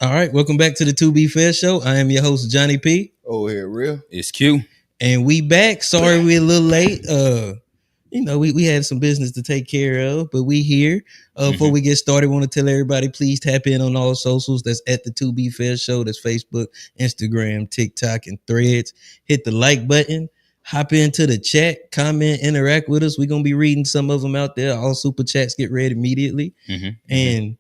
All right, welcome back to the To Be Fair Show. I am your host, Johnny P. Oh, here, real. It's Q. And we back. Sorry we're a little late. We had some business to take care of, but we here. Before we get started, want to tell everybody, please tap in on all socials. That's at the To Be Fair Show. That's Facebook, Instagram, TikTok, and Threads. Hit the like button. Hop into the chat, comment, interact with us. We're going to be reading some of them out there. All super chats get read immediately. And,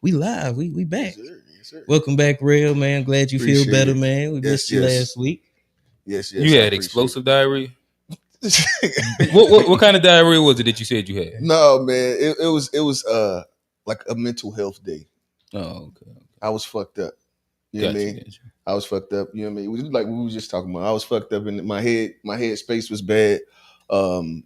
we live. We back. Yes, sir. Yes, sir. Welcome back, Real, man. Glad you Appreciate feel better, it. man. We missed you last week. Yes. You had explosive diarrhea? what kind of diarrhea was it that you said you had? No, man. It was like a mental health day. Oh, okay. I was fucked up. You know what I mean? Gotcha. I was fucked up. You know what I mean? It was like we were just talking about. I was fucked up and my head space was bad. I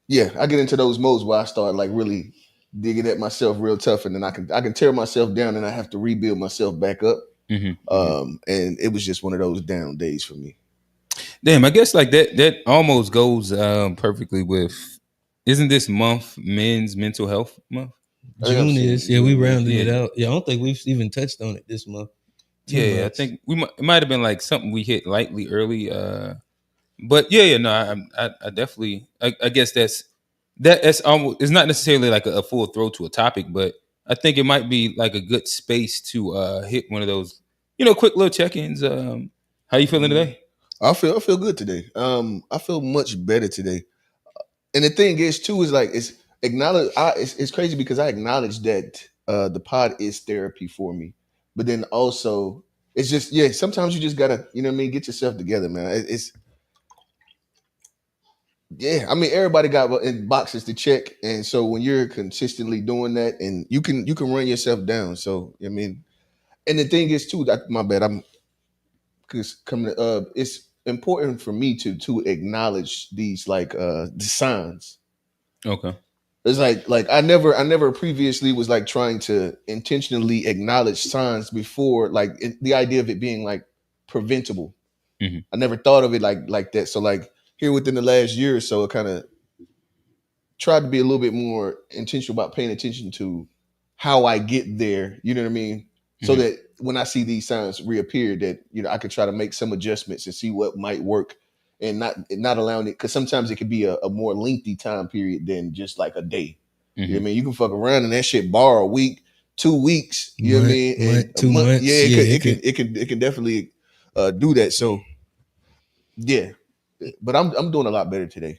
get into those modes where I start like really digging at myself real tough, and then I can tear myself down and I have to rebuild myself back up. And it was just one of those down days for me. Damn, I guess like that almost goes perfectly with, isn't this month Men's Mental Health Month? June is, we rounded it out. Yeah, I don't think we've even touched on it this month. I think it might have been like something we hit lightly early. But I definitely, I guess that's almost, it's not necessarily like a full throw to a topic, but I think it might be like a good space to hit one of those, quick little check-ins. How you feeling today? I feel good today. I feel much better today. And the thing is too is like it's crazy because I acknowledge that the pod is therapy for me, but then also it's just sometimes you just gotta get yourself together, man. Everybody got boxes to check, and so when you're consistently doing that, and you can run yourself down. So and the thing is too, my bad, it's important for me to acknowledge these the signs. Okay. It's like I never previously was like trying to intentionally acknowledge signs before, the idea of it being like preventable. I never thought of it like that. So like here within the last year or so, I kind of tried to be a little bit more intentional about paying attention to how I get there. You know what I mean? So that when I see these signs reappear, that I could try to make some adjustments and see what might work, and not allowing it, because sometimes it could be a more lengthy time period than just like a day. You know what I mean? You can fuck around and that shit bar a week, 2 weeks. You know what I mean? And 2 months. Yeah, it can definitely do that. So but I'm doing a lot better today.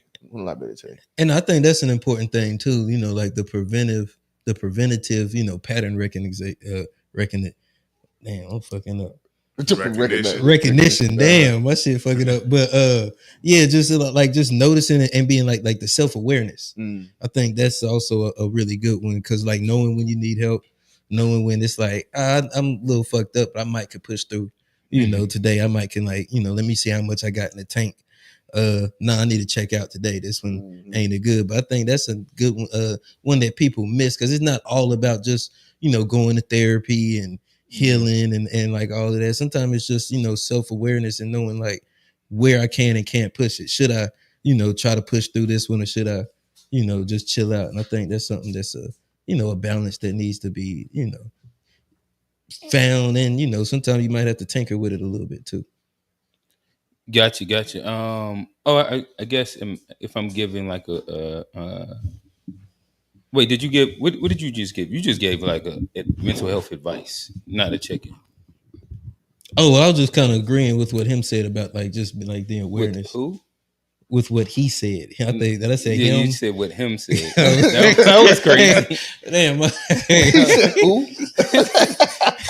And I think that's an important thing too. Like the preventative, pattern recognition. Damn, I'm fucking up. Recognition. Damn, my shit fucking up. But just like just noticing it and being like the self-awareness. I think that's also a really good one, because like knowing when you need help, knowing when it's like I'm a little fucked up, but I might could push through. Today I might can let me see how much I got in the tank. I need to check out today. This one ain't it good, but I think that's a good one. One that people miss, because it's not all about just going to therapy and healing and like all of that. Sometimes it's just self-awareness and knowing like where I can and can't push it. Should I try to push through this one, or should I just chill out? And I think that's something that's a balance that needs to be found. And sometimes you might have to tinker with it a little bit too. Gotcha. I guess if I'm giving like wait, did you give what did you just give? You just gave like a mental health advice, not a check-in. Oh, well, I was just kind of agreeing with what him said about like just like the awareness. With who? With what he said. I think that I said him. You said what him said. that was crazy. Damn. Who?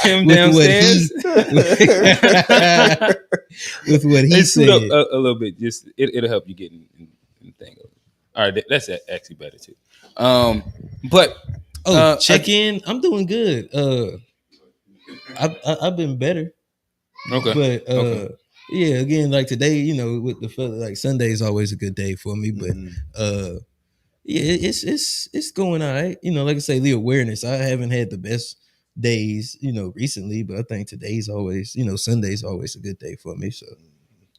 Him downstairs. With what he said. A little bit. Just it'll help you get in the thing. All right, that's actually better too. But check in. I'm doing good. I've been better. Okay. But yeah, again, like today, with the fella, like Sunday is always a good day for me. But it's going all right. Like I say, the awareness. I haven't had the best days, recently, but I think today's always, Sunday's always a good day for me. So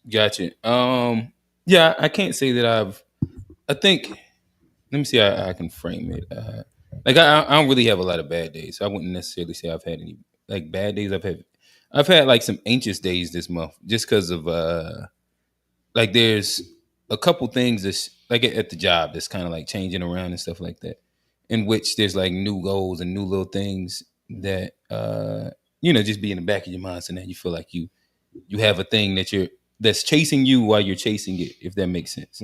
gotcha. I can't say that I think, let me see how I can frame it. like I don't really have a lot of bad days. So I wouldn't necessarily say I've had any like bad days. I've had like some anxious days this month just because of like there's a couple things that's like at the job that's kind of like changing around and stuff like that, in which there's like new goals and new little things that just be in the back of your mind, so now you feel like you have a thing that's chasing you while you're chasing it, if that makes sense.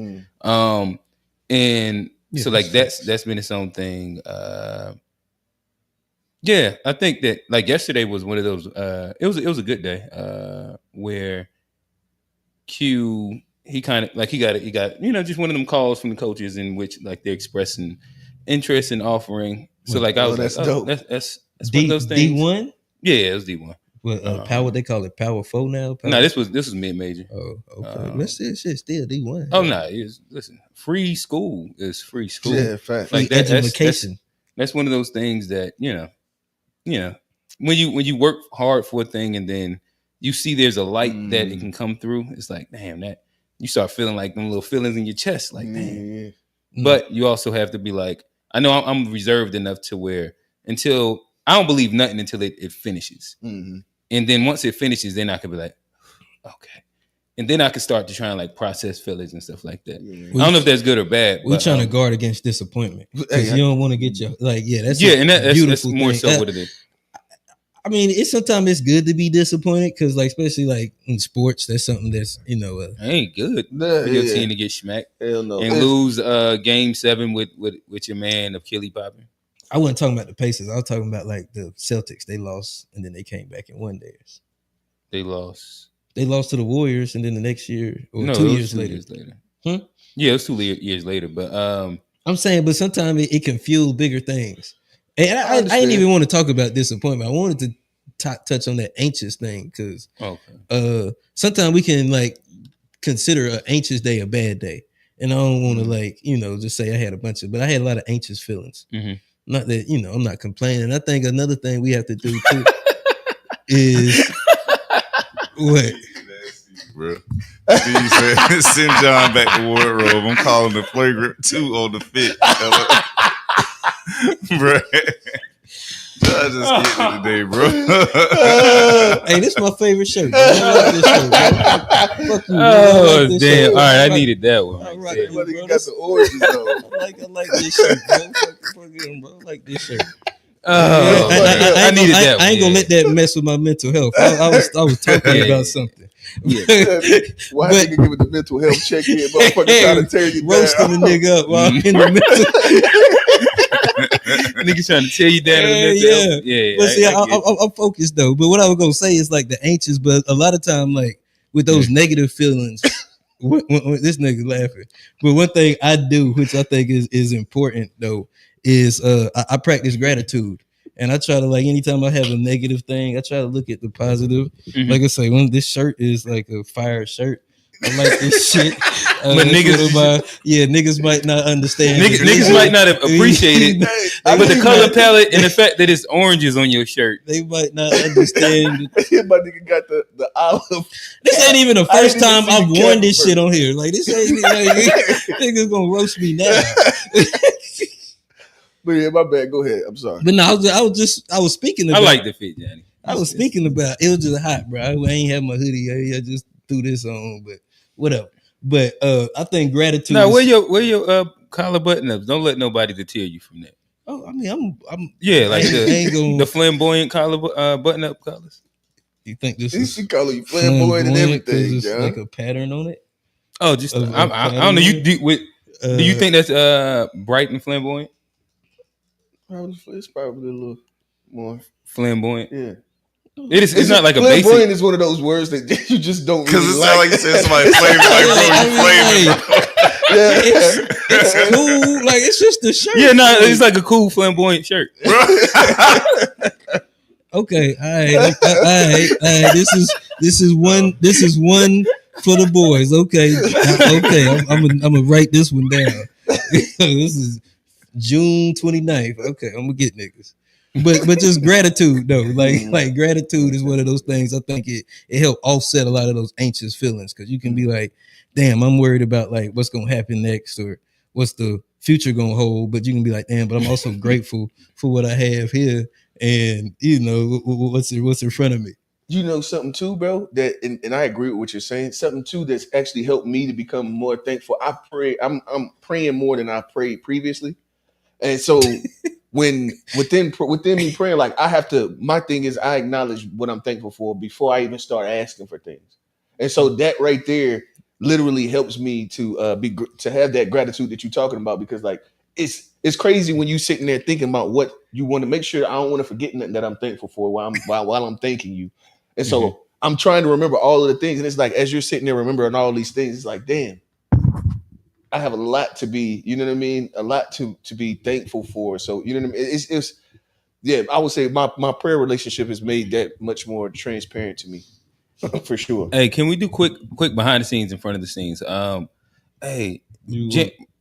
And so like that's been its own thing. Yeah, I think that like yesterday was one of those. It was a good day where Q he kind of like he got just one of them calls from the coaches in which like they're expressing interest in offering. So like I was that's like, dope. That's one of those things. D1? Yeah, it was D1. Well, power they call it Power 4 now. No, this was mid major. Oh, okay. Let's say shit still D1. Oh no, listen, free school is free school. Yeah, fact. Like that's one of those things that when you work hard for a thing and then you see there's a light that it can come through, it's like, damn, that you start feeling like them little feelings in your chest, like damn. But you also have to be like, I know I'm reserved enough to where until I don't believe nothing until it finishes. And then once it finishes, then I could be like, okay. And then I could start to try and like process feelings and stuff like that. I don't know if that's good or bad. We're trying to guard against disappointment because you don't want to get your that's that's more so what it is. I mean, sometimes it's good to be disappointed because like especially like in sports, that's something that's ain't good for your team to get smacked and lose game 7 with your man Achilles popping. I wasn't talking about the Pacers. I was talking about like the Celtics. They lost and then they came back and won theirs. They lost to the Warriors, and then the next year or 2 years later. Yeah, it was 2 years later. But I'm saying, but sometimes it can fuel bigger things. And I didn't even want to talk about disappointment. I wanted to touch on that anxious thing because sometimes we can like consider an anxious day a bad day, and I don't want to just say I had but I had a lot of anxious feelings. Not that I'm not complaining. I think another thing we have to do too is. What? Bro. Steve said, send John back to wardrobe. I'm calling the flagrant 2 on the fit. Bro. John just getting it today, bro. Hey, this is my favorite shirt. Bro. I like this shirt, bro. Fuck you, oh, damn. Shirt. All right, I needed that one. All right, bro. You got the oranges, though. I like this shirt, bro. I like this shirt. I needed that. I ain't gonna let that mess with my mental health. I was talking about something. Yeah. Why nigga give it the mental health check in? Motherfucker trying to tear you down. Roasting the nigga up while I'm in the mental. Nigga trying to tear you down. Yeah. But see, I'm focused though. But what I was gonna say is like the anxious, but a lot of time like with those negative feelings. When this nigga laughing. But one thing I do, which I think is important though, is I practice gratitude. And I try to like anytime I have a negative thing, I try to look at the positive. Like I say, when this shirt is like a fire shirt. I like this shit. But niggas might not understand. Niggas might not appreciate it. But the color palette and the fact that it's oranges on your shirt, they might not understand. My nigga got the olive. This ain't even the first time I've worn this shit on here. Like this ain't niggas gonna roast me now. But yeah, my bad. Go ahead. I'm sorry. But no, I was speaking about. I like the fit, Johnny. I was speaking about. It was just hot, bro. I ain't have my hoodie. I just threw this on, but whatever. But I think gratitude. Now, where your collar button ups? Don't let nobody deter you from that. Oh, I mean, I'm like the flamboyant collar button up collars. You think this is? She calling you flamboyant and everything, John. Like a pattern on it. Oh, just I don't know. Do you think that's bright and flamboyant? It's probably a little more flamboyant. Yeah. It's not like a basic. Flamboyant is one of those words that you just don't really because it's not like you said somebody flavor. It's cool. Like it's just a shirt. Yeah, no, it's like a cool flamboyant shirt. Okay, all right. This is one for the boys. Okay. I'm gonna write this one down. This is June 29th. Okay, I'm gonna get niggas. But just gratitude though. Like gratitude is one of those things I think it help offset a lot of those anxious feelings because you can be like, damn, I'm worried about like what's gonna happen next or what's the future gonna hold, but you can be like, damn, but I'm also grateful for what I have here, and you know what's in front of me. You know something too, bro, that and I agree with what you're saying. Something too that's actually helped me to become more thankful. I'm praying more than I prayed previously. And so when within me praying, like I have to, my thing is I acknowledge what I'm thankful for before I even start asking for things. And so that right there literally helps me to have that gratitude that you're talking about, because like it's crazy when you sitting there thinking about what you want to make sure I don't want to forget nothing that I'm thankful for while I'm thanking you. And so I'm trying to remember all of the things. And it's like, as you're sitting there remembering all these things, it's like, damn, I have a lot to be, you know what I mean? A lot to be thankful for. So, you know what I mean? It's yeah, I would say my prayer relationship has made that much more transparent to me. For sure. Hey, can we do quick behind the scenes in front of the scenes? Hey,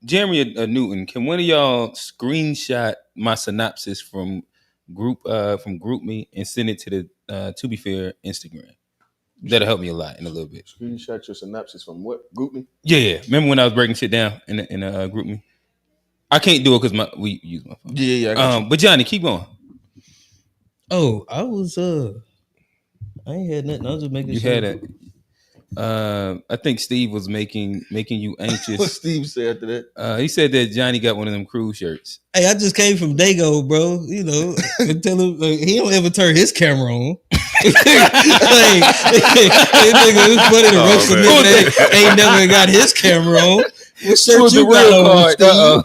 Jeremy Newton, can one of y'all screenshot my synopsis from GroupMe and send it to the To Be Fair Instagram? That'll help me a lot in a little bit. Screenshot your synopsis from what? GroupMe? Yeah. Remember when I was breaking shit down in GroupMe? I can't do it because we use my phone. Yeah. But Johnny, keep going. Oh, I was I ain't had nothing. I was just making sure. You had it. I think Steve was making you anxious. What Steve said after that? He said that Johnny got one of them cruise shirts. Hey, I just came from Dago, bro. You know, tell him he don't ever turn his camera on. Like, nigga, it's funny to roast a nigga that ain't never got his camera on. What shirt you got on,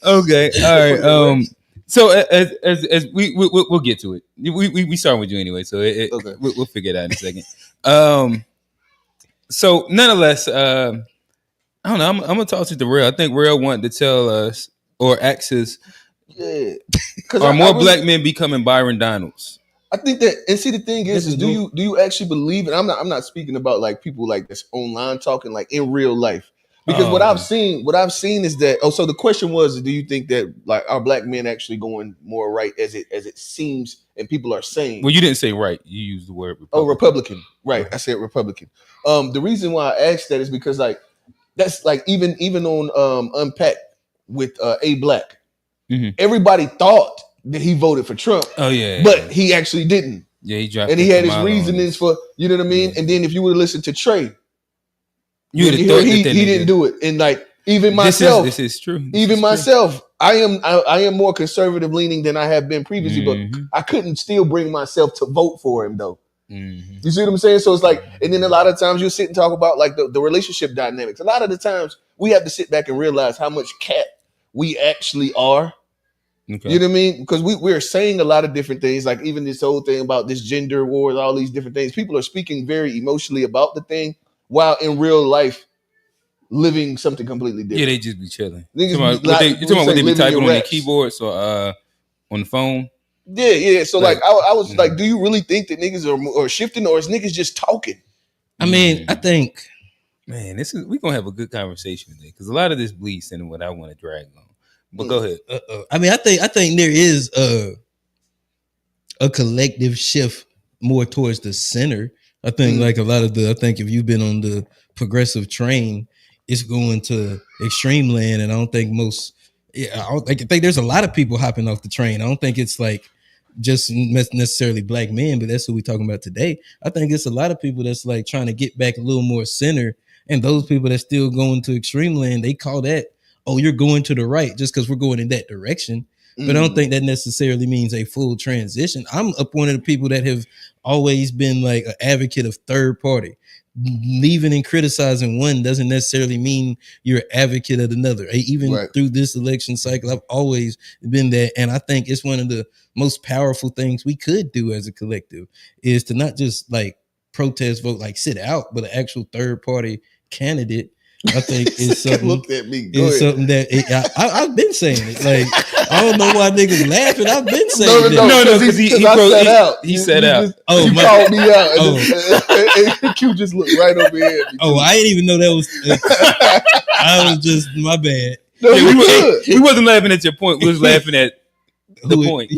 Okay, all right. So as we'll get to it. We start with you anyway, so okay. We'll figure it out in a second. So nonetheless, I don't know. I'm gonna toss it to Rail. I think Rail wanted to tell us or ask us, are more black men becoming Byron Donalds? I think that, and see, the thing is do you actually believe it? I'm not speaking about like people like this online talking, like in real life. Because what I've seen is that. So the question was, do you think that like are black men actually going more right as it seems and people are saying? Well, you didn't say right. You used the word Republican. Oh, Republican. Right. I said Republican. The reason why I asked that is because like that's like even on Unpack with A Black, everybody thought that he voted for Trump. Oh yeah. But he actually didn't. Yeah, he dropped. And he had his reasonings for, you know what I mean? Yeah. And then if you would have listened to Trey, you would have thought he didn't do it. And like even myself, this is true. Even myself, I am more conservative leaning than I have been previously, but I couldn't still bring myself to vote for him though. You see what I'm saying? So it's like, and then a lot of times you'll sit and talk about like the relationship dynamics. A lot of the times we have to sit back and realize how much cat we actually are. Okay. You know what I mean? Because we're saying a lot of different things, like even this whole thing about this gender wars, all these different things. People are speaking very emotionally about the thing, while in real life living something completely different. Yeah, they just be chilling. You talking about what they be typing on their keyboards or on the phone? Yeah. So like I was like, do you really think that niggas are shifting, or is niggas just talking? I mean, I think, man, we're gonna have a good conversation today because a lot of this bleeds into what I want to drag on. But go ahead. I mean, I think there is a collective shift more towards the center. I think like I think if you've been on the progressive train, it's going to extreme land, and I think there's a lot of people hopping off the train. I don't think it's like just necessarily black men, but that's what we're talking about today. I think it's a lot of people that's like trying to get back a little more center, and those people that's still going to extreme land, they call that, oh, you're going to the right just because we're going in that direction. But I don't think that necessarily means a full transition. I'm up one of the people that have always been like an advocate of third party. Leaving and criticizing one doesn't necessarily mean you're an advocate of another. Even through this election cycle, I've always been that. And I think it's one of the most powerful things we could do as a collective is to not just like protest vote, like sit out, but an actual third party candidate. I think it's something. Looked at me. It's something that I've been saying it. Like I don't know why niggas laughing. I've been saying no, because he sat out. He sat out. You called me out. And Q just looked right over here. I didn't even know that was. I was just my bad. No, we wasn't laughing at your point. We was laughing at the point.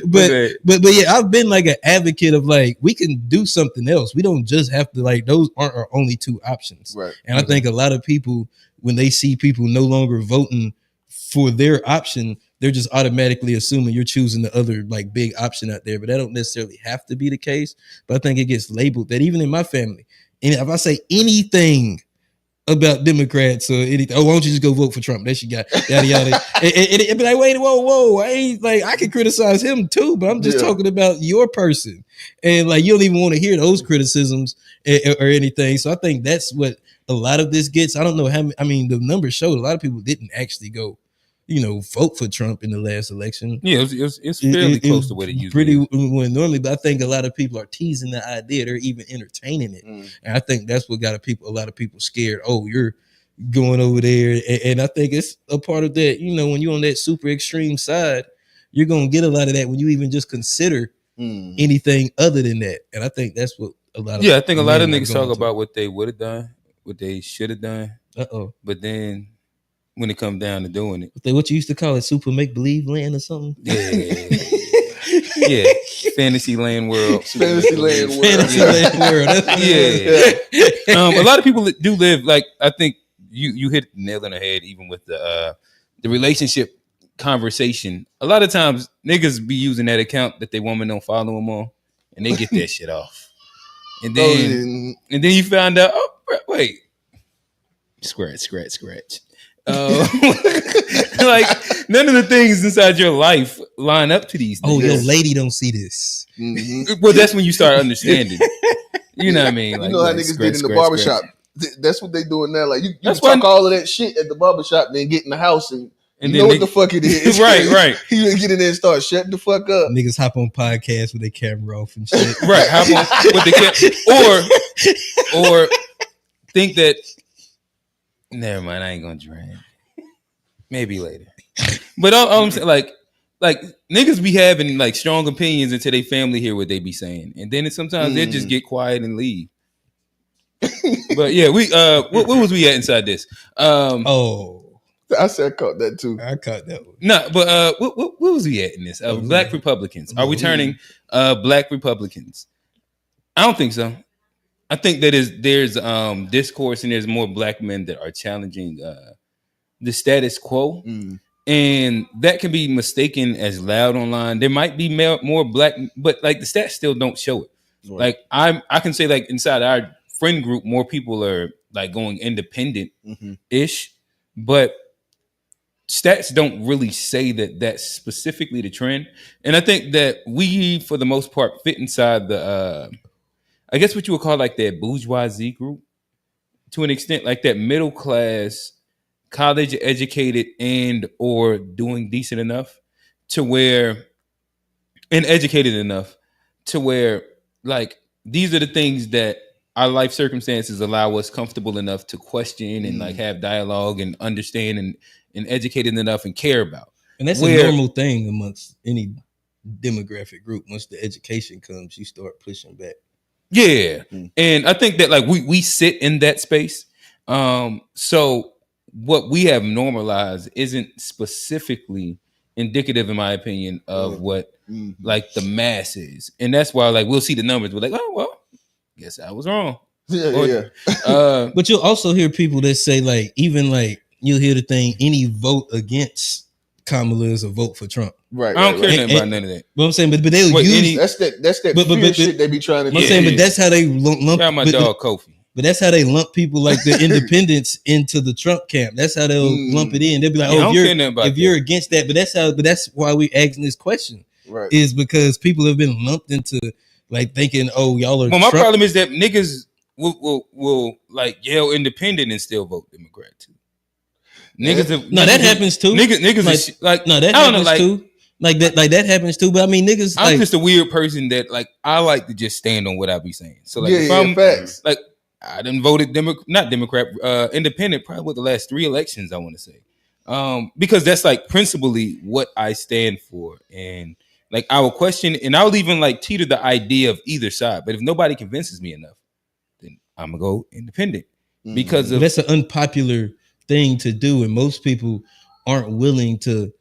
but yeah, I've been like an advocate of like we can do something else. We don't just have to like those aren't our only two options. Right. And I think a lot of people when they see people no longer voting for their option, they're just automatically assuming you're choosing the other like big option out there. But that don't necessarily have to be the case. But I think it gets labeled that even in my family, and if I say anything about Democrats or anything, why don't you just go vote for Trump? That you got yada yada. and be like, wait, whoa, I ain't like I can criticize him too, but I'm just talking about your person, and like you don't even want to hear those criticisms or anything. So I think that's what a lot of this gets. I don't know how. I mean, the numbers showed a lot of people didn't actually go, vote for Trump in the last election. Yeah, it's fairly close to what it usually is. Normally, but I think a lot of people are teasing the idea. They're even entertaining it. And I think that's what got a lot of people scared. Oh, you're going over there. And I think it's a part of that, when you're on that super extreme side, you're going to get a lot of that when you even just consider anything other than that. And I think that's what a lot of I think a lot of niggas talk about what they would have done, what they should have done. But then when it comes down to doing it, what you used to call it, super make believe land or something. Yeah, fantasy land world. Fantasy land world. A lot of people do live like I think you hit the nail on the head. Even with the relationship conversation, a lot of times niggas be using that account that they woman don't follow them on, and they get that shit off. And then you found out, oh wait, scratch. Like none of the things inside your life line up to these things. Oh, your lady don't see this. Well, that's when you start understanding. You know what I mean? Like, how niggas get in the barbershop. That's what they doing now. Like you talk all of that shit at the barbershop, then get in the house and you know what the fuck it is. Right. You get in there and start shutting the fuck up. Niggas hop on podcasts with their camera off and shit. Right, hop on with the camera. Or think that never mind, I ain't gonna drink. Maybe later. But all I'm saying, like niggas be having like strong opinions until they family hear what they be saying, and then sometimes they just get quiet and leave. But yeah, we what was we at inside this? I said I caught that too. I caught that one. No, but what was we at in this? Black Republicans. Are we turning Black Republicans? I don't think so. I think that there's discourse and there's more Black men that are challenging the status quo, and that can be mistaken as loud online. There might be more Black, but like the stats still don't show it. Right. Like I can say like inside our friend group, more people are like going independent-ish, but stats don't really say that that's specifically the trend. And I think that we, for the most part, fit inside the I guess what you would call like that bourgeoisie group to an extent, like that middle class, college educated and or doing decent enough to where, and educated enough to where like these are the things that our life circumstances allow us comfortable enough to question and like have dialogue and understand and educated enough and care about. And that's a normal thing amongst any demographic group. Once the education comes, you start pushing back. Yeah. And I think that like we sit in that space. So what we have normalized isn't specifically indicative, in my opinion, of what like the mass is. And that's why like we'll see the numbers. We're like, oh well, guess I was wrong. But you'll also hear people that say like, even like you'll hear the thing, any vote against Kamala is a vote for Trump. Right. I don't care nothing about none of that. But I'm saying, but they'll use that's that shit they be trying to do. I'm saying, but that's how they lump my dog Kofi. But that's how they lump people like the independents into the Trump camp. That's how they'll lump it in. They'll be like, "Oh, if you're against that," but that's why we asking this question, right? Is because people have been lumped into like thinking, "Oh, y'all are." Well, my problem is that niggas will like yell independent and still vote Democrat too. Niggas, that happens too. Niggas like no, that happens too. Like that happens too. But I mean, niggas. I'm just a weird person that like I like to just stand on what I be saying. So like, if I'm facts. Like. I done voted independent probably with the last 3 elections, I want to say. Because that's like principally what I stand for. And like I will question and I'll even like teeter the idea of either side. But if nobody convinces me enough, then I'm gonna go independent. Because that's an unpopular thing to do, and most people aren't willing to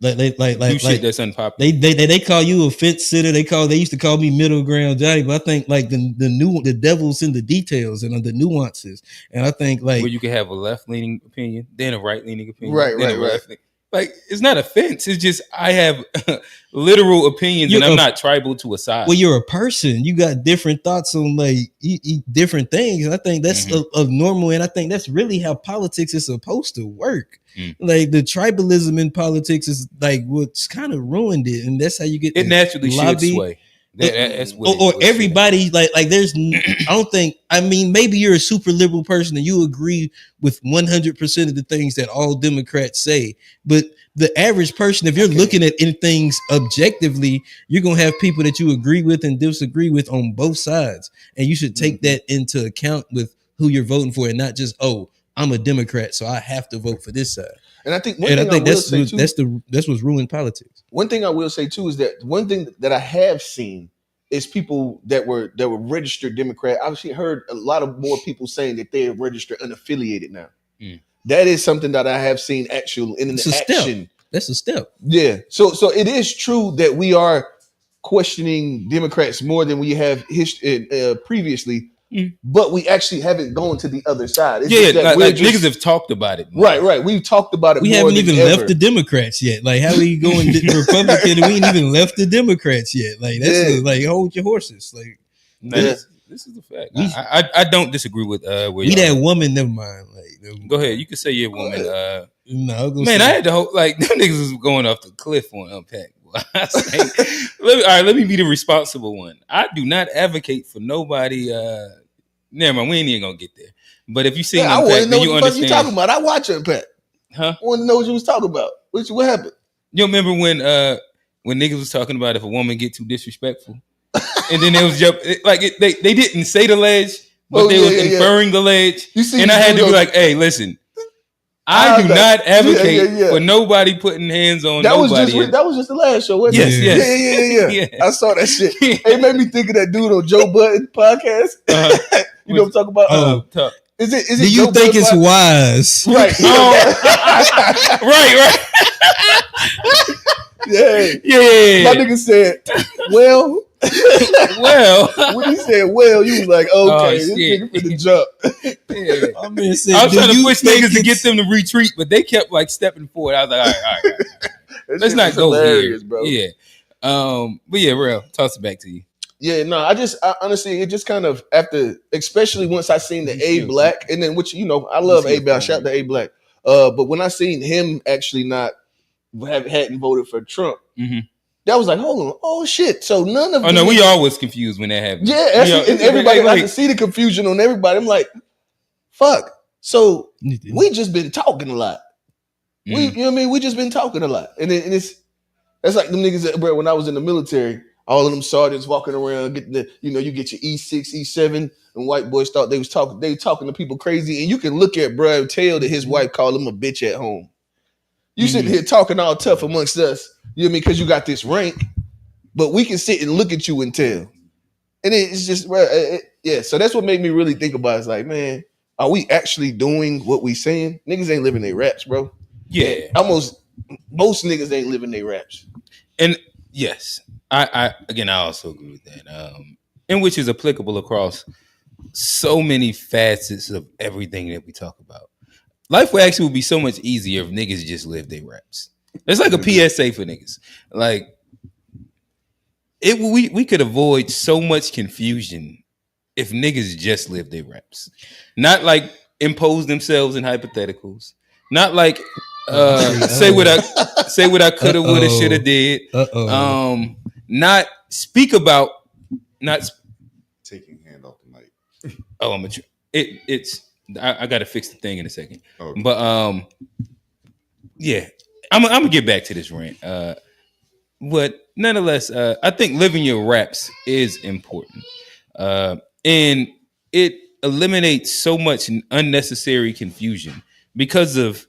do shit that's unpopular. They call you a fence sitter. They used to call me middle ground Johnny, but I think like the devil's in the details and the nuances. And I think like where you can have a left leaning opinion, then a right leaning opinion, right. Like it's not offense. It's just I have literal opinions, and I'm not tribal to a side. Well, you're a person. You got different thoughts on like different things. And I think that's a normal, and I think that's really how politics is supposed to work. Like the tribalism in politics is like what's kind of ruined it, and that's how you get it naturally should sway. That's what everybody like there's I don't think, I mean, maybe you're a super liberal person and you agree with 100% of the things that all Democrats say, but the average person, if you're looking at things objectively, you're gonna have people that you agree with and disagree with on both sides, and you should take that into account with who you're voting for, and not just, oh, I'm a Democrat, so I have to vote for this side. And I think that's what's ruined politics. One thing I will say too is that one thing that I have seen is people that were registered Democrat. I've heard a lot of more people saying that they are registered unaffiliated now. That is something that I have seen actual in the action. That's a step. Yeah. So it is true that we are questioning Democrats more than we have previously. But we actually haven't gone to the other side. It's niggas have talked about it. More. Right. We've talked about it. We haven't even left the Democrats yet. Like, how are you going Republican? We ain't even left the Democrats yet. Like, that's like hold your horses. Like, this is the fact. I don't disagree with we that woman. Never mind. Like, go ahead. You can say your woman. No, man, I had to hope like them niggas was going off the cliff on Unpack. Let me be the responsible one. I do not advocate for nobody. Never mind, we ain't even gonna get there. But if you see Unpack, I want to know what the fuck you talking about. I watch Unpack. Huh? I want to know what you was talking about. What happened? You remember when niggas was talking about if a woman get too disrespectful, and then it was they didn't say the ledge, but they was inferring the ledge, and I had to be like, hey, listen. I do not advocate for nobody putting hands on nobody. That was just the last show, wasn't it? Yes. Yeah. I saw that shit. It made me think of that dude on Joe Budden podcast. You know what I'm talking about? Is it? Do you think it's wise? Right. Right. Yeah. My nigga said, well. When he said, well, you was like, okay, this nigga finna jump. I was trying to push niggas to get them to retreat, but they kept like stepping forward. I was like, all right. Let's not go here, bro. Yeah. But yeah, real. Toss it back to you. Yeah, no, I honestly, it just kind of after, especially once I seen the A Black, and then which, I love A Black, shout out to A Black. But when I seen him actually hadn't voted for Trump, that was like, hold on, oh shit. So none of we always confused when that happened. Yeah, and everybody I can see the confusion on everybody. I'm like, fuck. So we just been talking a lot. We, you know what I mean? We just been talking a lot. And that's like them niggas that, bro, when I was in the military, all of them sergeants walking around getting you get your E6, E7, and white boys thought they were talking to people crazy. And you can look at bro and tell that his wife called him a bitch at home. You sitting here talking all tough amongst us, you know what I mean? Because you got this rank, but we can sit and look at you and tell. And it's just, so that's what made me really think about it. It's like, man, are we actually doing what we saying? Niggas ain't living their raps, bro. Yeah. Almost most niggas ain't living their raps. And yes, I also agree with that. And which is applicable across so many facets of everything that we talk about. Life would be so much easier if niggas just lived their raps. It's like a PSA for niggas. Like we could avoid so much confusion if niggas just lived their raps. Not like impose themselves in hypotheticals. Not like say what I coulda, woulda, shoulda did. Not speak about taking hand off the mic. Oh, it's. I got to fix the thing in a second. Okay. But yeah, I'm gonna get back to this rant. But nonetheless, I think living your raps is important, and it eliminates so much unnecessary confusion because of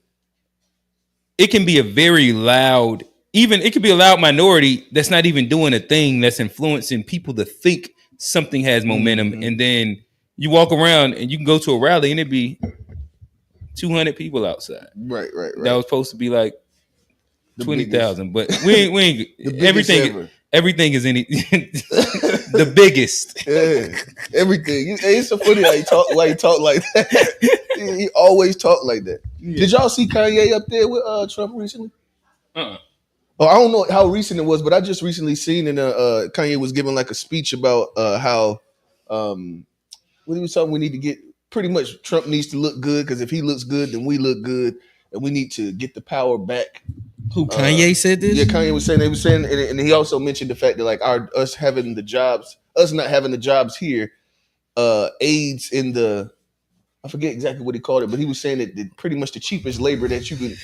it can be a very loud, it could be a loud minority that's not even doing a thing that's influencing people to think something has momentum, and then you walk around and you can go to a rally and it'd be 200 people outside. Right. That was supposed to be like 20,000. But we ain't everything is any the biggest. Yeah, everything. It's so funny how he talk like that. He always talk like that. Yeah. Did y'all see Kanye up there with Trump recently? Oh, I don't know how recent it was, but I just recently seen Kanye was giving like a speech about how when he was talking, we need to get pretty much Trump needs to look good because if he looks good, then we look good, and we need to get the power back. Who Kanye said this? Yeah, Kanye was saying and he also mentioned the fact that like us not having the jobs here, aids in the. I forget exactly what he called it, but he was saying that pretty much the cheapest labor that you could,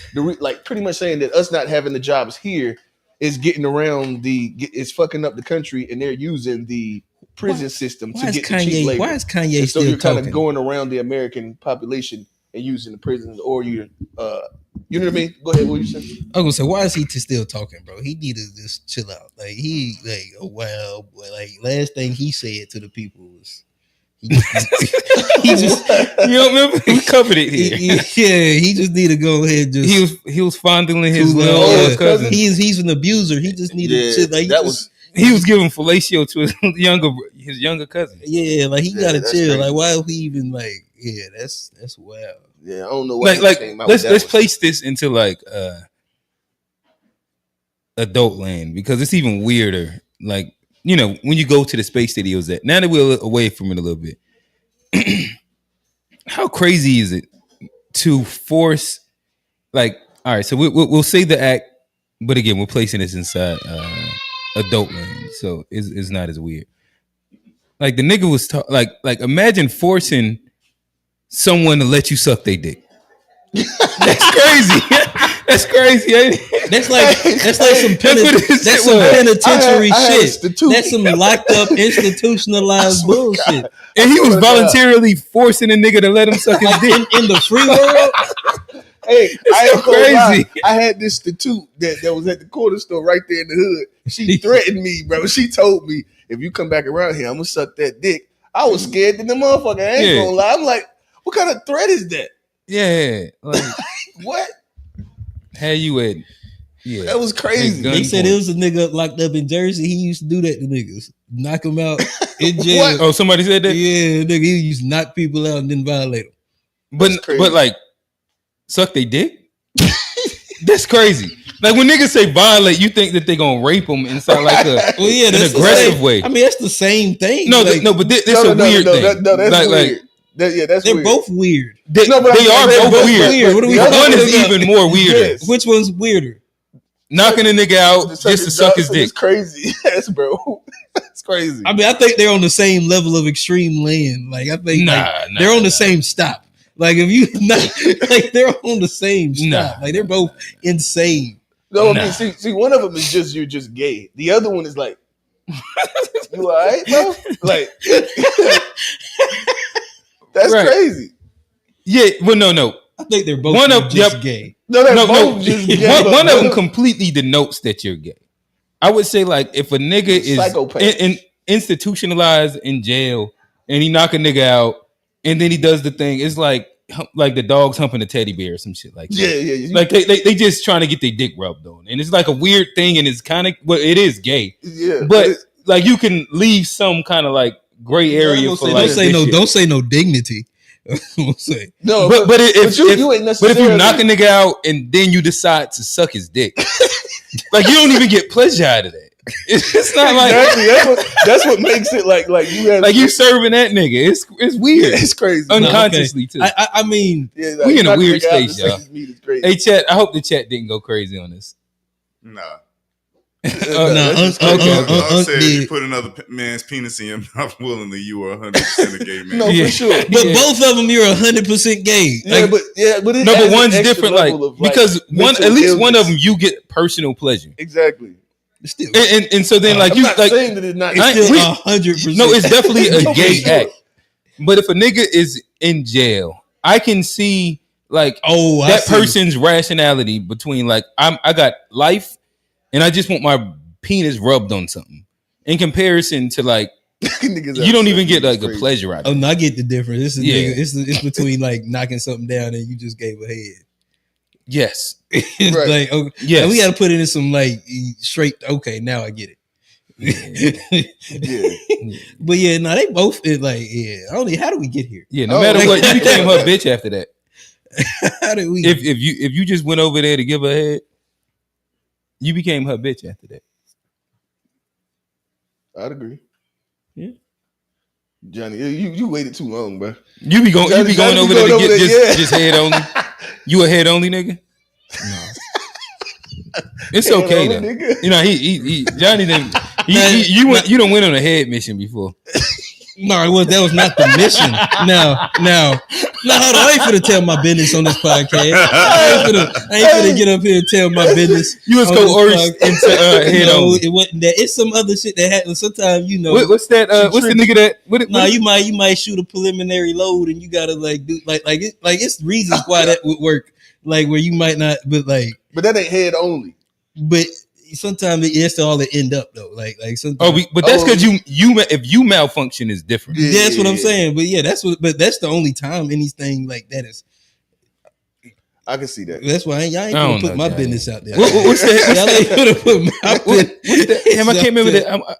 pretty much saying that us not having the jobs here is getting around it's fucking up the country, and they're using the prison system to get the cheap labor. Why is Kanye and still so you're talking? kind of going around the American population and using the prisons, or you know what I mean? Go ahead, what you saying? I was gonna say, why is he still talking, bro? He need to just chill out. Like last thing he said to the people was. He just you don't remember we covered it here. He just need to go ahead. He was fondling his cousin. He's an abuser. He just needed shit. Like he was giving fellatio to his younger cousin. Yeah, like he gotta chill. Crazy. Like why would he even like? Yeah, that's wild. Yeah, I don't know what. Let's place this into like adult land because it's even weirder. Like. You know, when you go to the space that he was at, now that we're away from it a little bit, how crazy is it to force, like, all right, so we'll say the act, but again, we're placing this inside adult land, so it's not as weird. Like the nigga was like imagine forcing someone to let you suck their dick. That's crazy. That's crazy. Ain't it? That's like some penitentiary shit. That's some locked up institutionalized bullshit. God. And he was voluntarily forcing a nigga to let him suck his dick in the free world. Hey, I ain't crazy. I had this statue that was at the corner store right there in the hood. She threatened me, bro. She told me if you come back around here, I'm gonna suck that dick. I was scared that the motherfucker. I ain't gonna lie. I'm like, what kind of threat is that? Yeah, like what? Had you at? Yeah, that was crazy. They said it was a nigga locked up in Jersey. He used to do that to niggas, knock them out in jail. Oh, somebody said that? Yeah, nigga, he used to knock people out and then violate them. But like, suck they dick? That's crazy. Like when niggas say violate, you think that they gonna rape them inside like an aggressive way. I mean, that's the same thing. No, like, but this is a weird thing. That's weird. They're weird. both weird. They are both weird. What are we One is even more weirder. Yes. Which one's weirder? Knocking a nigga out just to suck his dick. It's crazy. Yes, bro. It's crazy. I mean, I think they're on the same level of extreme land. Like I think they're on the same stop. Like if you like they're on the same stop. Like they're both insane. No, I mean, see, one of them is just you're just gay. The other one is like, you all right, bro? Like that's crazy. Yeah, well, no. I think they're both just gay. No, they're both just gay. One of them completely denotes that you're gay. I would say, like, if a nigga is institutionalized in jail and he knock a nigga out and then he does the thing, it's like the dogs humping a teddy bear or some shit like that. Yeah. Like they just trying to get their dick rubbed on, and it's like a weird thing, and it's kind of it is gay. Yeah, but like you can leave some kind of like gray area for like. Don't say no dignity. Say. No, but if you knock a nigga out and then you decide to suck his dick, like you don't even get pleasure out of that. It's not exactly. That's what makes it like you have you serving that nigga. It's weird. It's crazy. Unconsciously too. I mean, we in a weird space, y'all. Hey, chat. I hope the chat didn't go crazy on this. Nah. Okay. Said you put another man's penis in your mouth willingly, you are 100% a gay man. No, for sure. But both of them, you're 100% gay. But one's different. Like because at least one of them, you get personal pleasure. Exactly. Still, and so then I'm not saying that it's not. It's still 100%. No, it's definitely a gay act. But if a nigga is in jail, I can see like that person's rationality between like I got life and I just want my penis rubbed on something. In comparison to like you don't even get like a pleasure out of it. Oh no, I get the difference. It's between like knocking something down and you just gave a head. Yes. It's Right. like, okay, Yes. like, we got to put it in some like straight. Okay, now I get it. Yeah. But yeah, no, they both like Only how do we get here? Yeah, no matter what, you became her bitch after that. How did we? If you just went over there to give her head, you became her bitch after that. I'd agree. Yeah. Johnny, you waited too long, bro. You be going over there to get just head only. You a head only nigga? No. It's head okay though. Nigga. You know he Johnny didn't. You don't went on a head mission before. No, that was not the mission. Now, hold on. I ain't finna tell my business on this podcast. I ain't finna get up here and tell my business. You was coerced into head on. It wasn't that. It's some other shit that happens. Sometimes What's that? What's the nigga that? You might shoot a preliminary load and you gotta like do like it's reasons why that would work. Like where you might not, but that ain't head only. But sometimes it's all it end up though. Like sometimes. But that's because you if you malfunction is different. Yeah, that's what I'm saying. But yeah, that's the only time anything like that is. I can see that. That's why y'all ain't gonna put my business out there. What's that? Y'all ain't gonna put my business. Damn, I can't remember that.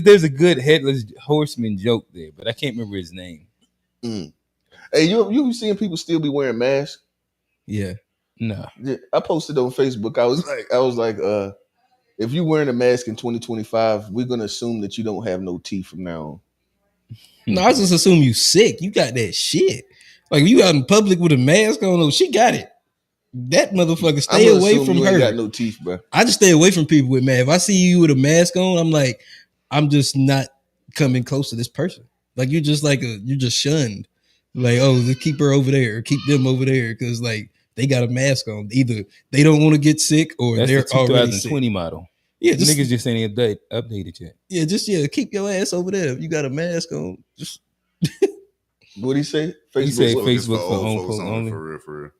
There's a good headless horseman joke there, but I can't remember his name. Hey, you seeing people still be wearing masks? Yeah. No. Yeah, I posted on Facebook. I was like, if you're wearing a mask in 2025, we're gonna assume that you don't have no teeth from now on. No, I just assume you sick. You got that shit. Like you out in public with a mask on. Oh, she got it. That motherfucker, stay away from her. Ain't got no teeth, bro. I just stay away from people with masks. If I see you with a mask on, I'm like, I'm just not coming close to this person. Like you're just you're just shunned. Like, oh, just keep her over there, or keep them over there, because like. They got a mask on. Either they don't want to get sick or that's they're the 2020 sick. Model. Yeah, niggas just ain't updated yet. Yeah, keep your ass over there. If you got a mask on, just what he say? Facebook. He say Facebook for old folks only. For real.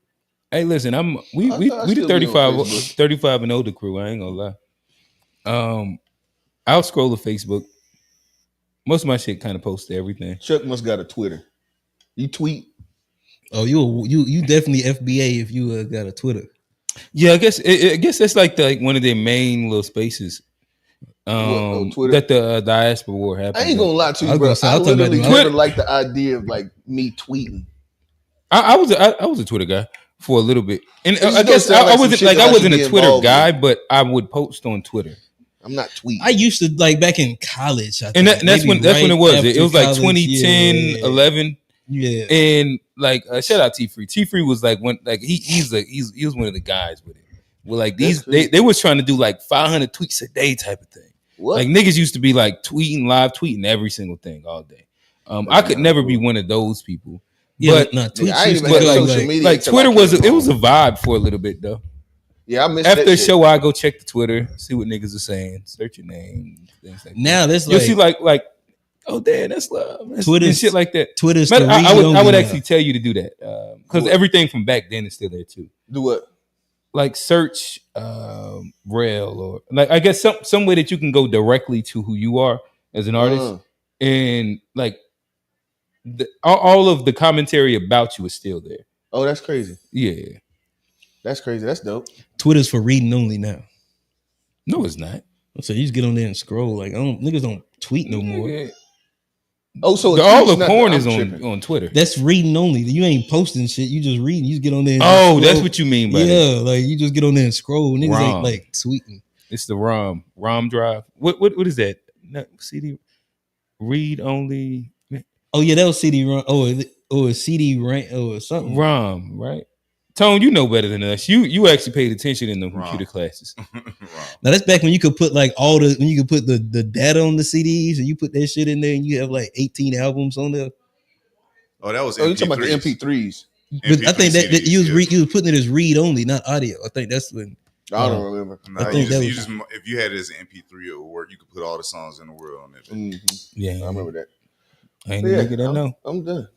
Hey, listen, we the 35 and older crew. I ain't gonna lie. I'll scroll to Facebook. Most of my shit kind of posts to everything. Chuck must got a Twitter. You tweet. Oh, you definitely FBA if you got a Twitter. Yeah, I guess that's like one of their main little spaces. That the diaspora war happened. I ain't gonna lie to you, bro. I literally never liked the idea of like me tweeting. I was a Twitter guy for a little bit, and I guess I wasn't a Twitter guy, but I would post on Twitter. I'm not tweeting. I used to like back in college, I think, and that's when it was. It was like 2010, 11. Yeah, and like shout out T-Free. T-Free was like he was one of the guys with it. Well, like they was trying to do like 500 tweets a day type of thing. What? Like niggas used to be like live tweeting every single thing all day. I could never be one of those people. Yeah, but social media. Like Twitter was a vibe for a little bit though. Yeah, I missed after that the show. I go check the Twitter, see what niggas are saying, search your name, things like now that. You'll see like. Oh, damn, that's love. Twitter and shit like that. Twitter's I would actually tell you to do that because everything from back then is still there too. Do what? Like search Rail or like I guess some way that you can go directly to who you are as an artist, and like all of the commentary about you is still there. Oh, that's crazy. Yeah, that's crazy. That's dope. Twitter's for reading only now. No, it's not. So you just get on there and scroll. Like niggas don't tweet no more. Yeah. Oh, so all the porn is on Twitter. That's reading only. You ain't posting shit. You just reading. You just get on there. And that's what you mean by that. Like you just get on there and scroll. Niggas ain't like tweeting. It's the ROM drive. What is that? Not CD read only. Oh yeah, that was CD ROM. Oh, CD rank or something. ROM, right? Tone, you know better than us. You actually paid attention in the computer classes. Now that's back when you could put like when you could put the data on the CDs and you put that shit in there and you have like 18 albums on there. Oh, that was. Oh, you talking about the MP3s? But I think that you was putting it as read only, not audio. I think that's when. I don't remember. I think if you had it as an MP3 or work, you could put all the songs in the world on it. Mm-hmm. Yeah, I remember that. I ain't nigga that know. I'm done.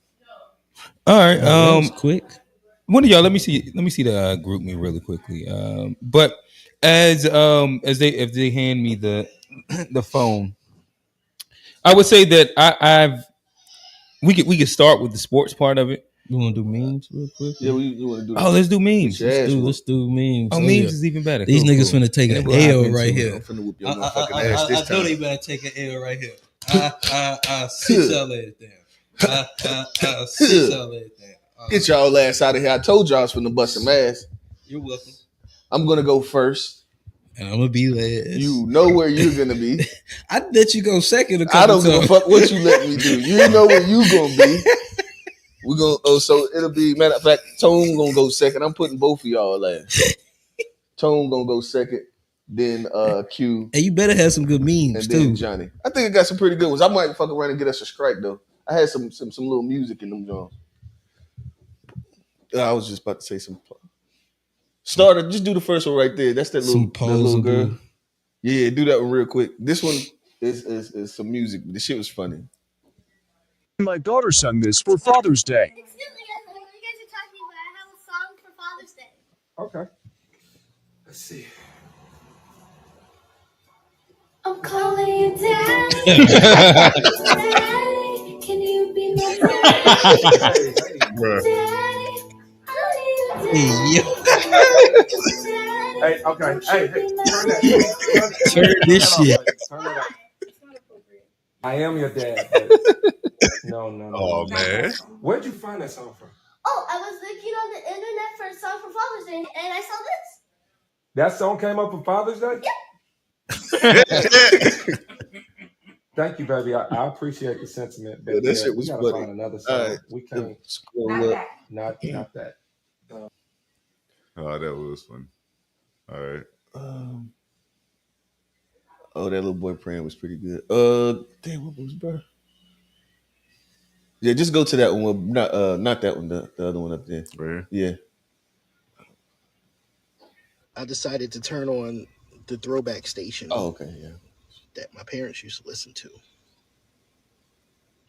All right, that was quick. One of y'all, let me see the group me really quickly. But if they hand me the phone, I would say that we could start with the sports part of it. You want to do memes real quick? Yeah, we want to do that. Oh, let's do memes. Let's do memes. Oh, memes is even better. These niggas finna take an L right here. I'm finna whoop your motherfucking ass this time. I know they better take an L right here. Sit y'all ass down. Sit y'all ass down. Get y'all ass out of here. I told y'all I was finna bust some ass. You're welcome. I'm gonna go first. And I'm gonna be last. You know where you're gonna be. I let you go second. I don't give a fuck what you let me do. You know where you gonna be. We're gonna so it'll be, matter of fact, Tone gonna go second. I'm putting both of y'all last. Tone gonna go second, then Q. And you better have some good memes and then too. Johnny. I think I got some pretty good ones. I might fuck around and get us a strike though. I had some little music in them Jones. I was just about to say some. Starter, just do the first one right there. That's that little girl. Yeah, do that one real quick. This one is some music. The shit was funny. My daughter sung this for Father's Day. Excuse me, you guys are talking about I have a song for Father's Day. Okay. Let's see. I'm calling you Daddy. Daddy, can you be my daddy? Daddy, Hey, okay. Hey, turn this shit. Turn it up. I am your dad. No. Oh man. Where'd you find that song from? Oh, I was looking on the internet for a song for Father's Day, and I saw this. That song came up for Father's Day? Thank you, baby. I appreciate the sentiment. But that shit was funny. Find another song. Right. We can't. Scroll up. Not that. Oh, that was fun. All right. Oh, that little boy praying was pretty good. Damn, what was bro? Yeah, just go to that one. Not that one. The other one up there. Right. Yeah. I decided to turn on the throwback station. Oh, okay. Yeah. That my parents used to listen to,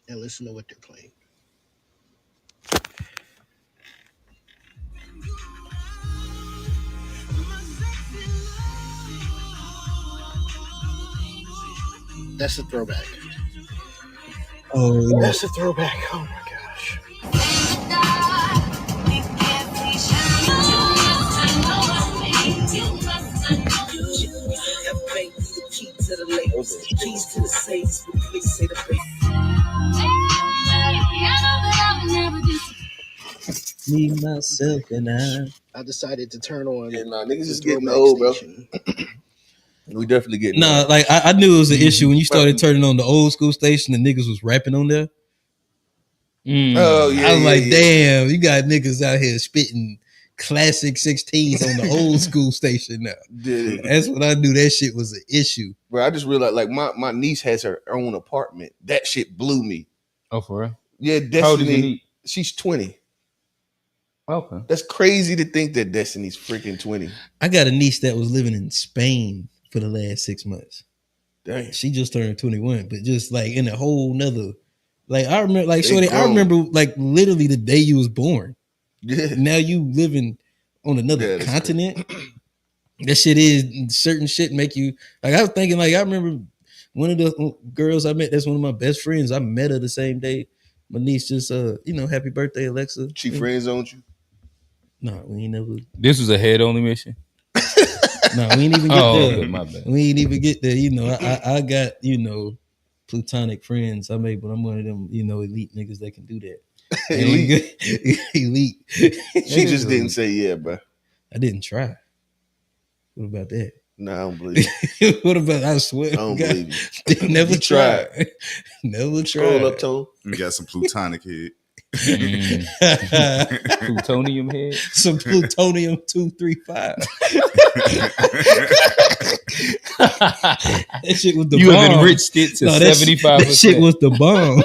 and listen to what they're playing. That's a throwback. Oh, that's a throwback. Oh my gosh. Me, myself, and I decided to turn on. Yeah, niggas is getting old, bro. We definitely getting old. like I knew it was an issue when you started turning on the old school station. The niggas was rapping on there. Oh yeah, I was like, damn, you got niggas out here spitting classic 16s on the old school station now. That's when I knew that shit was an issue. Bro, I just realized, like, my niece has her own apartment. That shit blew me. Oh, for real? Yeah, Destiny. How old is your niece? She's 20. Okay. That's crazy to think that Destiny's freaking 20. I got a niece that was living in Spain for the last 6 months. Dang. She just turned 21, but just like in a whole nother, like I remember, like shorty, I remember like literally the day you was born. Yeah. Now you living on another continent. That shit is certain shit make you like. I was thinking like I remember one of the girls I met. That's one of my best friends. I met her the same day. My niece just happy birthday, Alexa. She friend zoned you? No, we ain't never. This was a head only mission. No, we ain't even get there. Okay, my bad. We ain't even get there. I got platonic friends. I'm one of them elite niggas that can do that. Elite. She just didn't say yeah, bro. I didn't try. What about that? No, I don't believe it. What about? I swear, I don't believe you. Never tried. Never tried. Scroll up, Tone. You got some plutonic head. Plutonium head. Some plutonium 235. That shit was the you bomb. have enriched it to 75%. That shit was the bomb.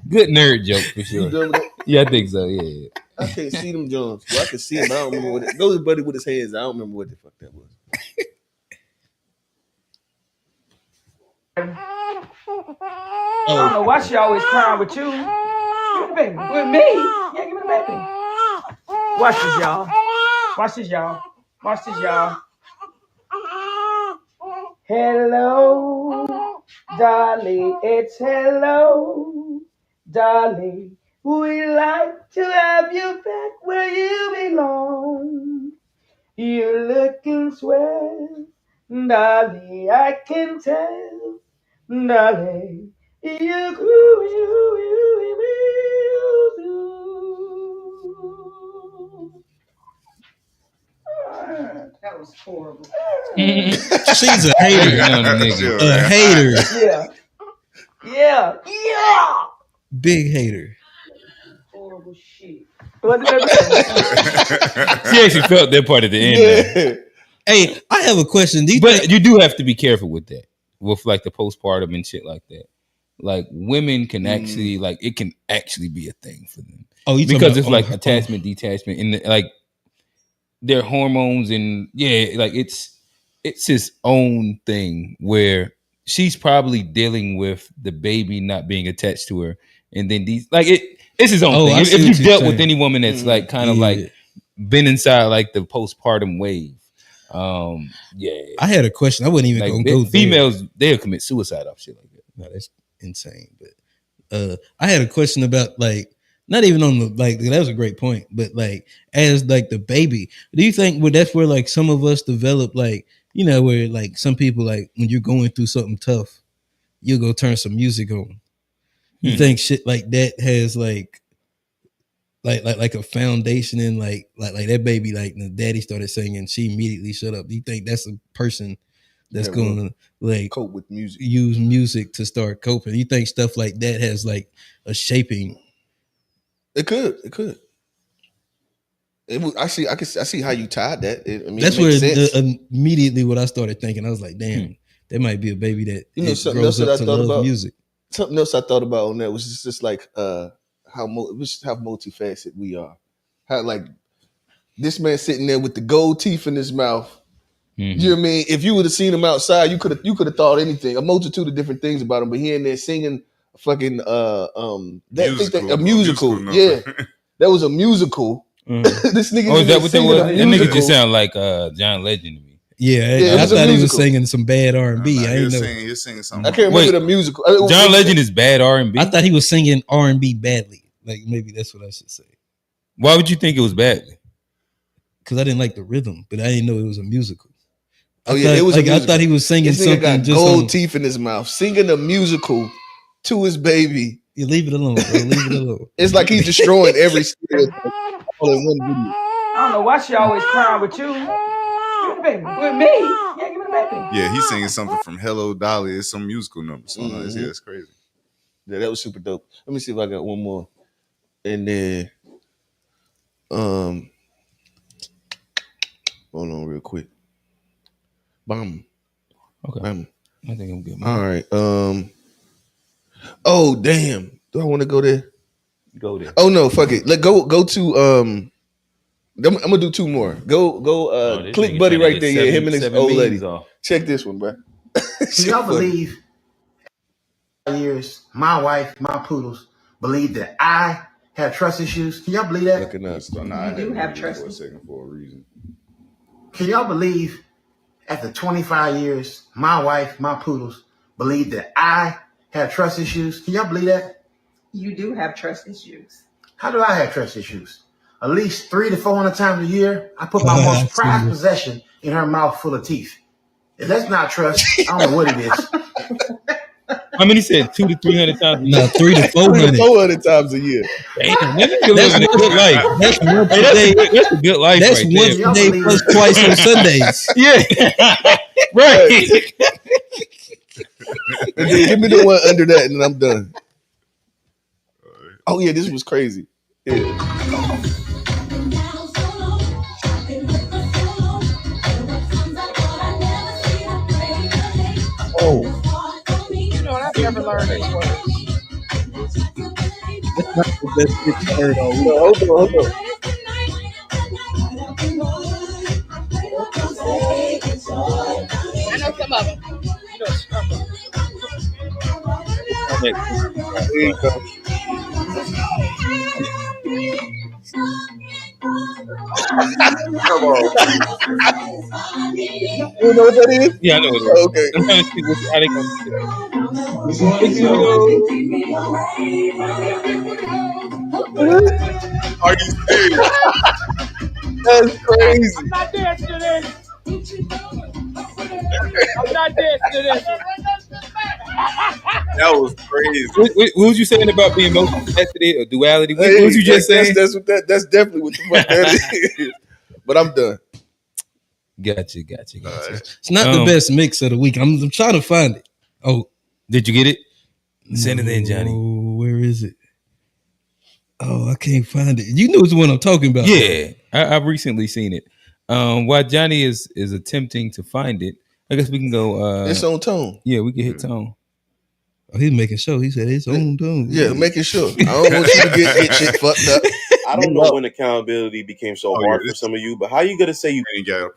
Good nerd joke for sure. Yeah, I think so. Yeah. I can't see them Jones. Well, I can see him. I don't remember what it. Those buddy with his hands. I don't remember what the fuck that was. I don't know why she always crying with you. Give me the baby. With me? Yeah, give me the baby. Watch this, y'all. Watch this, y'all. Watch this, y'all. Hello, darling. It's hello. Darling, we like to have you back where you belong. You're looking swell, darling, I can tell. Darling, you That was horrible. She's a hater. A hater. Yeah. Big hater. Horrible shit. She actually felt that part at the end. Hey, I have a question. You do have to be careful with that, with like the postpartum and shit like that. Like women can actually, like it can actually be a thing for them. Oh, because it's like attachment, detachment, and like their hormones, and like it's his own thing where she's probably dealing with the baby not being attached to her, and then it's his own thing. If you've dealt with any woman that's like kind of like been inside like the postpartum wave, I had a question. I wasn't even gonna go. Females, they'll commit suicide off shit like that. No, that's insane. But I had a question about like not even on the like that was a great point, but like as like the baby, do you think that's where like some of us develop like where like some people like when you're going through something tough, you'll go turn some music on. You think shit like that has like a foundation in like that baby, like the daddy started singing, she immediately shut up. Do you think that's a person that's going to like cope with music, use music to start coping? You think stuff like that has like a shaping? It could. I see how you tied that. That's where immediately what I started thinking. I was like, damn, there might be a baby that grows up to love music. Something else I thought about on that was just like how multifaceted we are. How like this man sitting there with the gold teeth in his mouth. Mm-hmm. You know what I mean? If you would have seen him outside, you could have thought anything, a multitude of different things about him. But he in there singing a fucking a musical. Yeah, that was a musical. Mm-hmm. This nigga. Oh, is that what that was? That nigga just sound like John Legend to me. Yeah, I thought he was singing some bad R&B. He was singing something. I can't remember the musical. John Legend is bad R&B. I thought he was singing R&B badly. Like maybe that's what I should say. Why would you think it was badly? Because I didn't like the rhythm, but I didn't know it was a musical. It was. Like I thought he was singing something. Got just gold teeth in his mouth, singing a musical to his baby. You leave it alone, bro. Leave it alone. It's like he's destroying every skill all in one video. I don't know why she always crying with you. Baby, with me. Yeah, give me the baby. Yeah, he's singing something from Hello Dolly. It's some musical number. So that's crazy. Yeah, that was super dope. Let me see if I got one more. And then hold on real quick. Bam. Okay. Bam. I think I'm good. All right. Oh damn. Do I want to go there? Go there. Oh no, fuck it. Go to I'm gonna do two more. Go click buddy right there. Yeah, him and his old lady. Check this one, bro. Do y'all believe years my wife, my poodles believe that I have trust issues? Can y'all believe that? Looking up. You do have trust for a second for a reason. Can y'all believe after 25 years, my wife, my poodles believe that I have trust issues? Can y'all believe that? You do have trust issues. How do I have trust issues? At least 300 to 400 times a year, I put my most prized possession in her mouth full of teeth. If that's not trust, I don't know what it is. How many said 200 to 300 times a year? No, 300 to 400. 400 times a year. Damn, that's a good life. That's one per day. That's a good life. That's right once there. a day plus twice on Sundays. Yeah. Right. Give me the one under that and then I'm done. Oh yeah, this was crazy. Yeah. Oh. You know what? I've never learned these words. That's not the best shit you heard all week. No, hold on. I know some of them. You know some of them. There you go. Come on. You know what that is? Yeah, I know what it is. Okay. I'm trying to see how they gonna do that. Are you serious? That's crazy. I'm not dancing to this. I'm not dancing to this. That was crazy. What was you saying about being multifaceted or duality? What was you just saying? That's definitely what the fuck that is. But I'm done. Gotcha. It's not the best mix of the week. I'm trying to find it. Oh, did you get it? Send it in, Johnny. Where is it? Oh, I can't find it. You know which one I'm talking about. Yeah, I've recently seen it. While Johnny is attempting to find it, I guess we can go. It's on Tone. Yeah, we can hit Tone. Oh, he's making sure. He said it's on Tone. Yeah, making sure. I don't want you to get shit fucked up. I don't know when accountability became so hard for some of you, but how you gonna say you?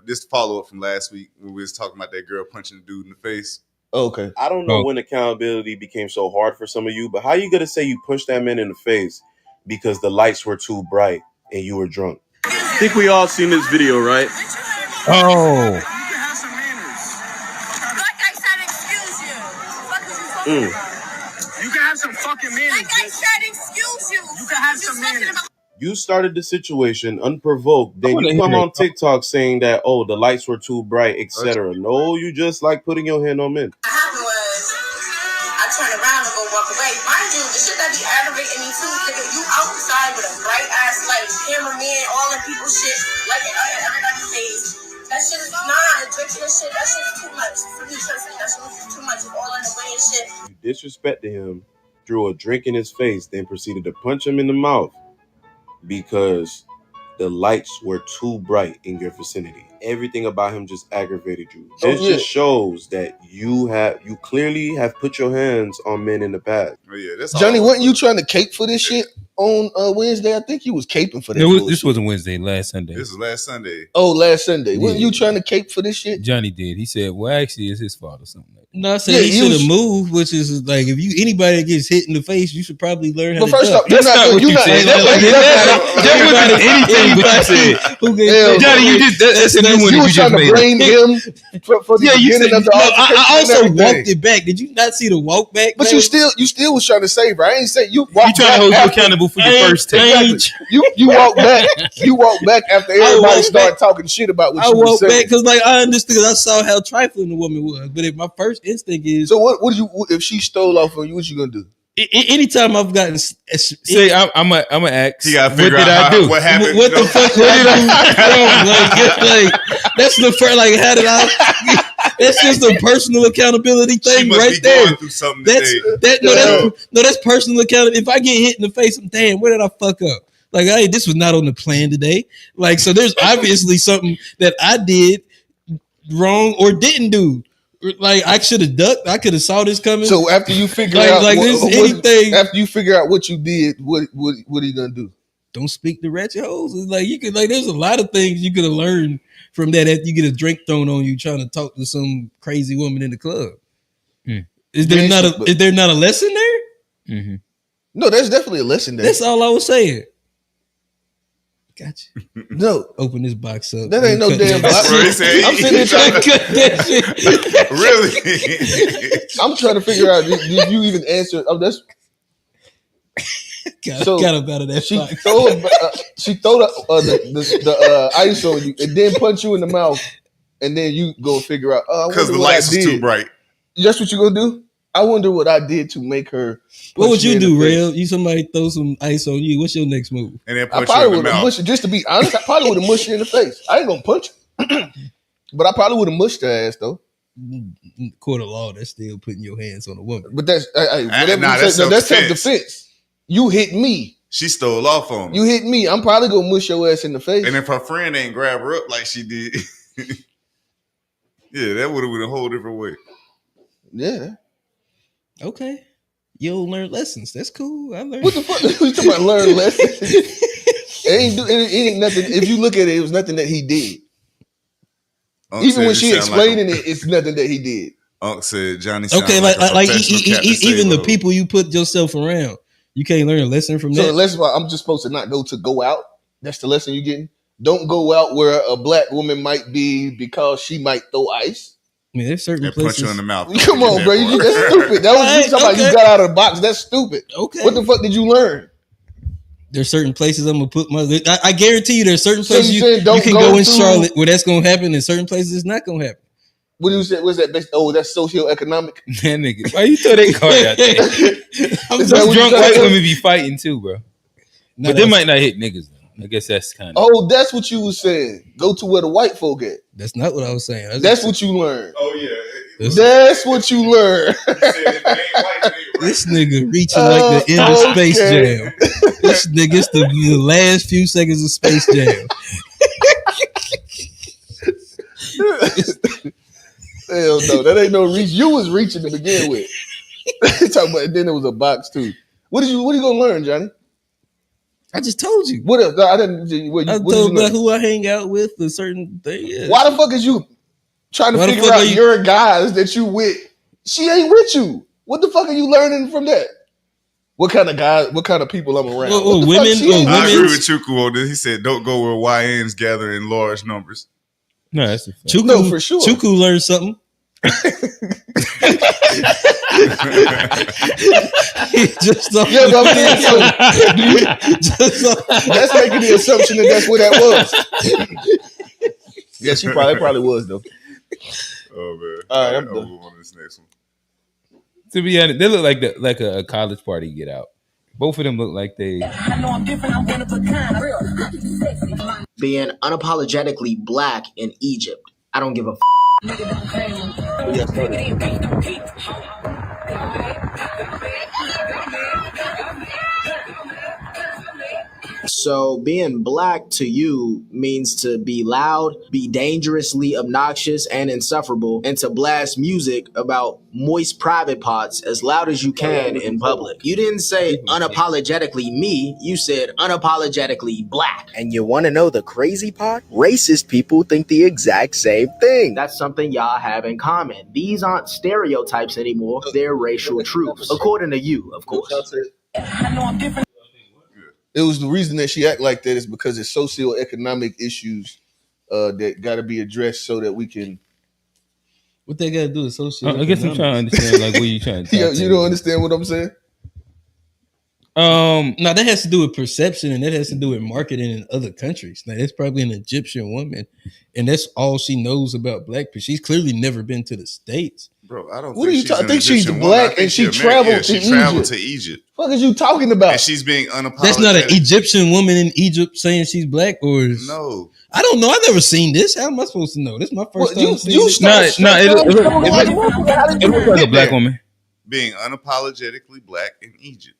This follow up from last week when we was talking about that girl punching the dude in the face. Okay. I don't know when accountability became so hard for some of you, but how you gonna say you punched that man in the face because the lights were too bright and you were drunk? I think we all seen this video, right? Oh. Like I said, excuse you. What are you talking about? You can have some fucking manners. Like I said, excuse you. You can have some manners. You started the situation unprovoked. Then you come on TikTok saying that, oh, the lights were too bright, etc. No, you just like putting your hand on men. What happened was, I turned around and go walk away. Mind you, the shit that be aggravating me too, nigga, you outside with a bright ass light, cameraman, all the people shit, like everybody's face. That shit is ridiculous shit. That shit is too much for me personally. That shit is too much. It's all in the way and shit. You disrespected him, threw a drink in his face, then proceeded to punch him in the mouth because the lights were too bright in your vicinity. Everything about him just aggravated you. This just shows that you clearly have put your hands on men in the past. Oh, yeah, that's Johnny, wasn't you trying to cape for this shit on Wednesday? I think you was caping for that. This wasn't Wednesday, last Sunday. This is last Sunday. Oh, last Sunday. Yeah. Wasn't you trying to cape for this shit? Johnny did. He said, well, actually, it's his fault or something like that. No, I said he should have moved, which is like if anybody that gets hit in the face, you should probably learn how to But first duck. off, you're not what you said. That wasn't anything but you said. Johnny, you just that's a new one. You were trying to blame him for the beginning of the altercation. I also walked it back. Did you not see the walk back? But you still was trying to save her. I ain't say you walked trying to hold you accountable for your first take. You walk back. You walk back after everybody started talking shit about what you were saying. I walked back because like I understood. I saw how trifling the woman was. But if my first instinct is so, what do you if she stole off on you? What you gonna do? Anytime I've gotten say I'm a ask. You gotta what figure did out I do? what happened. What the fuck did I do? Like that's the first. Like how did I? That's just a personal accountability thing right there. Going through something That's personal accountability. If I get hit in the face, I'm damn. Where did I fuck up? Like, hey, this was not on the plan today. Like, so there's obviously something that I did wrong or didn't do. Like, I should have ducked. I could have saw this coming. So after you figure out after you figure out what you did, what are you gonna do? Don't speak to ratchet hoes. It's like you could there's a lot of things you could have learned from that after you get a drink thrown on you trying to talk to some crazy woman in the club. Is there not a lesson there? Mm-hmm. No, there's definitely a lesson there. That's all I was saying. Gotcha. No, open this box up. That ain't no damn box. I'm sitting there trying to cut that shit. Really? I'm trying to figure out did you even answer? Oh, that's got up out of that. She throw the ice on you and then punch you in the mouth, and then you go figure out because the lights was too bright. That's what you gonna do? I wonder what I did to make her. What would you do, Rail? You somebody throw some ice on you. What's your next move? And then I probably would have mushed. Just to be honest, I probably would have mushed her in the face. I ain't gonna punch her, but I probably would have mushed her ass though. Court of law, that's still putting your hands on a woman. But that's that's self-defense. You hit me. She stole off on me. You hit me. I'm probably gonna mush your ass in the face. And if her friend ain't grab her up like she did, yeah, that would have been a whole different way. Yeah. Okay. You'll learn lessons. That's cool. I learned. What the fuck? You talking about learn lessons? it ain't nothing. If you look at it, it was nothing that he did. Even when she explaining it, it's nothing that he did. Unc said Johnny. Okay, like even the people you put yourself around, you can't learn a lesson from that. So the lesson, I'm just supposed to not go out. That's the lesson you getting. Don't go out where a black woman might be because she might throw ice. I mean, there's certain places. Punch you in the mouth. Come on, bro. That's stupid. That was you talking about you got out of the box. That's stupid. Okay. What the fuck did you learn? There's certain places I'm gonna put my. I guarantee you, there's certain places you can go in Charlotte where that's gonna happen, and certain places it's not gonna happen. What do you say? What's that? Oh, that's socioeconomic. That nigga. Why you throw that card out there? Some drunk white women be fighting too, bro. But they might not hit niggas. I guess that's kind of. Oh, that's what you was saying. Go to where the white folk at. That's not what I was saying. That's what you learned. Oh yeah. That's what you learned. This nigga reaching like the end of Space Jam. This nigga's the last few seconds of Space Jam. Hell no, that ain't no reach. You was reaching to begin with. Talking about, then there was a box too. What are you gonna learn, Johnny? I just told you. What else? I didn't. I told about who I hang out with, a certain thing. Yeah. Why the fuck is you trying to figure out your guys that you with? She ain't with you. What the fuck are you learning from that? What kind of guys? What kind of people I'm around? Women. I agree with Chuku on this. He said, "Don't go where YNs gather in large numbers." No, that's a fact. Chuku, no, for sure. Chuku learned something. That's making the assumption that that's what that was. Yeah, she probably was though. Oh man! All right, I'm done. move on to this next one. To be honest, they look like a college party get out. Both of them look like they. I know I'm different. I'm one of a kind. Being unapologetically black in Egypt. I don't give a So being black to you means to be loud, be dangerously obnoxious and insufferable, and to blast music about moist private parts as loud as you can in public. You didn't say unapologetically me, you said unapologetically black. And you want to know the crazy part? Racist people think the exact same thing. That's something y'all have in common. These aren't stereotypes anymore, they're racial truths. According to you, of course. I know I'm different. It was the reason that she act like that is because it's socioeconomic issues that got to be addressed so that we can. What they got to do with socioeconomic? I guess I'm trying to understand like what you trying to. You don't understand what I'm saying? No, that has to do with perception, and that has to do with marketing in other countries. Now, that's probably an Egyptian woman, and that's all she knows about black people. She's clearly never been to the States. Bro, I don't. What are you talking? I think she's black and she traveled to Egypt. What are you talking about? And she's being unapologetic. That's not an Egyptian woman in Egypt saying she's black, or no. I don't know. I've never seen this. How am I supposed to know? This is my first time. It looks like a black woman being unapologetically black in Egypt.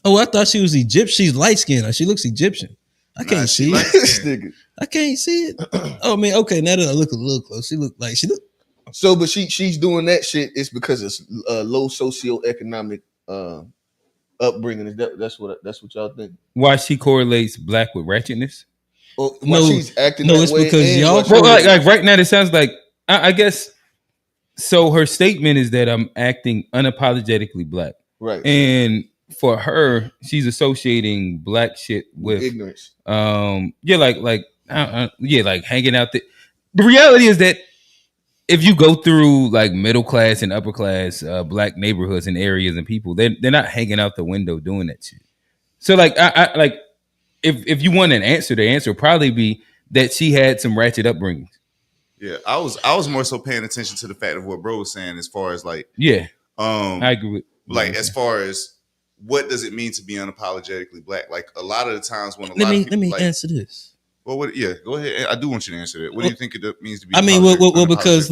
Oh, I thought she was Egyptian. She's light skinned. She looks Egyptian. I can't see it. I can't see it. Oh, I mean, okay. Now that I look a little close, she look. So, but she's doing that shit. It's because it's low socioeconomic upbringing. That's what y'all think? Why she correlates black with ratchetness? No, she's acting. No, it's because y'all. Bro, like right now, it sounds like I guess. So her statement is that I'm acting unapologetically black, right? And for her, she's associating black shit with ignorance. Like hanging out there. The reality is that if you go through like middle class and upper class black neighborhoods and areas and people, they're not hanging out the window doing that shit. So like I like if you want an answer, the answer would probably be that she had some ratchet upbringing. Yeah, I was more so paying attention to the fact of what bro was saying as far as like I agree with like as far as what does it mean to be unapologetically black? Like a lot of the times when let me answer this. Well, go ahead. I do want you to answer that. What do you think it means to be? I mean, because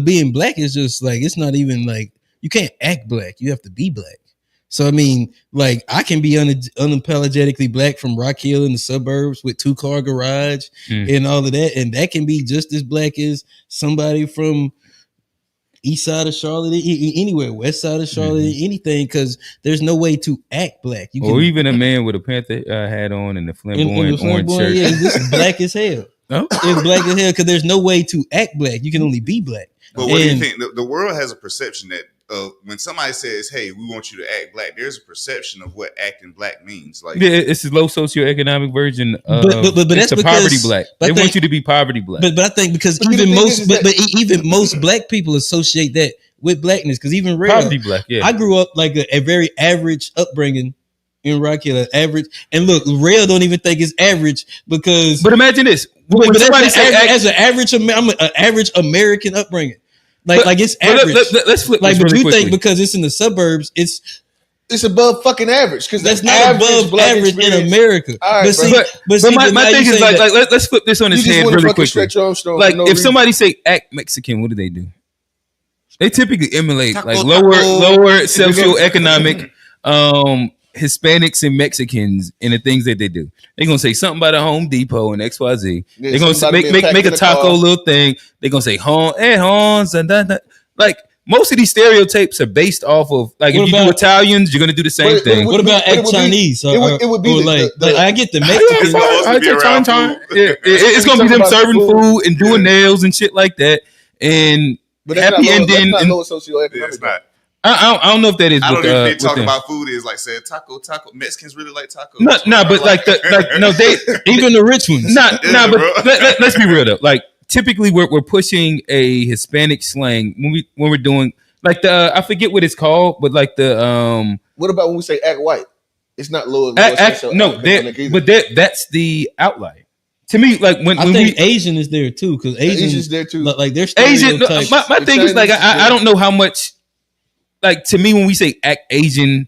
being black is just like it's not even like you can't act black. You have to be black. So I mean, like I can be unapologetically black from Rock Hill in the suburbs with 2-car garage and all of that, and that can be just as black as somebody from east side of Charlotte, anywhere, west side of Charlotte, anything, because there's no way to act black. Or even a man with a Panther hat on and the flamboyant orange shirt. Yeah, this is black as hell. Oh? It's black as hell because there's no way to act black. You can only be black. But what do you think? The world has a perception that when somebody says, "Hey, we want you to act black," there's a perception of what acting black means. Like, yeah, it's a low socioeconomic version of but that's the poverty black. They want you to be poverty black. But I think because even most black people associate that with blackness. Because even poverty black, yeah. I grew up like a very average upbringing in Rocky, average. And look, Rail don't even think it's average because. But imagine this: when somebody as an average, I'm an average American upbringing. Like it's average. Let's flip. Like, but you think because it's in the suburbs, it's above fucking average because that's not above average in America. All right, but my thing is like let's flip this on its head really quickly. Like if somebody say act Mexican, what do? They typically emulate like lower socioeconomic Hispanics and Mexicans in the things that they do. They're gonna say something about a Home Depot and XYZ. They're gonna make a taco little thing. They're gonna say Hans and that. Like most of these stereotypes are based off of like if you do Italians, you're gonna do the same thing. What about act Chinese? It would be like I get the Mexicans. It's gonna be them serving food and doing nails and shit like that. And happy ending. That's not low socioeconomic. Yeah, it's not. I don't know if that is. I don't know if they talk about food is like said taco. Mexicans really like tacos. No, but like they even the rich ones. But let's be real though. Like typically we're pushing a Hispanic slang when we're doing like the I forget what it's called, but like the What about when we say act white? It's not low. That's the outlier. To me, like when I think Asian is there too because Asian's there too. Like there's Asian. My thing is like I don't know how much. Like to me, when we say act Asian,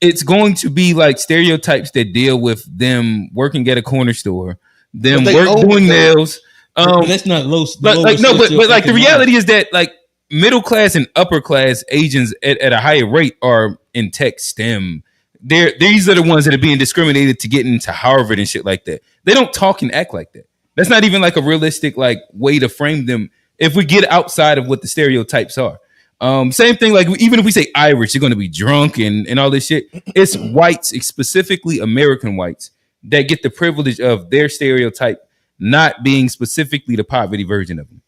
it's going to be like stereotypes that deal with them working at a corner store, them doing nails. That's not low. But the reality is that like middle class and upper class Asians at a higher rate are in tech STEM. These are the ones that are being discriminated to get into Harvard and shit like that. They don't talk and act like that. That's not even like a realistic like way to frame them. If we get outside of what the stereotypes are. Same thing, like even if we say Irish, you're going to be drunk and all this shit. It's whites, specifically American whites, that get the privilege of their stereotype not being specifically the poverty version of them.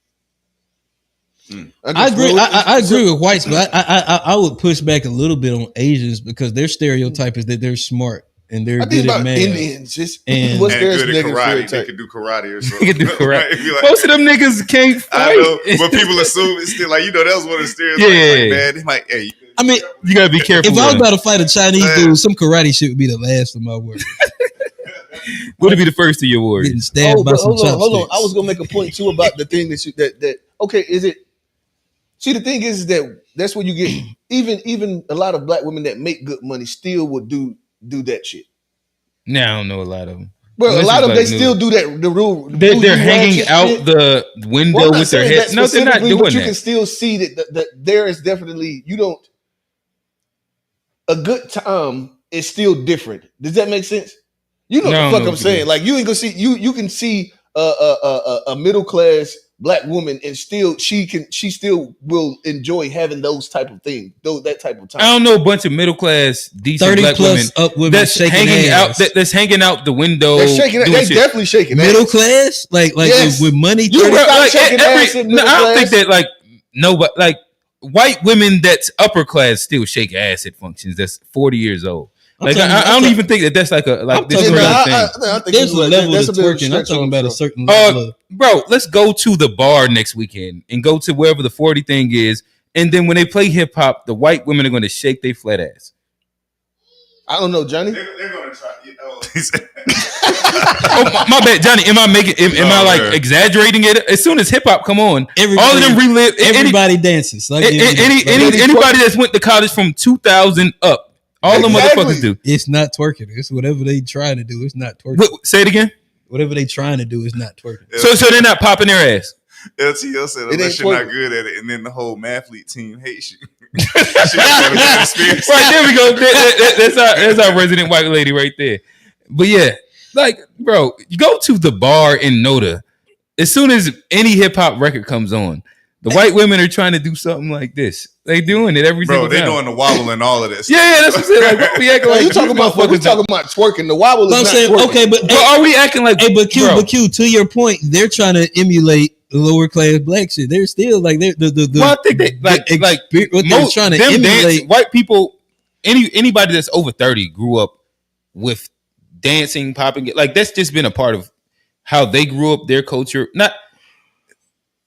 I agree. I agree with whites, but I would push back a little bit on Asians because their stereotype is that they're smart and they're good at math. Indians, and what's good their at karate. They can do karate or something. They can do karate. Most of them niggas can't fight. I know, but people assume it's still like that was one of the stereotypes. Yeah. Like, man, they might. Hey, I mean, you gotta be careful. If I was about to fight a Chinese dude, some karate shit would be the last of my words. Would it be the first of your words? Getting stabbed by some chopsticks. Hold on. I was gonna make a point too about the thing that okay, is it? See, the thing is that that's what you get. Even a lot of black women that make good money still would do that shit. Now I don't know a lot of them. Well, a lot of them they still do that. The rule they're hanging out the window with their heads. No, they're not doing that. But you can still see that there is definitely a good time is still different. Does that make sense? You know what the fuck I'm saying? Like you ain't gonna see you can see a middle class black woman and she still will enjoy having those type of things, that type of time. I don't know a bunch of middle class decent black women that's hanging out that's hanging out the window. They're shaking. They definitely shaking middle class, like yes. with money. I don't think that like nobody like white women that's upper class still shake ass at functions. That's 40 years old. Like I don't even think that's like a like this thing. There's a level of twerking. I'm talking about a certain level. Bro, let's go to the bar next weekend and go to wherever the 40 thing is, and then when they play hip hop, the white women are going to shake their flat ass. I don't know, Johnny. They're going to try. Oh, my bad, Johnny. Am I like exaggerating it? As soon as hip hop come on, all of them relive. Everybody dances. Like anybody that's went to college from 2000 up. All the motherfuckers do. It's not twerking. It's whatever they trying to do. It's not twerking. Say it again. Whatever they trying to do is not twerking. So they're not popping their ass. LTL said unless you're not good at it, and then the whole mathlete team hates you. Right, there we go. That's our resident white lady right there. But yeah, like, bro, you go to the bar in Noda. As soon as any hip hop record comes on, the white women are trying to do something like this. They doing it every single time. Bro, they doing the wobble and all of this. Yeah, that's what I'm saying. Like, we acting like you talking about twerking. The wobble is not twerking. Okay, but are we acting like? Hey, but Q, to your point, they're trying to emulate lower class black shit. They're still like they're the well, I think they like what they're trying to emulate. White people, anybody that's over 30 grew up with dancing, popping. Like that's just been a part of how they grew up, their culture. Not.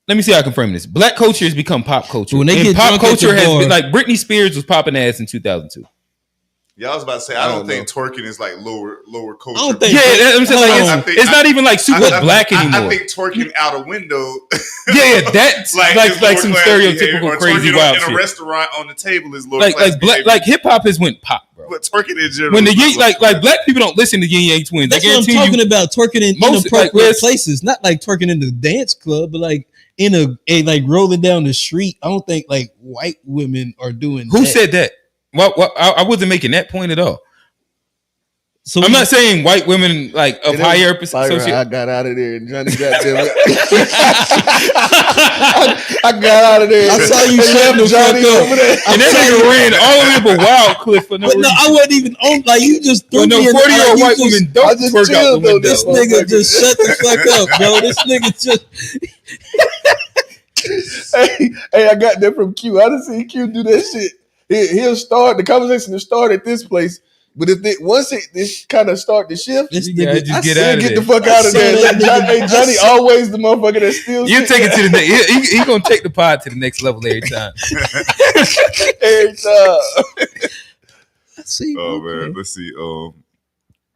Let me see how I can frame this. Black culture has become pop culture. When they get pop culture has been like Britney Spears was popping ass in 2002. Yeah, I was about to say I don't think twerking is like lower culture. I don't think I'm saying it's not even like super black anymore. I think twerking out a window. Yeah, that's like some stereotypical crazy wild shit. In a restaurant on the table is lower like hip hop has went pop, bro. But twerking in general. When the like black people don't listen to Yin Yang Twins. That's what I'm talking about. Twerking in inappropriate places, not like twerking in the dance club, but like in a like rolling down the street. I don't think like white women are doing. Who said that? Well, I wasn't making that point at all. So I'm not saying white women like of higher percentage. I got out of there, and Johnny got them. I got out of there. I saw you shutting Johnny over there, and that nigga ran all the way up a wild cliff for no reason. No, I wasn't even on. Like you just threw me. 40-year-old white women don't twerk out the window. This nigga just shut the fuck up, bro. This nigga just. Hey, I got that from Q. I done seen Q do that shit. He'll start the conversation to start at this place, but if this kind of start to shift, just get out of get the fuck out of there. Johnny always the motherfucker that steals. You take it to the next. He gonna take the pod to the next level every time. Every time. See, man, let's see.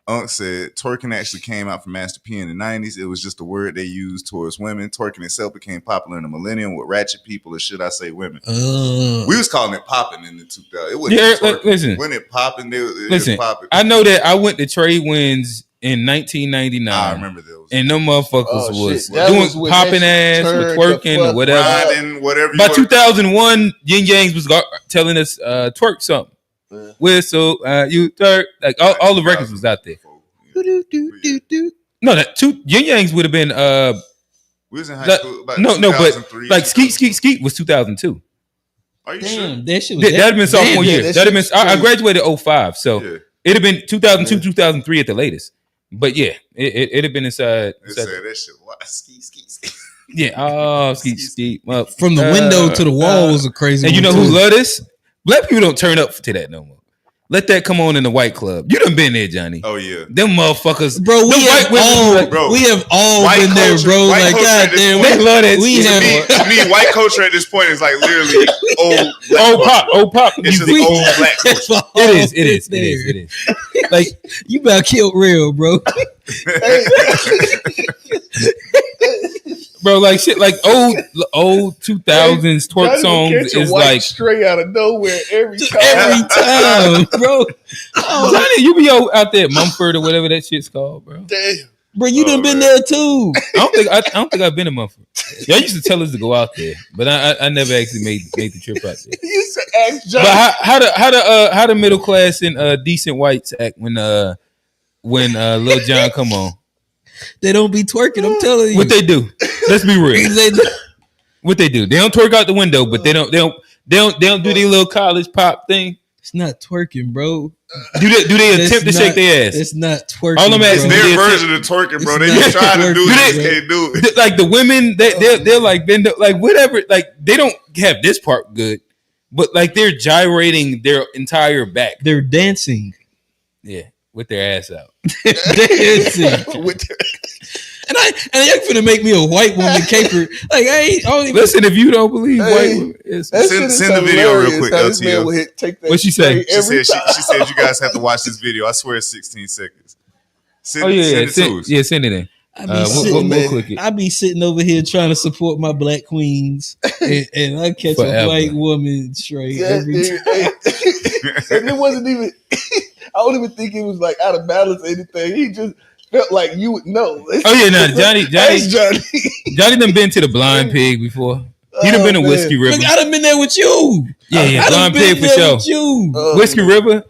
Unc said twerking actually came out from Master P in the 90s. It was just a word they used towards women. Twerking itself became popular in the millennium with ratchet people, or should I say women. We was calling it popping in the 2000s. It wasn't listen. When it popping, it was popping. I know that I went to Trade Winds in 1999. I remember those. And them motherfuckers was doing popping ass, with twerking, or whatever. Riding, whatever. By 2001, Yin Yangs was telling us twerk something. Yeah. Whistle, you twerk. Like all the records was out there. No, that Yin Yangs would have been. We was in high school. About but like Skeet was 2002. Are you sure? That shit was that'd have been sophomore year. That'd have been. I graduated 05, so it'd have been 2002, 2003 at the latest. But yeah, it'd have been inside. They said that shit. What? Skeet. Yeah. Skeet. Well, from the window to the wall was a crazy. And you know who love this? Black people don't turn up to that no more. Let that come on in the white club. You done been there, Johnny. Oh yeah, them motherfuckers, bro. We have all been there, bro. Like goddamn, we love that. To me, white culture at this point is like literally old pop. It's just old black culture. It is. Like you about killed real, bro. Bro, like shit, like old 2000s twerk songs is like straight out of nowhere every time, bro. Johnny, you be out there at Mumford or whatever that shit's called, bro. Damn, bro, you done been there too. I don't think I've been to Mumford. Y'all used to tell us to go out there, but I never actually made the trip out there. You used to ask Johnny. But how the middle class and decent whites act when Lil Jon come on? They don't be twerking. I'm telling you. What they do? Let's be real. What they do? They don't twerk out the window, but they don't do their little college pop thing. It's not twerking, bro. Do they attempt to shake their ass? It's not twerking. All I'm asking, their version of twerking, bro. They just try to do it. They can't do it. Like the women, they're like bend up, like whatever. Like they don't have this part good, but like they're gyrating their entire back. They're dancing. Yeah. With their ass out. Dancing. And you're gonna make me a white woman caper. Like I don't even listen. If you don't believe white women, send the video real quick. LTO. What she say? She said you guys have to watch this video. I swear it's 16 seconds. Send it to us. Yeah, send it in. I be sitting over here trying to support my black queens, and I catch a white woman straight every time. And it wasn't even. I don't even think it was like out of balance or anything. He just felt like you would know. Johnny done been to the Blind Pig before. He done been to Whiskey River. Look, I done been there with you. Yeah, Blind Pig for sure. With you. Whiskey River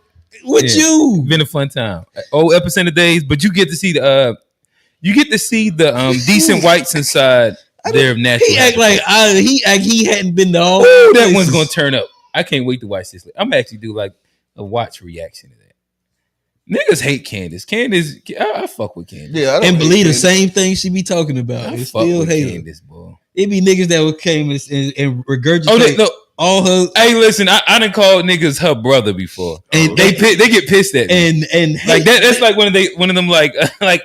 with you. Been a fun time. Old Epicenter days, but you get to see the decent whites inside their natural. He act like he hadn't been to all. Ooh, that one's gonna turn up. I can't wait to watch this. I'm actually do like a watch reaction to that. Niggas hate Candace. I fuck with Candace. Yeah, and believe the same thing she be talking about. I fuck with Candace, boy. It be niggas that would came and regurgitate all her. Hey, listen, I done called niggas her brother before, and they get pissed at me. And like that's like one of them like I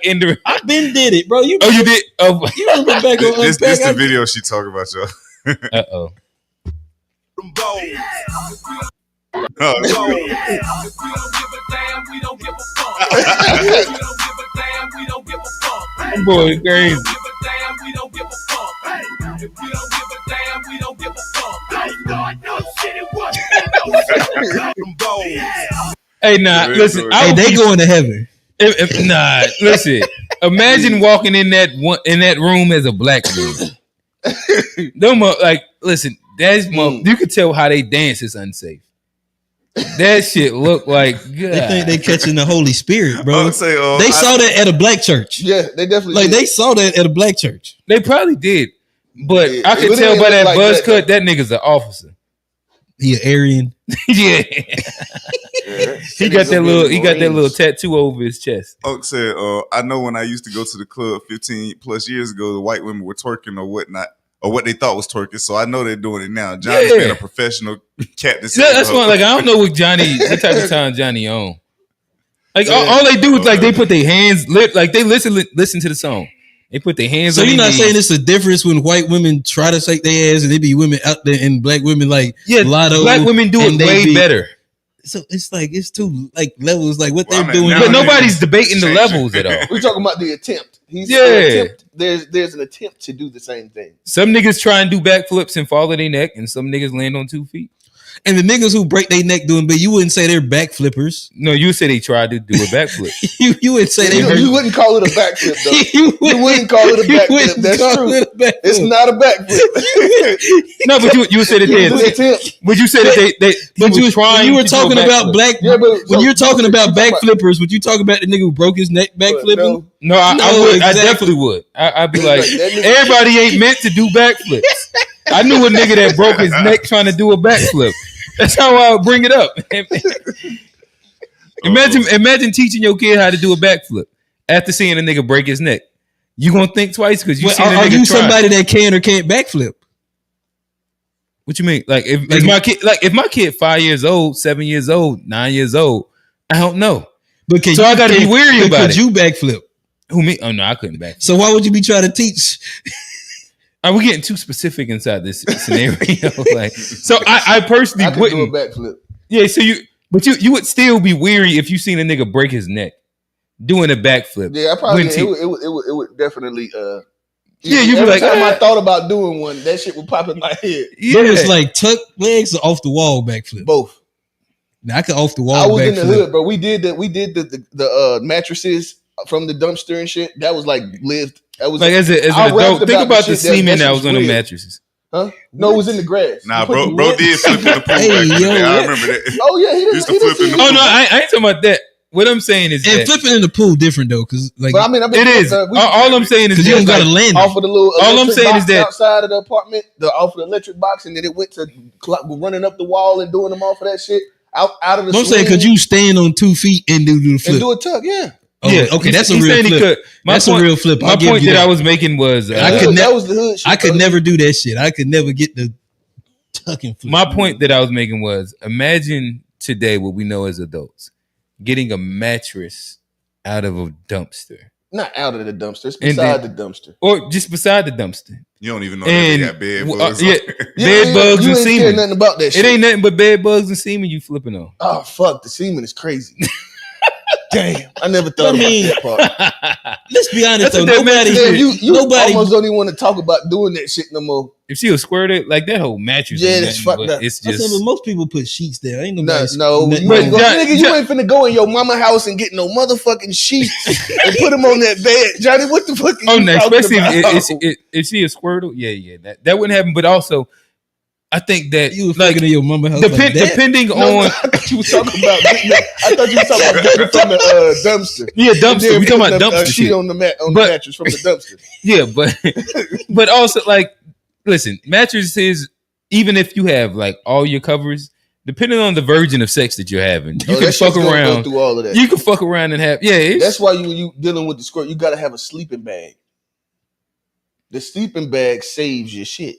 been did it, bro. You did? Oh, you remember back on this the video she talking about, y'all. Uh-oh. Boy, crazy. Hey, nah, listen. They going to heaven. Listen. Imagine walking in that room as a black dude. Them like, listen. That's you could tell how they dance is unsafe. That shit look like God. They think they catching the Holy Spirit, bro. Say, they saw that at a black church. Yeah, they definitely did. They saw that at a black church. They probably did, but I could tell by that buzz cut that nigga's an officer. He an Aryan. Yeah. He got that little tattoo over his chest. Oak said, I know when I used to go to the club 15 plus years ago, the white women were twerking or whatnot, or what they thought was twerking. So I know they're doing it now. Johnny's been a professional captain. Yeah, that's why. Like, I don't know what type of time Johnny on. Like all they do is like they put their hands like they listen to the song. They put their hands. So on you're not knees. saying it's a difference when white women try to shake their ass and there be women out there and black women like Lotto. Black women do it way better. So it's like it's two like levels like what they're doing. But nobody's debating the levels at all. We're talking about the attempt. There's an attempt to do the same thing. Some niggas try and do backflips and fall on their neck, and some niggas land on 2 feet. And the niggas who break their neck doing, but you wouldn't say they're backflippers. No, you would say they tried to do a backflip. you would say you wouldn't call it a backflip though. you wouldn't call it a backflip. That's true. It's not a backflip. No, but you would say that they. Would you say that they? But you were trying. When you were talking about black. Yeah, when you're talking about backflippers, would you talk about the nigga who broke his neck backflipping? No, I would. Exactly. I definitely would. I'd be like, everybody ain't meant to do backflips. I knew a nigga that broke his neck trying to do a backflip. That's how I would bring it up. Imagine teaching your kid how to do a backflip after seeing a nigga break his neck. You gonna think twice because you seen a nigga Are you try. Somebody that can or can't backflip? What you mean? Like if my kid 5 years old, 7 years old, 9 years old, I don't know. But I gotta be wary about it. Could you backflip? Who me? Oh no, I couldn't backflip. So why would you be trying to teach? Are we getting too specific inside this scenario? Like, so I personally wouldn't do a backflip. Yeah, so you would still be weary if you seen a nigga break his neck doing a backflip. Yeah, I probably it would definitely. Yeah, you'd be like, every time I thought about doing one, that shit would pop in my head. Yeah, but it's like tuck legs or off the wall backflip. Both. Now I could off the wall. I was in the hood, bro. We did the mattresses from the dumpster and shit. That was like lived. That was like as an adult. Think about the semen that was on the mattresses. Huh? No, it was in the grass. Nah, bro did flip in the pool. I remember that. Oh yeah, he used to flip in the pool. Oh no, I ain't talking about that. What I'm saying is and flipping in the pool different though, because like but I mean, it is. All I'm saying is you don't got to land off of the little. All I'm saying is that outside of the apartment, off of the electric box, and then it went to running up the wall and doing them off of that shit out of the. Don't say could you stand on 2 feet and do the flip and do a tuck? Yeah. Oh, yeah, okay, that's a real flip. That's a real flip. My point that I was making was that was the hood shit. I could never do that shit. I could never get the tucking flip. My point that I was making was imagine today what we know as adults getting a mattress out of a dumpster. Not out of the dumpster, it's beside the dumpster. Or just beside the dumpster. You don't even know that they got bed bugs. Bed bugs and semen. You ain't nothing about that shit. It ain't nothing but bed bugs and semen you flipping on. Oh, fuck, the semen is crazy. Damn, I never thought about that part. Let's be honest though. Nobody almost don't even want to talk about doing that shit no more. If she was squirted, like that whole mattress, that's fucked up. It's just most people put sheets there. Ain't nobody. Nigga, you ain't finna go in your mama house and get no motherfucking sheets and put them on that bed, Johnny. What the fuck? Oh no, especially if she is squirtle, yeah, that wouldn't happen. But also, I think that you was like in your mama house. Depending on, I thought you was talking about getting it from the dumpster. Yeah, dumpster. We talking about dumpster sheet on the mattress from the dumpster. Yeah, but also like, listen, mattresses. Even if you have like all your covers, depending on the version of sex that you're having, you can fuck around. Through all of that. You can fuck around and have That's why you dealing with the squirt. You got to have a sleeping bag. The sleeping bag saves your shit.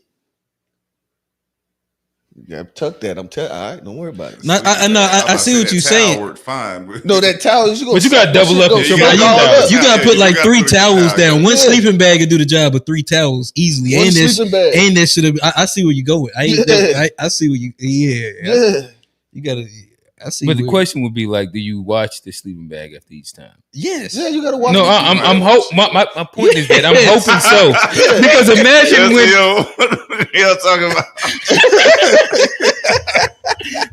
You gotta tuck that. I'm telling. All right, don't worry about it. No, I see what you're saying. Worked fine, but no, that towel. But you gotta double up. You gotta put like 3 towels down. One sleeping bag can do the job of 3 towels easily. One sleeping bag. Ain't that shit? I see where you go with. I see where you. Yeah. You gotta. I see. But the question would be like, do you watch the sleeping bag after each time? Yes. Yeah, you gotta watch. No, I'm my point is that I'm hoping so. Because imagine when y'all talking about.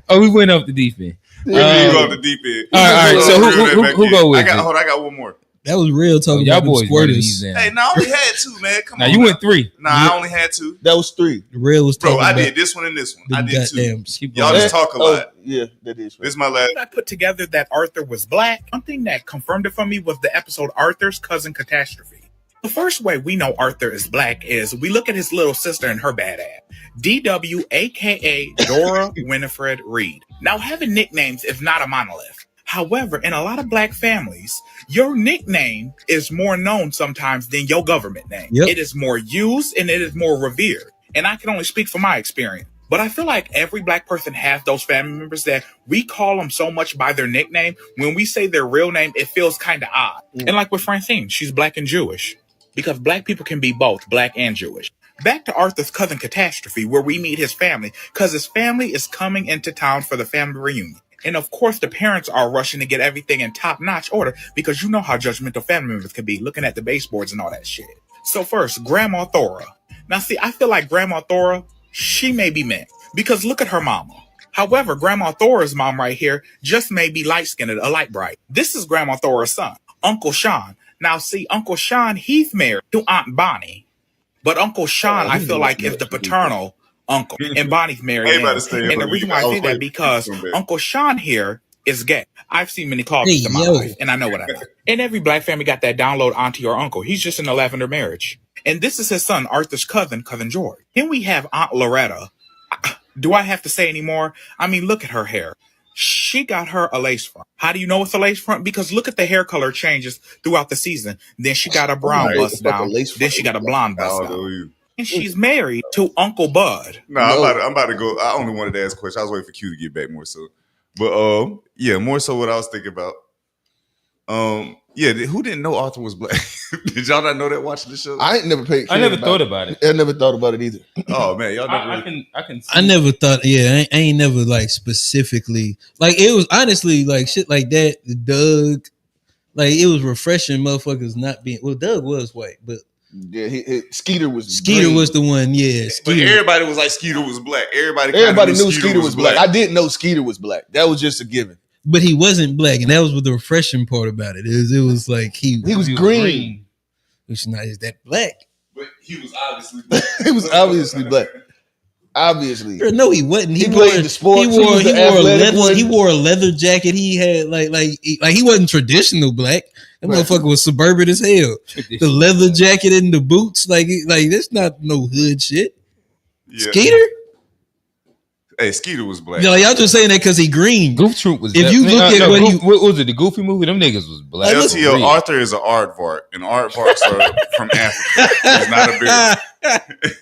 Oh, we went off the deep end. We go off the deep end. All right. So who go with? I got one more. That was real talking y'all about boys squirters. Hey, no, I only had 2, man. Come on. Now you went 3. Nah, I only had 2. That was 3. Real was talking I did this one and this one. I did 2. Y'all Goddamn. just talk a lot. Yeah, that is. This is my last. I put together that Arthur was black. Something that confirmed it for me was the episode Arthur's Cousin Catastrophe. The first way we know Arthur is black is we look at his little sister and her bad ass. DW, aka Dora Winifred Reed. Now, having nicknames is not a monolith. However, in a lot of black families, your nickname is more known sometimes than your government name. Yep. It is more used and it is more revered. And I can only speak from my experience. But I feel like every black person has those family members that we call them so much by their nickname. When we say their real name, it feels kind of odd. And like with Francine, she's black and Jewish. Because black people can be both black and Jewish. Back to Arthur's Cousin Catastrophe, where we meet his family, because his family is coming into town for the family reunion. And of course, the parents are rushing to get everything in top-notch order, because you know how judgmental family members can be, looking at the baseboards and all that shit. So first, Grandma Thora. Now see, I feel like Grandma Thora, she may be meant, because look at her mama. However, Grandma Thora's mom right here just may be light-skinned, a light bright. This is Grandma Thora's son, Uncle Sean. Now see, Uncle Sean, he's married to Aunt Bonnie. But Uncle Sean, I feel like, is the paternal uncle. And Bonnie's married. And the reason why I say that because Uncle Sean here is gay. I've seen many cloggers in my life, and I know what I know. And every black family got that download auntie or uncle. He's just in a lavender marriage. And this is his son, Arthur's cousin George. Then we have Aunt Loretta. Do I have to say any more? I mean, look at her hair. She got her a lace front. How do you know it's a lace front? Because look at the hair color changes throughout the season. Then she got a brown bust down. Then she got a blonde bust down. And she's married to Uncle Bud. No, I'm about to go. I only wanted to ask a question. I was waiting for Q to get back more so. But yeah, more so what I was thinking about. Yeah, who didn't know Arthur was black? Did y'all not know that watching the show? I ain't never paid. I never thought about it. I never thought about it either. Oh man, y'all never. I can. I never thought. Yeah, I ain't never like specifically like it was honestly like shit like that. Doug, like it was refreshing. Motherfuckers not being well. Doug was white, but yeah, Skeeter was green. Was the one. Yeah, Skeeter. But everybody was like Skeeter was black. Everybody knew Skeeter was black. I didn't know Skeeter was black. That was just a given. But he wasn't black, and that was what the refreshing part about it. It was like he was green. Which not is that black. But he was obviously black. He was obviously black. Obviously. No, he wasn't. He played the sports. He wore a leather jacket. He had like he wasn't traditional black. That motherfucker was suburban as hell. The leather jacket and the boots, like that's not no hood shit. Yeah. Skeeter? Hey, Skeeter was black. Yeah, y'all just saying that because he green. Goof Troop was. If you look at what was it? The Goofy movie? Them niggas was black. LTO, Arthur is an aardvark, and aardvarks are from Africa. He's not a big.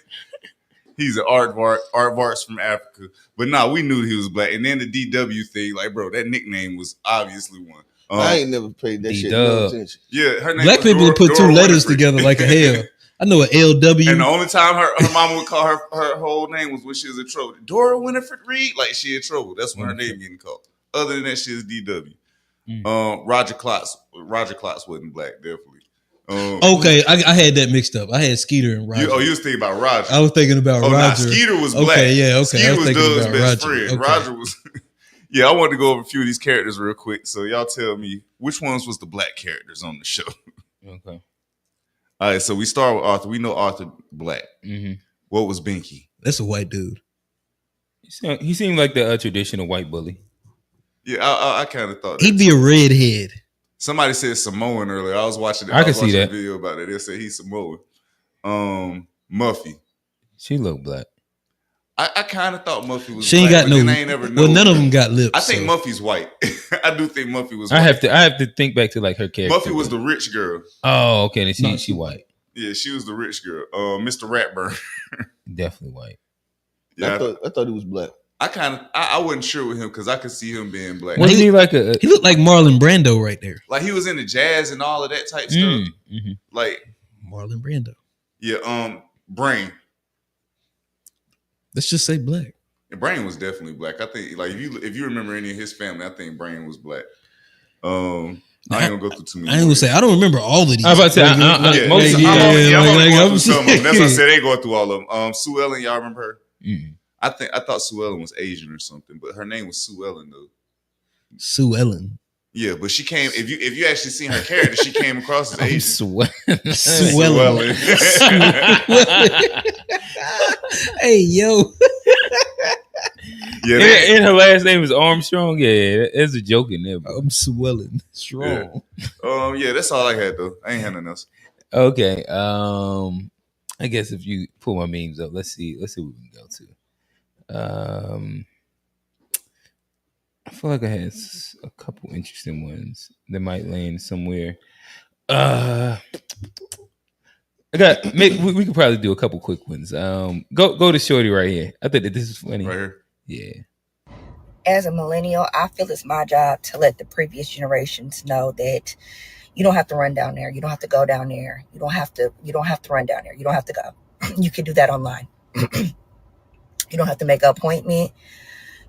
He's an aardvark. Aardvarks from Africa, but we knew he was black. And then the DW thing, like, bro, that nickname was obviously one. I ain't never paid that shit no attention. Yeah, her name. Black people put two letters together like a hell. I know an LW. And the only time her mama would call her whole name was when she was in trouble. Dora Winifred Reed, like she in trouble. That's when her name getting called. Other than that, she is DW. Roger Klotz wasn't black, definitely. Okay, I had that mixed up. I had Skeeter and Roger. You was thinking about Roger. I was thinking about Roger. Nah, Skeeter was black. Okay, yeah, okay. Skeeter was Doug's best Roger. friend. Okay. Roger was. Yeah, I wanted to go over a few of these characters real quick. So y'all tell me which ones was the black characters on the show. Okay. All right, so we start with Arthur. We know Arthur black. Mm-hmm. What was Binky? That's a white dude. He seemed like the traditional white bully. Yeah, I kind of thought he'd be a redhead. Somebody said Samoan earlier. I was watching. I can see that video about it. They said he's Samoan. Muffy. She looked black. I kind of thought Muffy was. She ain't black, got no. Well, none of them got lips. I think Muffy's white. I do think Muffy was. I white. have to think back to like her character. Muffy was the rich girl. Oh, okay. Then she white. Yeah, she was the rich girl. Mr. Ratburn. Definitely white. Yeah, I thought he was black. I wasn't sure with him because I could see him being black. Well, he looked like Marlon Brando right there. Like he was into jazz and all of that type stuff. Mm-hmm. Like Marlon Brando. Yeah, Brain. Let's just say black. And Brain was definitely black. I think, like, if you remember any of his family, I think Brain was black. I ain't gonna go through too many. I ain't gonna say I don't remember all of these. I was about to say I'm only going through some of them. That's what I said. They going through all of them. Sue Ellen, y'all remember her? Mm-hmm. I thought Sue Ellen was Asian or something, but her name was Sue Ellen though. Sue Ellen. Yeah, but she came. If you actually seen her character, she came across as Asian. Sue Ellen. Hey yo. Yeah, and her last name is Armstrong. Yeah, there's a joke in there. Bro. I'm swelling strong. Yeah. Yeah, that's all I had though. I ain't had nothing else. Okay. I guess if you pull my memes up, let's see what we can go to. I feel like I had a couple interesting ones that might land somewhere. I got. We could probably do a couple quick ones. Go to Shorty right here. I think that this is funny. Right here. Yeah. As a millennial, I feel it's my job to let the previous generations know that you don't have to run down there. You don't have to go down there. You don't have to run down there. You don't have to go. You can do that online. You don't have to make an appointment.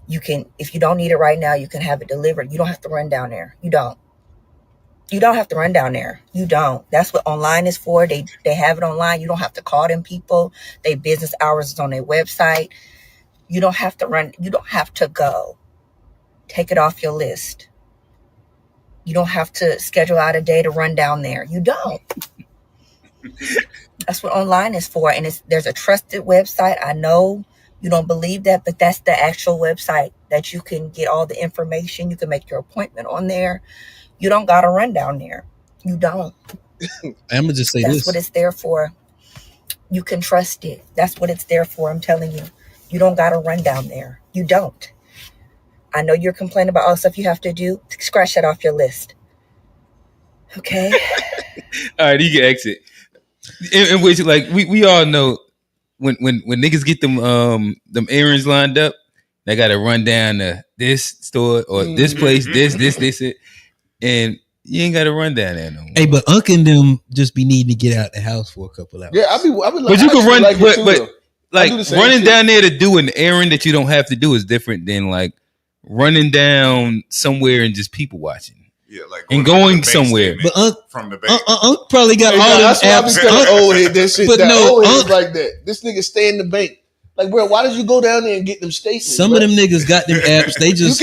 You can, if you don't need it right now, you can have it delivered. You don't have to run down there. You don't have to run down there. You don't. That's what online is for. They have it online. You don't have to call them people. Their business hours is on their website. You don't have to run. You don't have to go. Take it off your list. You don't have to schedule out a day to run down there. You don't. That's what online is for. And there's a trusted website. I know you don't believe that, but that's the actual website that you can get all the information. You can make your appointment on there. You don't got to run down there. You don't. I'm going to just say that's this. That's what it's there for. You can trust it. That's what it's there for. I'm telling you. You don't got to run down there. You don't. I know you're complaining about all the stuff you have to do. Scratch that off your list. Okay? All right, you can exit. In which, like, we all know when niggas get them errands lined up, they got to run down to this store or this place, this, it. And you ain't got to run down there no more. Hey, but Unc and them just be needing to get out the house for a couple hours. Yeah, I be like, but you can run, like running down there to do an errand that you don't have to do is different than like running down somewhere and just people watching. Yeah, like going somewhere. But Unc from the bank. Unc probably got all them apps. Old head that shit. But no, Unc like that. This nigga stay in the bank. Like, bro, why did you go down there and get them statements? Some of them niggas got them apps. They just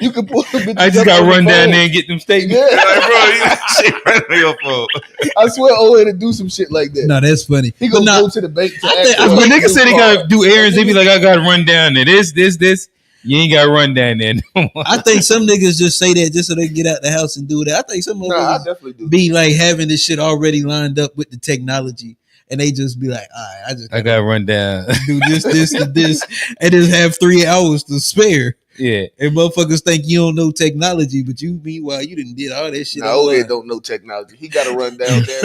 you can pull them. I just got to run down there and get them statements. Yeah. Like, bro, shit right on your phone. I swear, old head to do some shit like that. No, that's funny. He gonna go to the bank. When niggas say they gotta do errands, they be like, I gotta run down there. This. You ain't gotta run down there no more. I think some niggas just say that just so they can get out the house and do that. I think some of I them definitely do. Be like having this shit already lined up with the technology. And they just be like, all right, I gotta run down, do this, and this, and just have 3 hours to spare. Yeah, and motherfuckers think you don't know technology, but you meanwhile you didn't did all that shit. No, old head don't know technology. He gotta run down there.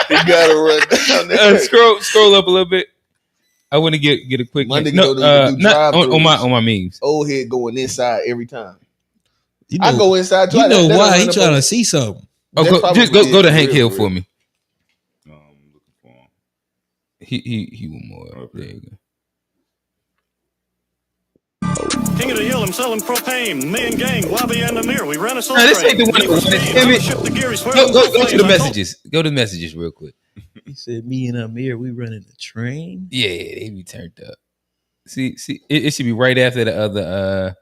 He gotta run down there. Scroll up a little bit. I want to get a quick. My nigga not on my memes. Old head going inside every time. You know, I go inside too. You know why he trying to see something? Oh, just go to Hank Hill for me. He want more. There you go. King of the Hill, I'm selling propane. Me and gang, Wabi and Amir. We ran a soul This ain't the one. Damn it. Go to the messages. Go to the messages real quick. He said, "Me and Amir, we running the train." Yeah, they be turned up. See, it should be right after the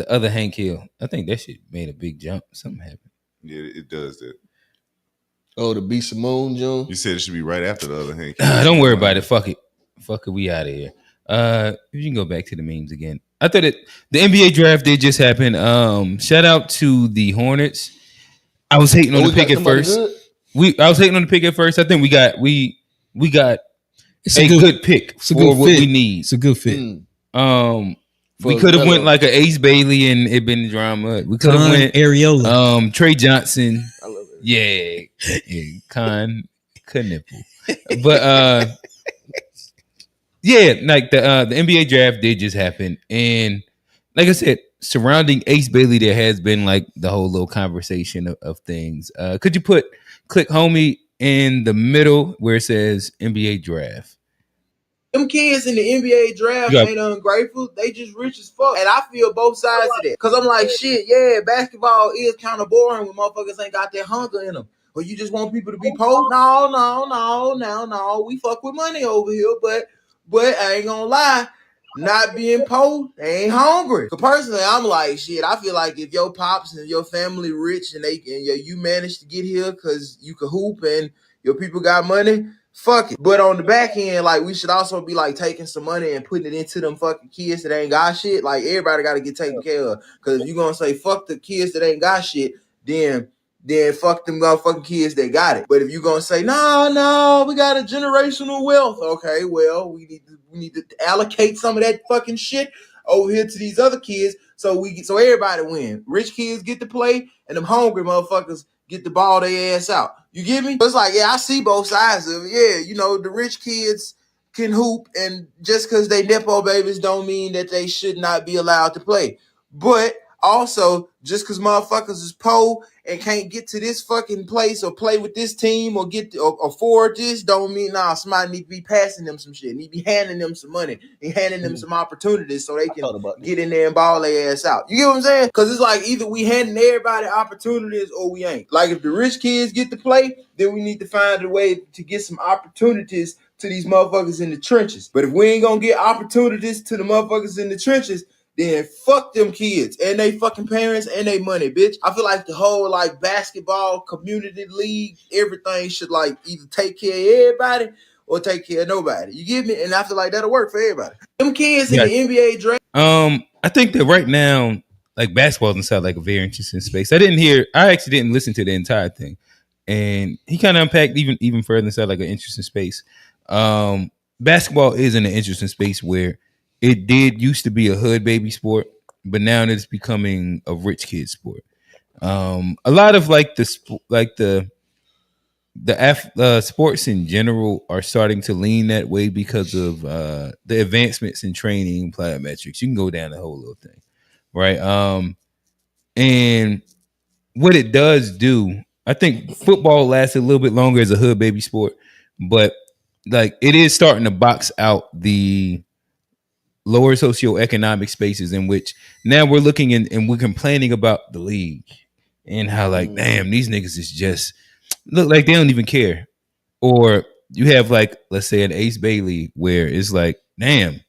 other Hank Hill. I think that shit made a big jump. Something happened. Yeah, it does that. Oh, the B. Simone Jones. You said it should be right after the other Hank. Don't worry about it. Fuck it. We out of here. If you can go back to the memes again. I thought the NBA draft did just happen. Shout out to the Hornets. I was hating on the pick at first. I was hating on the pick at first. I think we got it's a good pick it's a for good what fit. we need. It's a good fit. We could have went like an Ace Bailey and it been drama. We could have went Areola. Trey Johnson. I love it. Yeah, Con. nipple. But yeah, like the NBA draft did just happen, and like I said, surrounding Ace Bailey, there has been like the whole little conversation of things. Could you click homie in the middle where it says NBA draft? Them kids in the NBA draft ain't ungrateful. They just rich as fuck. And I feel both sides of that. Cause I'm like, shit, yeah, basketball is kind of boring when motherfuckers ain't got that hunger in them. But you just want people to be poor? No. We fuck with money over here, but I ain't gonna lie. Not being poor, they ain't hungry. So personally, I'm like, shit, I feel like if your pops and your family rich and you managed to get here because you could hoop and your people got money, fuck it. But on the back end, like, we should also be like taking some money and putting it into them fucking kids that ain't got shit. Like, everybody got to get taken care of. Because if you're going to say fuck the kids that ain't got shit, then fuck them motherfucking kids that got it. But if you're going to say, no, we got a generational wealth. Okay, well, we need to allocate some of that fucking shit over here to these other kids so everybody win. Rich kids get to play and them hungry motherfuckers get the ball their ass out. You get me? It's like, yeah, I see both sides of it. Yeah, the rich kids can hoop, and just because they Nepo babies don't mean that they should not be allowed to play. But also, just because motherfuckers is poor and can't get to this fucking place or play with this team or afford this, don't mean somebody need to be passing them some shit. Need to be handing them some money and handing them some opportunities so they can get in there and ball their ass out. You get what I'm saying? Because it's like either we handing everybody opportunities or we ain't. Like if the rich kids get to play, then we need to find a way to get some opportunities to these motherfuckers in the trenches. But if we ain't gonna get opportunities to the motherfuckers in the trenches, then fuck them kids and they fucking parents and they money, bitch. I feel like the whole like basketball community league, everything should like either take care of everybody or take care of nobody. You get me? And I feel like that'll work for everybody. Them kids in the NBA draft. I think that right now, like basketball doesn't sound like a very interesting space. I actually didn't listen to the entire thing, and he kind of unpacked even further and sounded like an interesting space. Basketball is in an interesting space where it did used to be a hood baby sport, but now it's becoming a rich kid sport. A lot of like the sports in general are starting to lean that way because of the advancements in training, plyometrics. You can go down the whole little thing, right? And what it does do, I think football lasts a little bit longer as a hood baby sport, but like it is starting to box out the lower socioeconomic spaces in which now we're looking and we're complaining about the league and how like, damn, these niggas is just look like they don't even care. Or you have like, let's say an Ace Bailey where it's like, damn,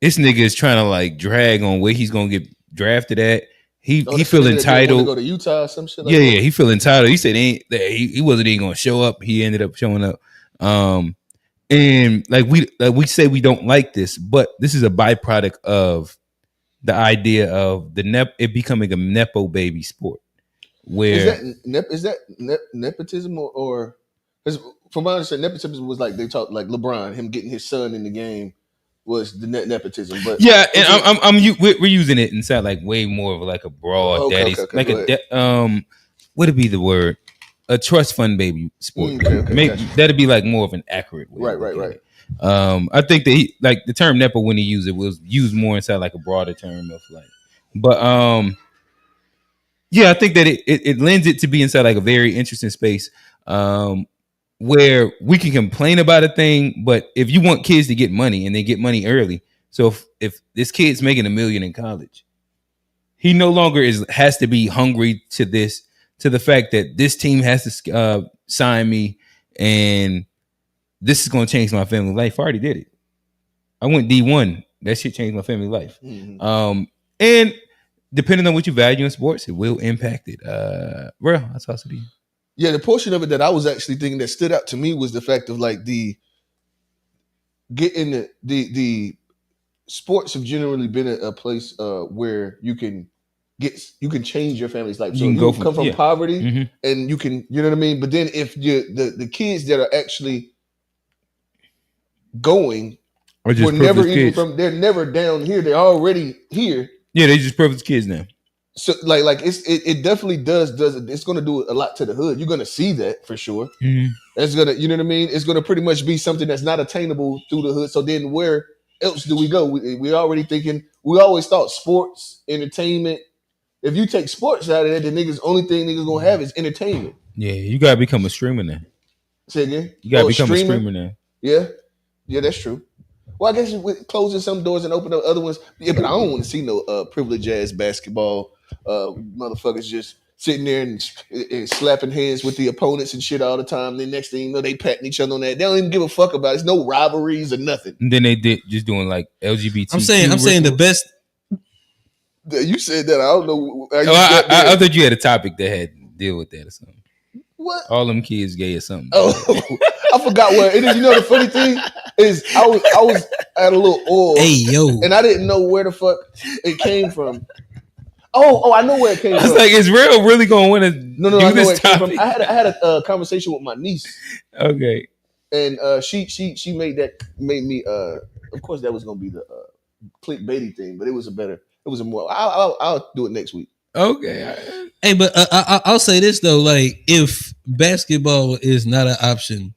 this nigga is trying to like drag on where he's gonna get drafted at. He feel entitled. Go to Utah or some shit. Yeah, he feel entitled. He said he wasn't even gonna show up. He ended up showing up. And like we say we don't like this, but this is a byproduct of the idea of it becoming a nepo baby sport. Where is that nepotism or from what I understand, nepotism was like they talk like LeBron, him getting his son in the game was the nepotism. But yeah, and we're using it inside like way more of like a broad daddy's like what would be the word? A trust fund baby sport. That'd be like more of an accurate way. Right. I think that like the term nepo when he used it was used more inside like a broader term of like, but yeah, I think that it lends it to be inside like a very interesting space where we can complain about a thing, but if you want kids to get money and they get money early, so if this kid's making $1 million in college, he no longer has to be hungry to the fact that this team has to sign me and this is going to change my family life. I already did it. I went D1. That shit changed my family life. Mm-hmm. And depending on what you value in sports, it will impact it. Well, that's also the the portion of it that I was actually thinking that stood out to me was the fact of like the sports have generally been a place where you can change your family's life. So you come from poverty, mm-hmm. and you can, you know what I mean? But then if the kids that are actually going were never even they're never down here. They're already here. Yeah, they just privileged kids now. So like it definitely does it's gonna do a lot to the hood. You're gonna see that for sure. Mm-hmm. It's gonna, you know what I mean? It's gonna pretty much be something that's not attainable through the hood. So then where else do we go? We already thinking, we always thought sports, entertainment. If you take sports out of it, the only thing niggas gonna have is entertainment. Yeah, you gotta become a streamer now. Say again? You gotta become a streamer now. Yeah, that's true. Well, I guess with closing some doors and opening up other ones. Yeah, but I don't want to see no privileged ass basketball motherfuckers just sitting there and slapping hands with the opponents and shit all the time. Then next thing you know, they patting each other on that. They don't even give a fuck about it. There's no rivalries or nothing. And then they did just doing like LGBT. I'm saying the best. You said that. I don't know. I thought you had a topic that had to deal with that or something. What? All them kids gay or something. Oh, I forgot what it is. You know, the funny thing is, I was at a little oil. Hey, yo. And I didn't know where the fuck it came from. Oh, I know where it came from. It's like, is Real really going to want to No, I know where it came from. I had a conversation with my niece. Okay. And she made me of course that was gonna be the clickbaity thing, but it was a more I'll do it next week. Okay. Hey, but I'll say this though, like if basketball is not an option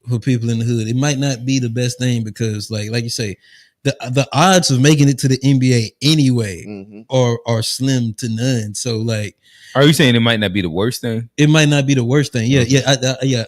for people in the hood, it might not be the best thing because like you say, the odds of making it to the NBA anyway are slim to none. So like, are you saying it might not be the worst thing? It might not be the worst thing. Yeah, yeah.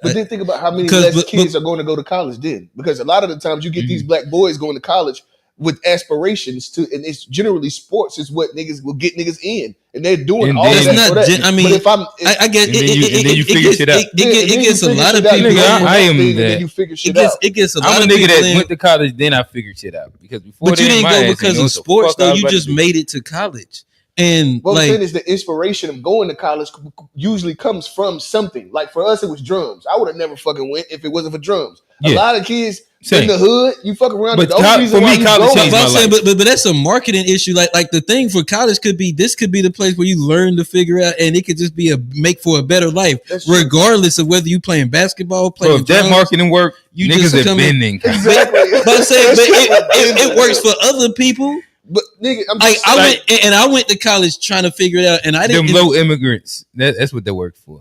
But then think about how many less kids are going to go to college then, because a lot of the times you get these black boys going to college with aspirations to, and it's generally sports is what niggas will get niggas in, and they're doing all of that. I mean, I get it. Then you figure shit out. It gets a lot of people. I am that. You figure shit out. It gets a lot of people. I'm a nigga that went to college, then I figured shit out because before. But you didn't go because of sports, though. You just made it to college. And what I'm saying is the inspiration of going to college usually comes from something. Like for us, it was drums. I would have never fucking went if it wasn't for drums. A lot of kids in the hood, you fuck around. But for me, college changed my life. But that's a marketing issue. Like the thing for college could be the place where you learn to figure out, and it could just be make for a better life, regardless of whether you playing basketball, playing drums. That marketing work, you niggas are bending. Exactly. But I'm saying, it works for other people. But nigga, I went to college trying to figure it out, and I didn't. Them low immigrants, that's what they work for.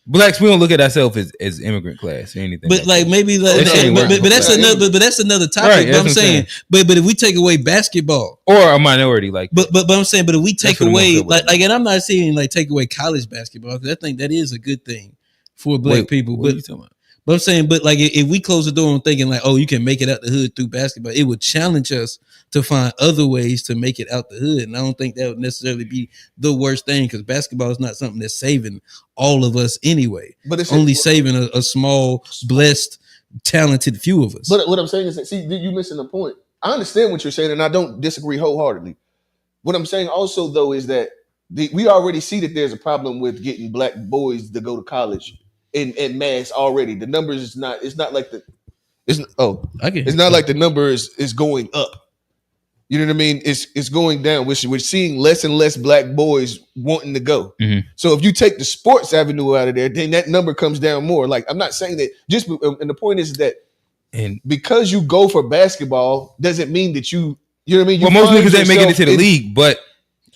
Blacks, we don't look at ourselves as immigrant class or anything. But like maybe, but that's another topic. Right, but I'm saying, but if we take away basketball or a minority, like, but I'm saying, but if we take away like, and I'm not saying like take away college basketball because I think that is a good thing for black people. What are you talking about? But I'm saying, but like if we close the door on thinking like, oh, you can make it out the hood through basketball, it would challenge us to find other ways to make it out the hood. And I don't think that would necessarily be the worst thing because basketball is not something that's saving all of us anyway. But it's only saving a small, blessed, talented few of us. But what I'm saying is that, see, you're missing the point. I understand what you're saying, and I don't disagree wholeheartedly. What I'm saying also, though, is that we already see that there's a problem with getting black boys to go to college in mass already. The numbers is not. It's not like it's not like the number is going up. You know what I mean? It's going down. We're seeing less and less black boys wanting to go. Mm-hmm. So if you take the sports avenue out of there, then that number comes down more. Like I'm not saying that and the point is that because you go for basketball doesn't mean that you know what I mean? Well, most niggas ain't making it to the league, but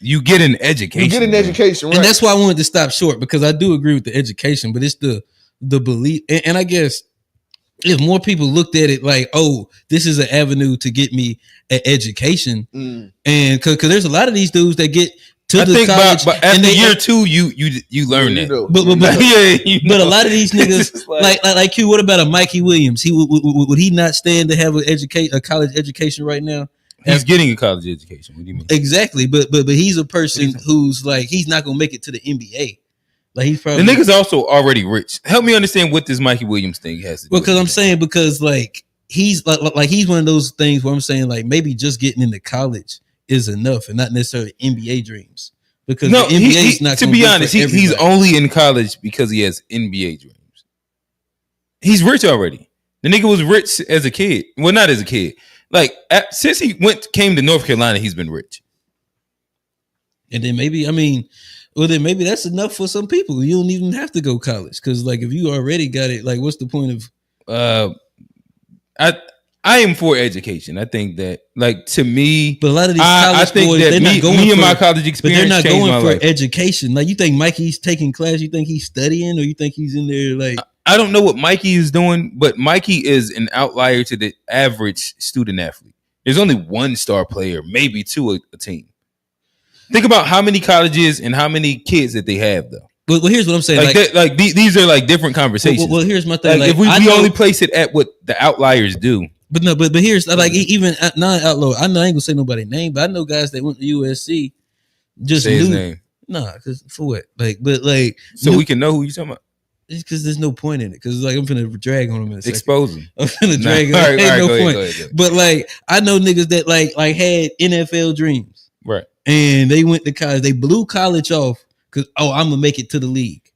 you get an education. You get an education, right? And that's why I wanted to stop short because I do agree with the education, but it's the belief. And I guess if more people looked at it like, oh, this is an avenue to get me an education, and because there's a lot of these dudes that get to the college, but after year 2, you learn that. But a lot of these niggas, like Q. What about a Mikey Williams? Would he not stand to have a college education right now? He's getting a college education. What do you mean? Exactly, but he's a person who's like he's not gonna make it to the NBA. Like he's probably the nigga's also already rich. Help me understand what this Mikey Williams thing has to do. Because I'm saying like he's like he's one of those things where I'm saying like maybe just getting into college is enough and not necessarily NBA dreams. Because the NBA is not. To be honest, he's only in college because he has NBA dreams. He's rich already. The nigga was rich as a kid. Well, not as a kid. Like since he came to North Carolina, he's been rich. And then maybe then maybe that's enough for some people. You don't even have to go college because, like, if you already got it, like, what's the point of? I am for education. I think that, like, to me, but a lot of these college boys, they're not going me for, and my college experience, but they're not going for life. education. Like, you think Mikey's taking class? You think he's studying, or you think he's in there like? I don't know what Mikey is doing, but Mikey is an outlier to the average student athlete. There's only one star player, maybe two a team. Think about how many colleges and how many kids that they have, though. Well, here's what I'm saying. These are like different conversations. Well, here's my thing. Like if we only place it at what the outliers do. But no, but here's like even non-outlaw. I know I ain't gonna say nobody's name, but I know guys that went to USC just say knew. His name. Nah, because for what? Like so we can know who you talking about. Because there's no point in it. Because like I'm finna drag on him in a second. Expose him. I'm finna drag him. All right, no go point. ahead. But like I know niggas that like had NFL dreams, right? And they went to college. They blew college off because I'm gonna make it to the league.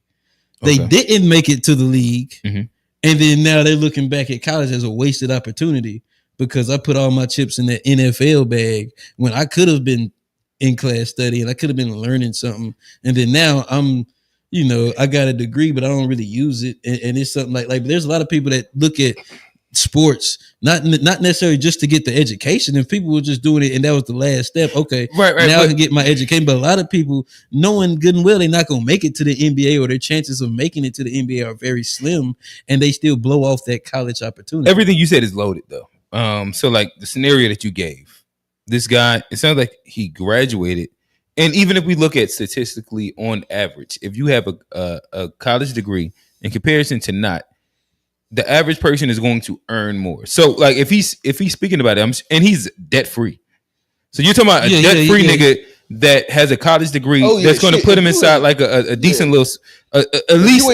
They didn't make it to the league, and then now they're looking back at college as a wasted opportunity because I put all my chips in that NFL bag when I could have been in class studying. I could have been learning something, and then now I'm. I got a degree, but I don't really use it. And it's something like there's a lot of people that look at sports, not necessarily just to get the education. If people were just doing it and that was the last step, okay, right. Now I can get my education. But a lot of people knowing good and well they're not going to make it to the NBA or their chances of making it to the NBA are very slim and they still blow off that college opportunity. Everything you said is loaded though. So like the scenario that you gave, this guy, it sounds like he graduated. And even if we look at statistically on average, if you have a college degree in comparison to not, the average person is going to earn more. So like if he's speaking about it, and he's debt free. So you're talking about a debt free nigga that has a college degree that's going to put him inside like a decent little, at least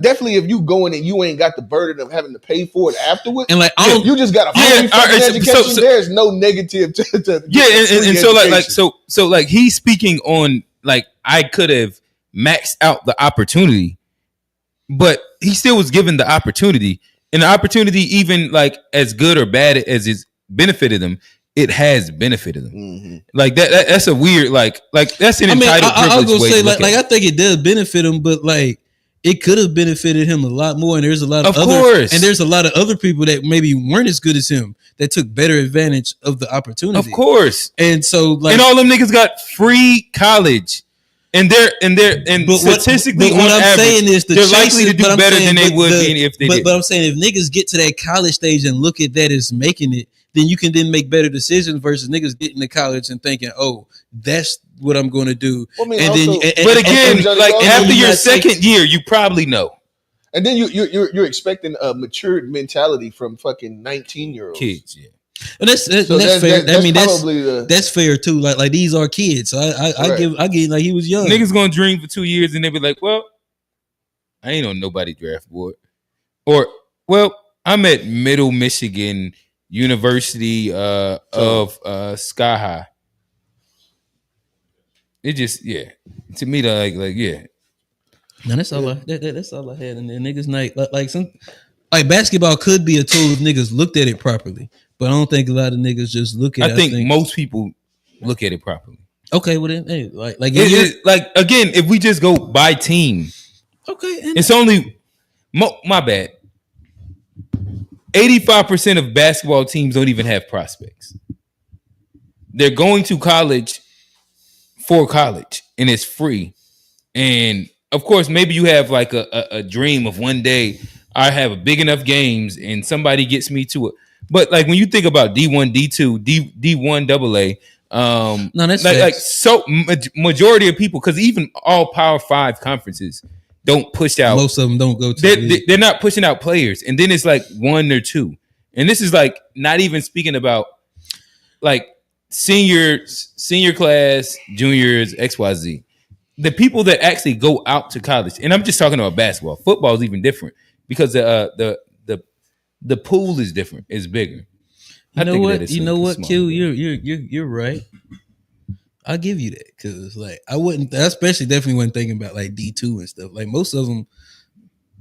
definitely if you go in and you ain't got the burden of having to pay for it afterwards, and like you just got a free education. There's no negative to and so like he's speaking on like I could have maxed out the opportunity, but he still was given the opportunity, and the opportunity, even like as good or bad as it's benefited him, it has benefited them. Mm-hmm. Like that's a weird like that's an entitled privilege. I'll go say like I think it does benefit him, but like it could have benefited him a lot more. And there's a lot of other people that maybe weren't as good as him that took better advantage of the opportunity. Of course. And so like and all them niggas got free college. And statistically, what I'm saying is they're likely to do better than they would be if they did. But I'm saying if niggas get to that college stage and look at that as making it, then you can then make better decisions versus niggas getting to college and thinking, oh, that's what I'm going to do. Well, I mean, after your second year, you probably know. And then you're expecting a matured mentality from fucking 19-year-olds. Kids, yeah. And that's fair. That's fair too. Like these are kids. So I give like he was young. Niggas gonna dream for 2 years and they be like, well, I ain't on nobody draft board. Or, well, I'm at Middle Michigan University of Sky High. It just to me the No, that's all that's all I had. And then niggas like basketball could be a tool if niggas looked at it properly. But I don't think a lot of niggas just look at it. I think most people look at it properly. Okay, well then, hey, like again, if we just go by team, okay, it's only my bad. 85% of basketball teams don't even have prospects. They're going to college for college, and it's free. And of course, maybe you have like a dream of one day I have a big enough games and somebody gets me to it. But like when you think about D1, D2, D1 AA, no, that's like so majority of people, because even all Power 5 conferences don't push out. Most of them don't go to. They're not pushing out players, and then it's like 1 or 2, and this is like not even speaking about like senior class, juniors, XYZ. The people that actually go out to college, and I'm just talking about basketball. Football is even different because the pool is different. It's bigger. You know what, Q? You're right. I'll give you that because like I definitely wasn't thinking about like D2 and stuff. Like most of them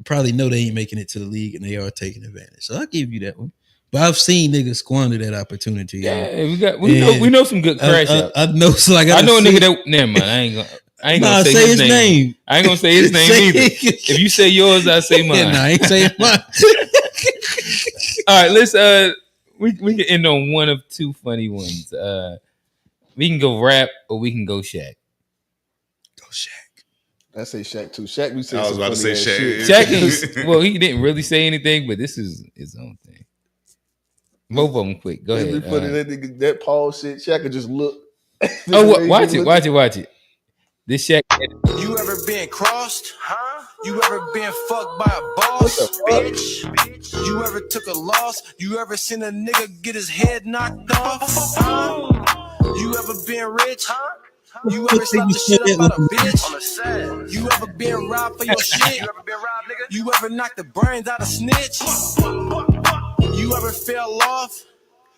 probably know they ain't making it to the league and they are taking advantage. So I'll give you that one. But I've seen niggas squander that opportunity. Yeah, we know some good crash outs. I know. So I know a nigga that. Never mind. I ain't gonna say his name. I ain't gonna say his name either. If you say yours, I say mine. I ain't saying mine. All right, let's we can end on one of two funny ones. We can go rap or we can go Shaq. Go Shaq. I say Shaq too. Shaq, we said I was some about to funny say ass Shaq. shit. Shaq is, well, he didn't really say anything, but this is his own thing. Both of them quick. Go ahead. Funny, that nigga, that Paul shit. Shaq could just look. Watch it. This Shaq. You ever been crossed? Huh? You ever been fucked by a boss? Bitch. You ever took a loss? You ever seen a nigga get his head knocked off? You ever been rich? You ever slapped the shit up out a bitch? You ever been robbed for your shit? You ever knocked the brains out of snitch? You ever fell off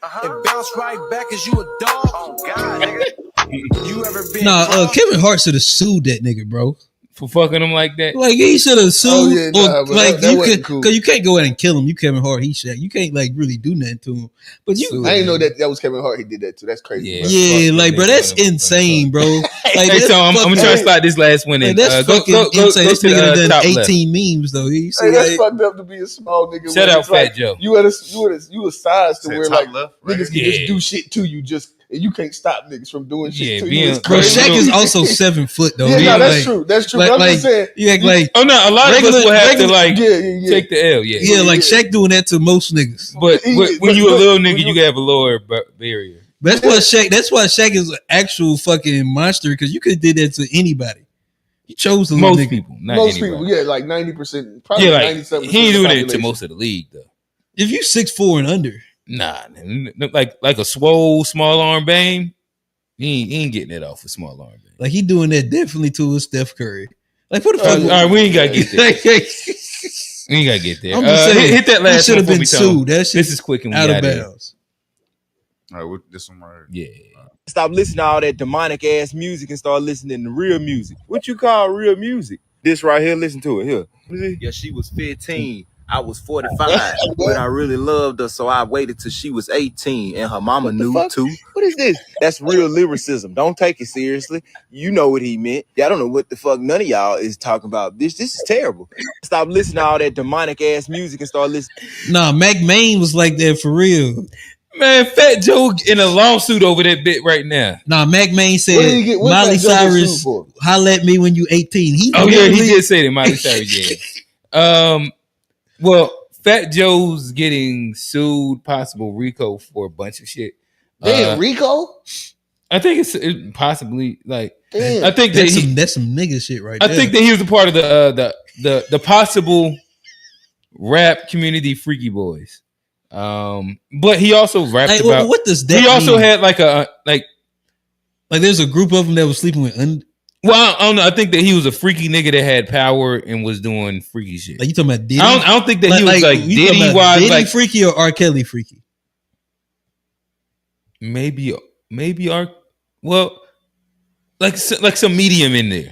and bounced right back as you a dog? Oh God, nigga. You ever been Kevin Hart should have sued that nigga, bro. For fucking him like that? Like, he should have sued. That cool. Cause you can't go out and kill him. You Kevin Hart, he Shaq. You can't like really do nothing to him. But you, I didn't know that was Kevin Hart. He did that too. That's crazy. Yeah, like, bro, that's insane, bro. Like, hey, so I'm gonna try to start this last one. Like, that's fucking insane. This nigga done 18 memes though. Hey, that's fucked up to be a small nigga. Shout out Fat Joe. You a size to where like left, niggas can just do shit to you and you can't stop niggas from doing shit to you. Bro, Shaq is also 7 foot though. Yeah, that's true. That's true. Like, I'm just saying. You act like a lot of us will have to like take the L. Yeah, like Shaq doing that to most niggas. But when you a little nigga, you have a lower barrier. That's why Shaq is an actual fucking monster, because you could have did that to anybody. He chose most people, yeah, like 90%, probably 97%. He ain't doing it to most of the league though. If you 6'4" and under, nah, like a swole small arm Bane, he ain't getting it off a small arm Bane. Like he doing that definitely to a Steph Curry. Like what the fuck? All right, we ain't gotta get there. We ain't gotta get there. I'm just saying, hit that last. Should have been sued. That shit this is quick and out of bounds. All right, this one right here. Yeah. Stop listening to all that demonic ass music and start listening to real music. What you call real music? This right here, listen to it. Here. Yeah, she was 15. I was 45. But I really loved her, so I waited till she was 18. And her mama knew too. What is this? That's real lyricism. Don't take it seriously. You know what he meant. I don't know what the fuck none of y'all is talking about. This is terrible. Stop listening to all that demonic ass music and start listening. Nah, Mac Main was like that for real. Man, Fat Joe in a lawsuit over that bit right now. Nah, Mac Main said Miley Cyrus holla at me when you 18. He did say that, Miley Cyrus, yeah. Well, Fat Joe's getting sued, possible RICO for a bunch of shit. Damn, RICO? I think it's possibly like. Damn. I think that's some nigga shit right there. I think that he was a part of the possible rap community Freaky Boys. But he also rapped about. What does that? He also mean? had like a like there's a group of them that was sleeping with. Well, I don't know. I think that he was a freaky nigga that had power and was doing freaky shit. Like you talking about Diddy? I don't think that he was like Diddy wise, Diddy like freaky or R. Kelly freaky. Maybe R. Well, like some medium in there,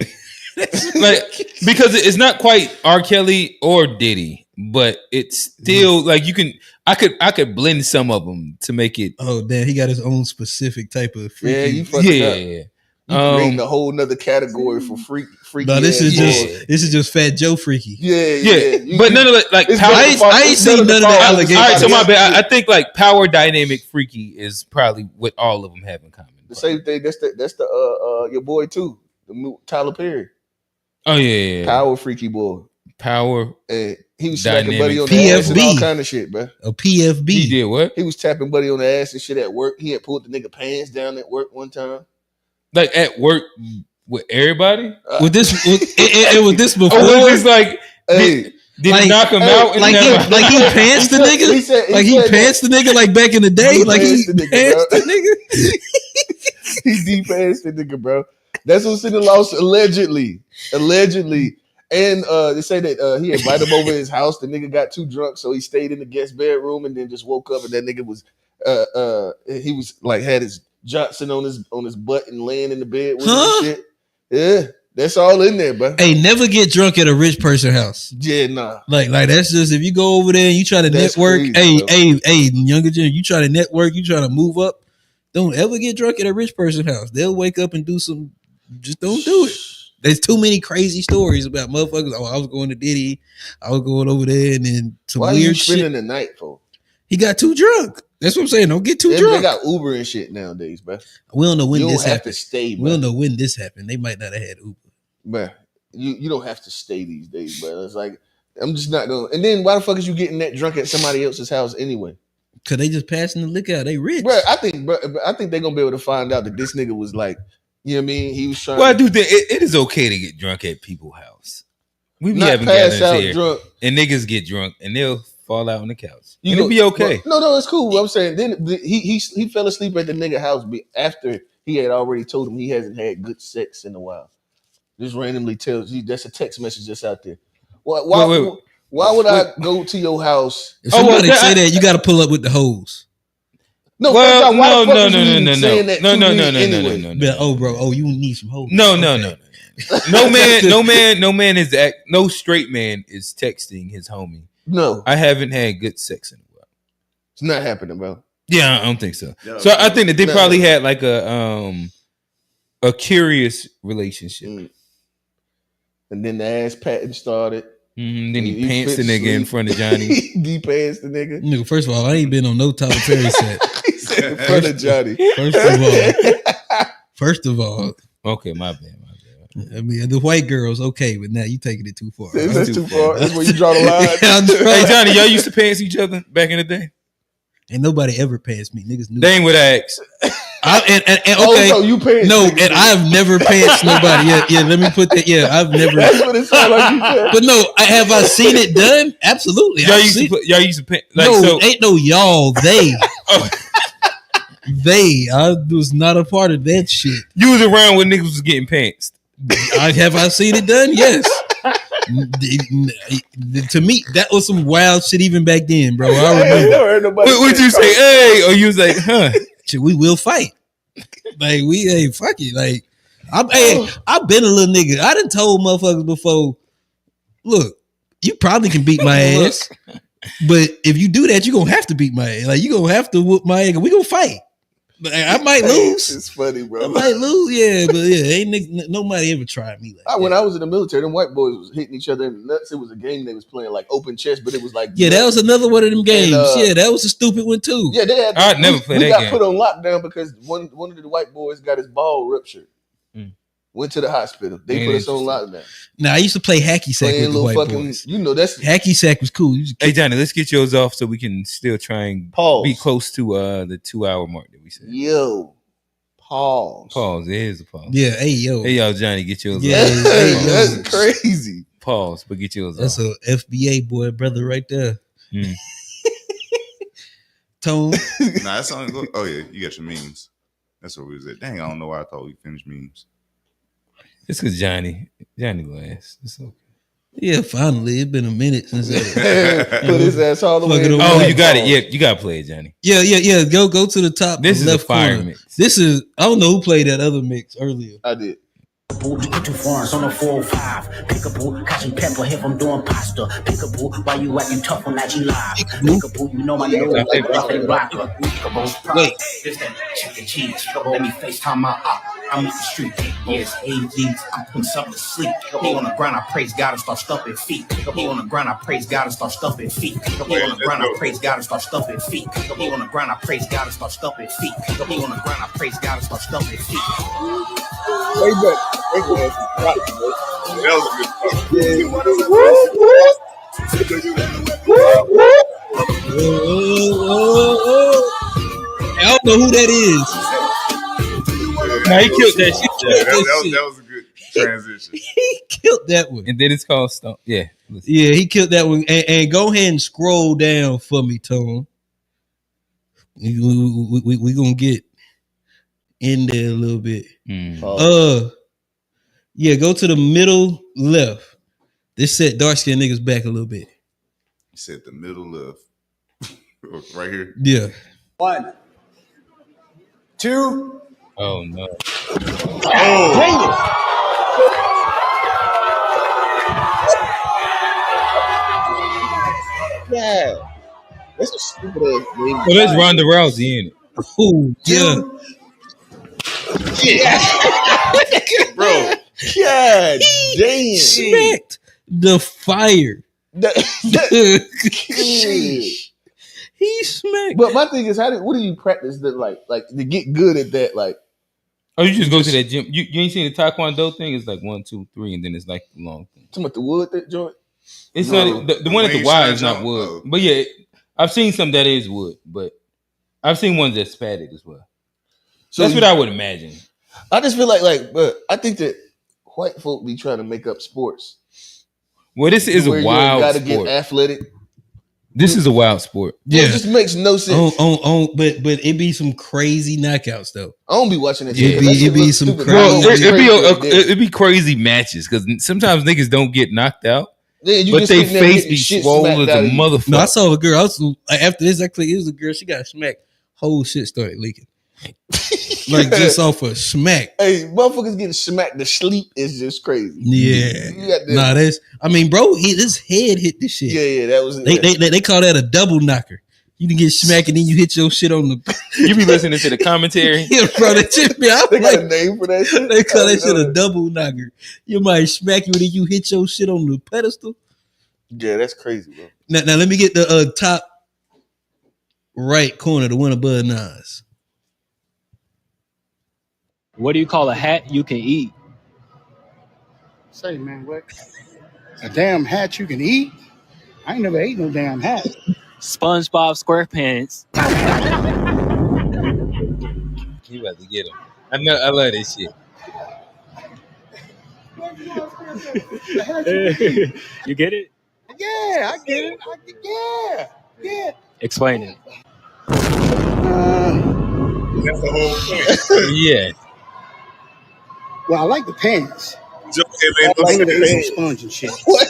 like because it's not quite R. Kelly or Diddy, but it's still like you can. I could blend some of them to make it. Oh damn, he got his own specific type of freaky. Yeah, you fucked up. You creating a whole nother category for freaky. No, this is just Fat Joe freaky. Yeah. But none of it, like I ain't seen none of that allegations. All right, so my bad. I think like power dynamic freaky is probably what all of them have in common. The same thing. That's the your boy too, Tyler Perry. Oh yeah. Power freaky boy. Power. He was smacking Buddy on the ass and all kind of shit, bro. A PFB. He did what? He was tapping Buddy on the ass and shit at work. He had pulled the nigga pants down at work one time. Like at work with everybody? With this before? Or was this like did he knock him out? Like he pants the nigga? He pants the nigga like back in the day? Like he pants the nigga? He de-pants the nigga, bro. That's what's in the lawsuit, allegedly. And they say that he invited him over his house. The nigga got too drunk, so he stayed in the guest bedroom and then just woke up and that nigga was he was like had his Johnson on his butt and laying in the bed with him and shit. Yeah, that's all in there, bro. Hey, never get drunk at a rich person house. Yeah, nah. Like that's just if you go over there and you try to network. Crazy, hey, younger Jim, you try to network, you try to move up. Don't ever get drunk at a rich person house. They'll wake up and do some. Just don't do it. There's too many crazy stories about motherfuckers. Oh, I was going to Diddy. I was going over there and then some weird shit. Why are you spending the night for? He got too drunk. That's what I'm saying. Don't get too drunk. They got Uber and shit nowadays, bro. We don't know when you this don't have happened. To stay, bro. We don't know when this happened. They might not have had Uber. Bro, you don't have to stay these days, bro. It's like, I'm just not going. And then why the fuck is you getting that drunk at somebody else's house anyway? Cause they just passing the liquor out. They rich. Bro, I think they're gonna be able to find out that this nigga was like, you know what I mean? He was trying. Well, I do think it is okay to get drunk at people's house. We be having gatherings here, drunk. And niggas get drunk and they'll fall out on the couch. It'll be okay. No, it's cool. I'm saying then he fell asleep at the nigga house after he had already told him he hasn't had good sex in a while. Just randomly tells you that's a text message that's out there. Why would I go to your house? If somebody say that, you got to pull up with the hose. No, well, no. Oh, bro. Oh, you need some hose. No. No man is no straight man is texting his homie. No, I haven't had good sex in a while. It's not happening, bro. Yeah, I don't think so. So I think that they probably had like a curious relationship. And then the ass patting started. Then he pants the nigga in front of Johnny. He pants the nigga. Nigga, first of all, I ain't been on no Tyler Perry set. He said in front of Johnny. First of all. Okay, my bad. I mean, the white girls, okay, but now you taking it too far. That's too far. That's where you draw the line. Hey, Johnny, y'all used to pants each other back in the day? Ain't nobody ever pants me. Niggas knew. They ain't what I asked. Okay. So you pants. No, and I've never pants nobody. Yeah, let me put that. Yeah, I've never. That's what it sounds like you said. But no, have I seen it done? Absolutely. Y'all used to pants. Like, no, so, ain't no y'all. They. I was not a part of that shit. You was around when niggas was getting pants. Have I seen it done? Yes. To me, that was some wild shit even back then, bro. I remember. Would you say, hey? Or you was like, huh? Shit, we will fight. Like, fuck it. Like, I've been a little nigga. I done told motherfuckers before, look, you probably can beat my ass, but if you do that, you're going to have to beat my ass. Like, you're going to have to whoop my ass. We going to fight. I might lose. It's funny, bro. I might lose, yeah, but ain't nobody ever tried me like that. When I was in the military, them white boys was hitting each other in the nuts. It was a game they was playing like open chess, but it was like that was another one of them games. That was a stupid one too. Yeah, they had. I'd never play that game. We got put on lockdown because one of the white boys got his ball ruptured. Went to the hospital. They put us on lockdown. Now I used to play hacky sack with the white boys. You know that's hacky sack was cool. Hey Johnny, let's get yours off so we can still try and be close to the 2-hour mark that we said. Yo. Pause. There's a pause. Yeah, hey yo, Johnny, get yours. Yeah, that's crazy. Pause, but get yours. That's a FBA boy brother right there. Tone. Nah, that's only good. Oh yeah, you got your memes. That's where we was at. Dang, I don't know why I thought we finished memes. It's because Johnny last. It's okay. Yeah, finally. It's been a minute since put his ass all the way. Oh, you got it. Yeah, you got to play it, Johnny. Yeah. Go to the top. This is left a fire corner. mix. This is, I don't know who played that other mix earlier. I did. Too foreign on the 405. Pickaboo, got some pepper if I'm doing pasta. Pickaboo, why you acting tough on IG Live? Pickaboo, you know my name. Wait, this that chicken cheese. Let me FaceTime my op. I'm in the street. Yes, AGs. I'm putting something to sleep. He on the ground, I praise God and start stumping feet. He on the ground, I praise God and start stumping feet. He on the ground, I praise God and start stumping feet. He on the ground, I praise God and start stumping feet. He on the ground, I praise God and start stumping feet. Way back. That was a good I don't know who that is. Nah, he killed that shit. That was a good transition. He killed that one. And then it's called Stomp. Yeah. Yeah, he killed that one. And go ahead and scroll down for me, Tone. We gonna get in there a little bit. Yeah, go to the middle left. This set dark skinned niggas back a little bit. You said the middle left. Right here? Yeah. 1, 2. Oh no. Yeah. That's a stupid ass name. Well, there's Ronda Rousey in it. Oh, yeah. Bro. God damn. Smacked the fire. He smacked. But my thing is, what do you practice that like to get good at that? Like, oh, you just go to that gym. You ain't seen the Taekwondo thing? It's like 1, 2, 3, and then it's like the long thing. Talking about the wood that joint? It's not the one at the Y is not wood, but yeah, I've seen some that is wood, but I've seen ones that's padded as well. So that's what I would imagine. I just feel but I think that white folk be trying to make up sports. Well, this is a wild sport. You gotta get athletic. This is a wild sport. Yeah, it just makes no sense. But it be some crazy knockouts though. I don't be watching that. Yeah, it be some crazy. It'd be crazy matches because sometimes niggas don't get knocked out. Yeah, but they face be swollen as a motherfucker. No, I saw a girl. After this, actually, it was a girl. She got smacked. Whole shit started leaking. Like just off a smack. Hey, motherfuckers getting smacked to sleep is just crazy. Yeah. Nah, that's. I mean, bro, his head hit this shit. Yeah, that was. They call that a double knocker. You can get smacked and then you hit your shit on the. You be listening to the commentary. Yeah, bro, they got a name for that shit. They call that shit a double knocker. You might smack you and then you hit your shit on the pedestal. Yeah, that's crazy, bro. Now let me get the top right corner, the one above Nas. What do you call a hat you can eat? Say, man, what? A damn hat you can eat? I ain't never ate no damn hat. SpongeBob SquarePants. You about to get him. I love this shit. You get it? Yeah, I get it. Yeah. Explain it. That's the whole point. Yeah. Well, I like the pants. I like the sponge and shit. What?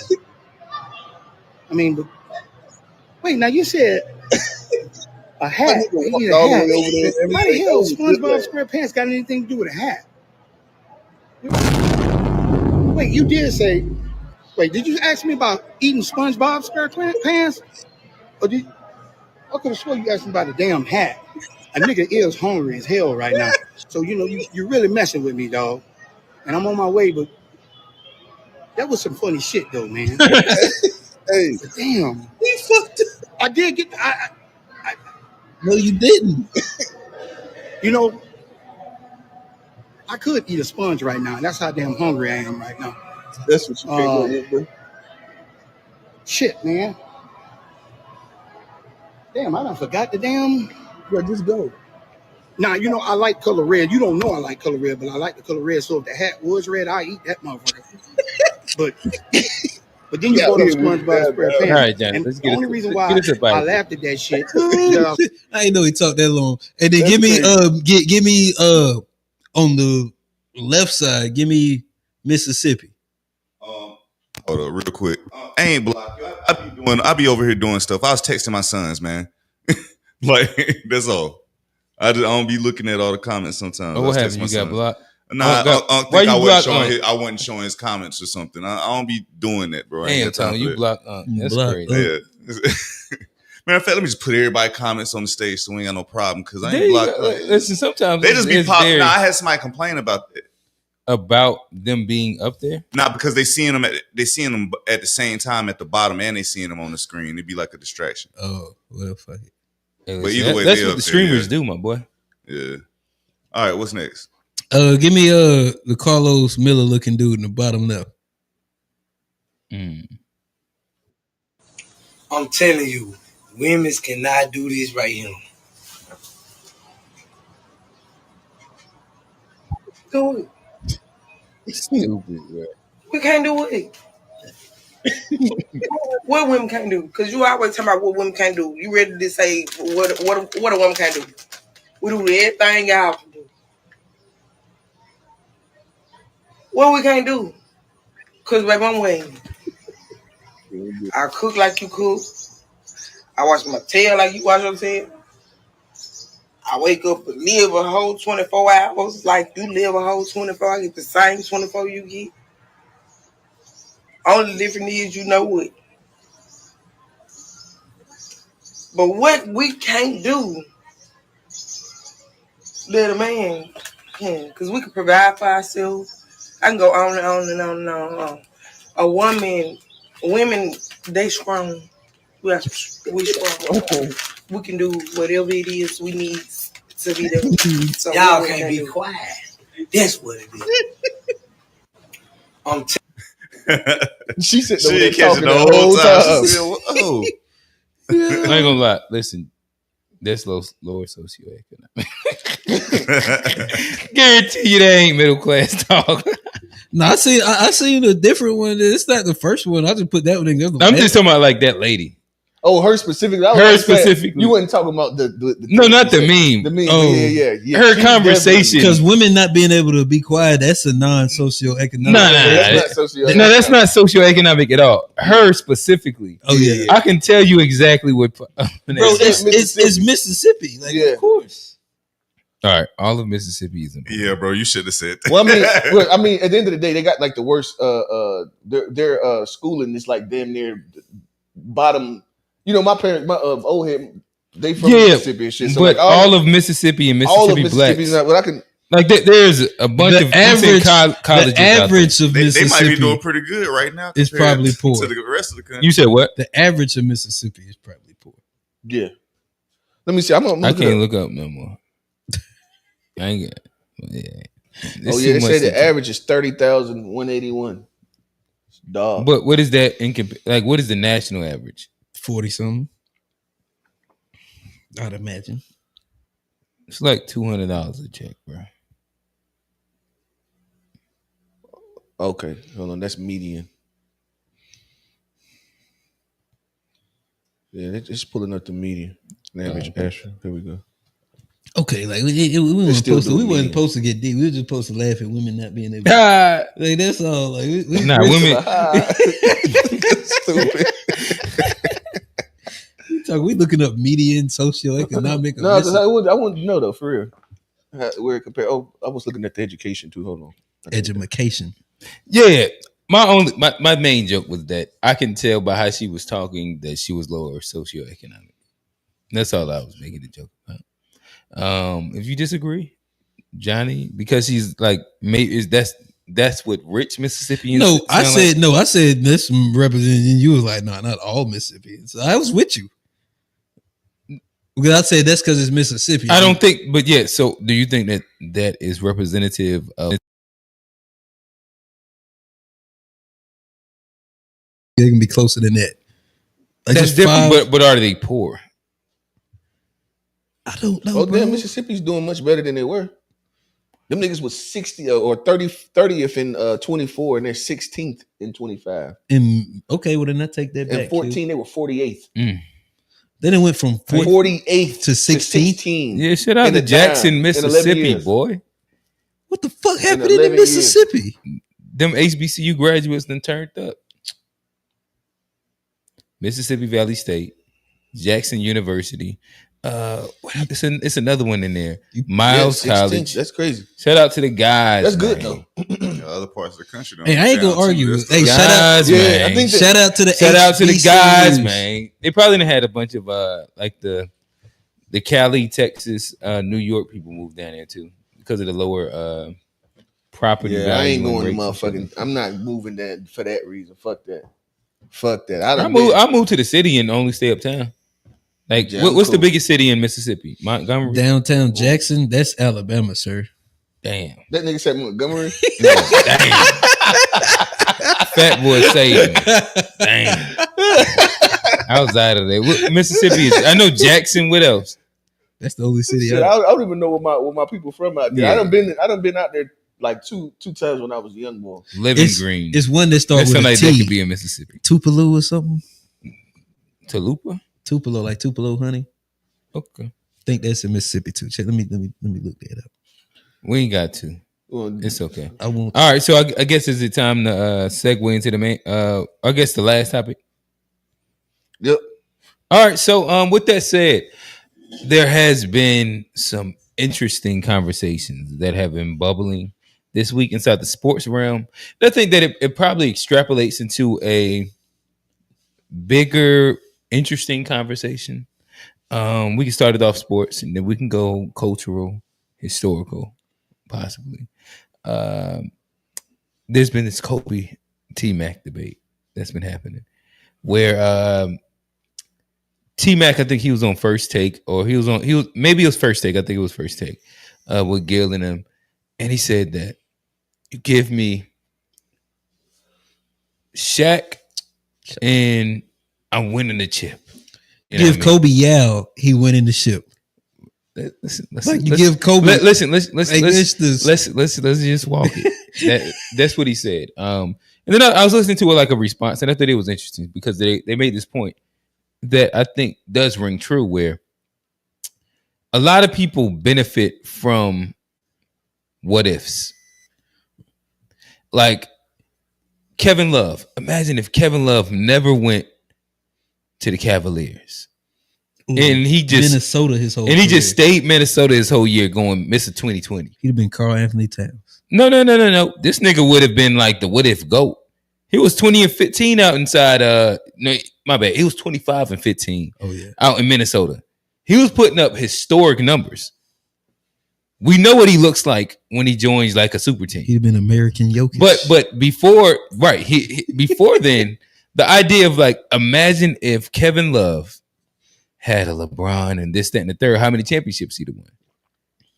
I mean, but wait, now you said a hat. You need a hat. How the hell SpongeBob SquarePants got anything to do with a hat? Wait, you did say. Wait, did you ask me about eating SpongeBob SquarePants? Or did I could have sworn you asked me about a damn hat. A nigga is hungry as hell right now. So, you're really messing with me, dog. And I'm on my way, but that was some funny shit, though, man. Hey. But damn. He fucked up. I did get... No, you didn't. I could eat a sponge right now. That's how damn hungry I am right now. That's what you can't go with, bro. Shit, man. Damn, I done forgot the damn... Bro, just go. Now, I like color red. You don't know I like color red, but I like the color red. So if the hat was red, I eat that motherfucker. But then you go to SpongeBob SquarePants. All right, John. And Let's the get only it. reason why I laughed at that shit. I didn't know he talked that long. And then give me on the left side, give me Mississippi. Hold up, real quick. I ain't blocked. I be over here doing stuff. I was texting my sons, man. Like that's all. I don't be looking at all the comments sometimes. Oh, what happened? You got blocked? Nah, I wasn't showing his comments or something. I don't be doing that, bro. Damn, Tony, you blocked. That's crazy. Yeah. Matter of fact, let me just put everybody comments on the stage so we ain't got no problem because I ain't blocked. Listen, sometimes they just be popping. I had somebody complain about that. About them being up there? Nah, because they seeing them at the same time at the bottom, and they seeing them on the screen. It'd be like a distraction. Oh, well, fuck it. Hey, but either way, that's what the streamers do, my boy. Yeah. All right, what's next? Give me the Carlos Miller looking dude in the bottom left. I'm telling you, women cannot do this right here. Do it. Stupid, bro. We can't do it. What women can't do? Because you always talking about what women can't do. You ready to say what a woman can't do? We do everything y'all can do. What we can't do? Because baby, I'm waiting. I cook like you cook. I wash my tail like you wash your tail. I wake up and live a whole 24 hours like you live a whole 24. I get the same 24 you get. Only difference is you know what. But what we can't do, let a man can, because we can provide for ourselves. I can go on and on and on and on. A woman, women, they strong. We strong. we can do whatever it is we need to be there. So Y'all can't be quiet. That's what it is. She said she there catching talking the whole time. She said, "Oh, I ain't gonna lie. Listen, that's lower socioeconomic. Guarantee you that ain't middle class talk. No, I seen a different one. It's not the first one. I just put that one in. I'm just talking about like that lady. Oh, her specifically. Her specifically. You wasn't talking about the no, not the meme. The meme. Oh, yeah. Her conversation. Because women not being able to be quiet, that's a non-socioeconomic. No, that's not socioeconomic at all. Her specifically. Oh yeah. I can tell you exactly what. Bro, it's Mississippi. Like, of course. All right, all of Mississippi is important. Yeah, bro, you should have said that. Well, I mean, at the end of the day, they got like the worst. Their schooling is like damn near bottom. You know, my parents, my old head, they from Mississippi and shit. So but like all of Mississippi and Mississippi blacks. Not what I can. Like there's a bunch of average colleges. The average of Mississippi, they might be doing pretty good right now. It's probably poor to the rest of the country. You said what? The average of Mississippi is probably poor. Yeah. Let me see. I can't look up no more. I ain't got. Yeah. They say the average is 30,181. Dog. But what is that like? What is the national average? 40 something. I'd imagine. It's like $200 a check, bro. Okay, hold on. That's median. Yeah, it's pulling up the median. Average. Here we go. Okay, like we wasn't supposed to get deep. We were just supposed to laugh at women not being able to. Like that's all. Like women. Stupid. We looking up median socioeconomic. No, because I want to know though, for real. Where it compare? Oh, I was looking at the education too. Hold on. Education. Yeah. My main joke was that I can tell by how she was talking that she was lower socioeconomic. That's all I was making a joke about. If you disagree, Johnny, because she's like, maybe that's what rich Mississippians. No, I said this representing you was like, no, not all Mississippians. So I was with you. Because I said that's because it's Mississippi. I don't think, but yeah. So, do you think that is representative of? They can be closer than that. Like that's different, but are they poor? I don't know. Oh, damn, Mississippi's doing much better than they were. Them niggas was 60 or 30th in 24, and they're 16th in 25. Okay, well then I take that back. In 14, they were 48th. Then it went from 48th to 16. Yeah, shout out to Jackson, Mississippi, boy. What the fuck happened in Mississippi? Them HBCU graduates done turned up. Mississippi Valley State, Jackson University. It's another one in there. Miles College. That's crazy. Shout out to the guys. That's good though. Other parts of the country. Hey, I ain't gonna argue. Hey, shout out, man. I think shout out to the guys, man. They probably done had a bunch of like the Cali, Texas, New York people moved down there too because of the lower property value. I ain't going to motherfucking. I'm not moving that for that reason. Fuck that. I moved to the city and only stay uptown. Like, what's the biggest city in Mississippi? Montgomery? Downtown Jackson? That's Alabama, sir. Damn. That nigga said Montgomery? No, damn. Fat boy saved me. Damn. I was out of there. Mississippi is, I know Jackson. What else? That's the only city. I don't even know where my people from out there. Yeah. I done been out there like two times when I was a young boy. Living Green. It's one that starts with a T. That could be in Mississippi. Tupelo or something? Tulupa? Tupelo, like Tupelo, honey. Okay. I think that's in Mississippi too. Check. Let me look that up. We ain't got to. It's okay. I won't. All right. So I guess is it time to segue into the main? I guess the last topic. Yep. All right. So with that said, there has been some interesting conversations that have been bubbling this week inside the sports realm. I think that it probably extrapolates into a bigger, interesting conversation. We can start it off sports and then we can go cultural, historical, possibly. There's been this Kobe TMAC debate that's been happening where TMAC, I think he was on First Take, or maybe it was First Take. I think it was First Take with Gil and him, and he said that you give me Shaq, and I'm winning the chip. You give Kobe Yao, he winning the ship. Listen, give Kobe. Listen. Let's just walk it. That's what he said. And then I was listening to a response, and I thought it was interesting because they made this point that I think does ring true, where a lot of people benefit from what ifs. Like Kevin Love. Imagine if Kevin Love never went to the Cavaliers. Ooh, and he just Minnesota his whole career. Just stayed Minnesota his whole year, going Mr. 2020. He'd have been Karl Anthony Towns. No. This nigga would have been like the what if GOAT. He was 20 and 15 out inside. No, my bad. He was 25 and 15. Oh yeah, out in Minnesota. He was putting up historic numbers. We know what he looks like when he joins like a super team. He'd have been American Jokic. But before, right? Before then, the idea of like, imagine if Kevin Love had a LeBron and this, that, and the third, how many championships he'd have won?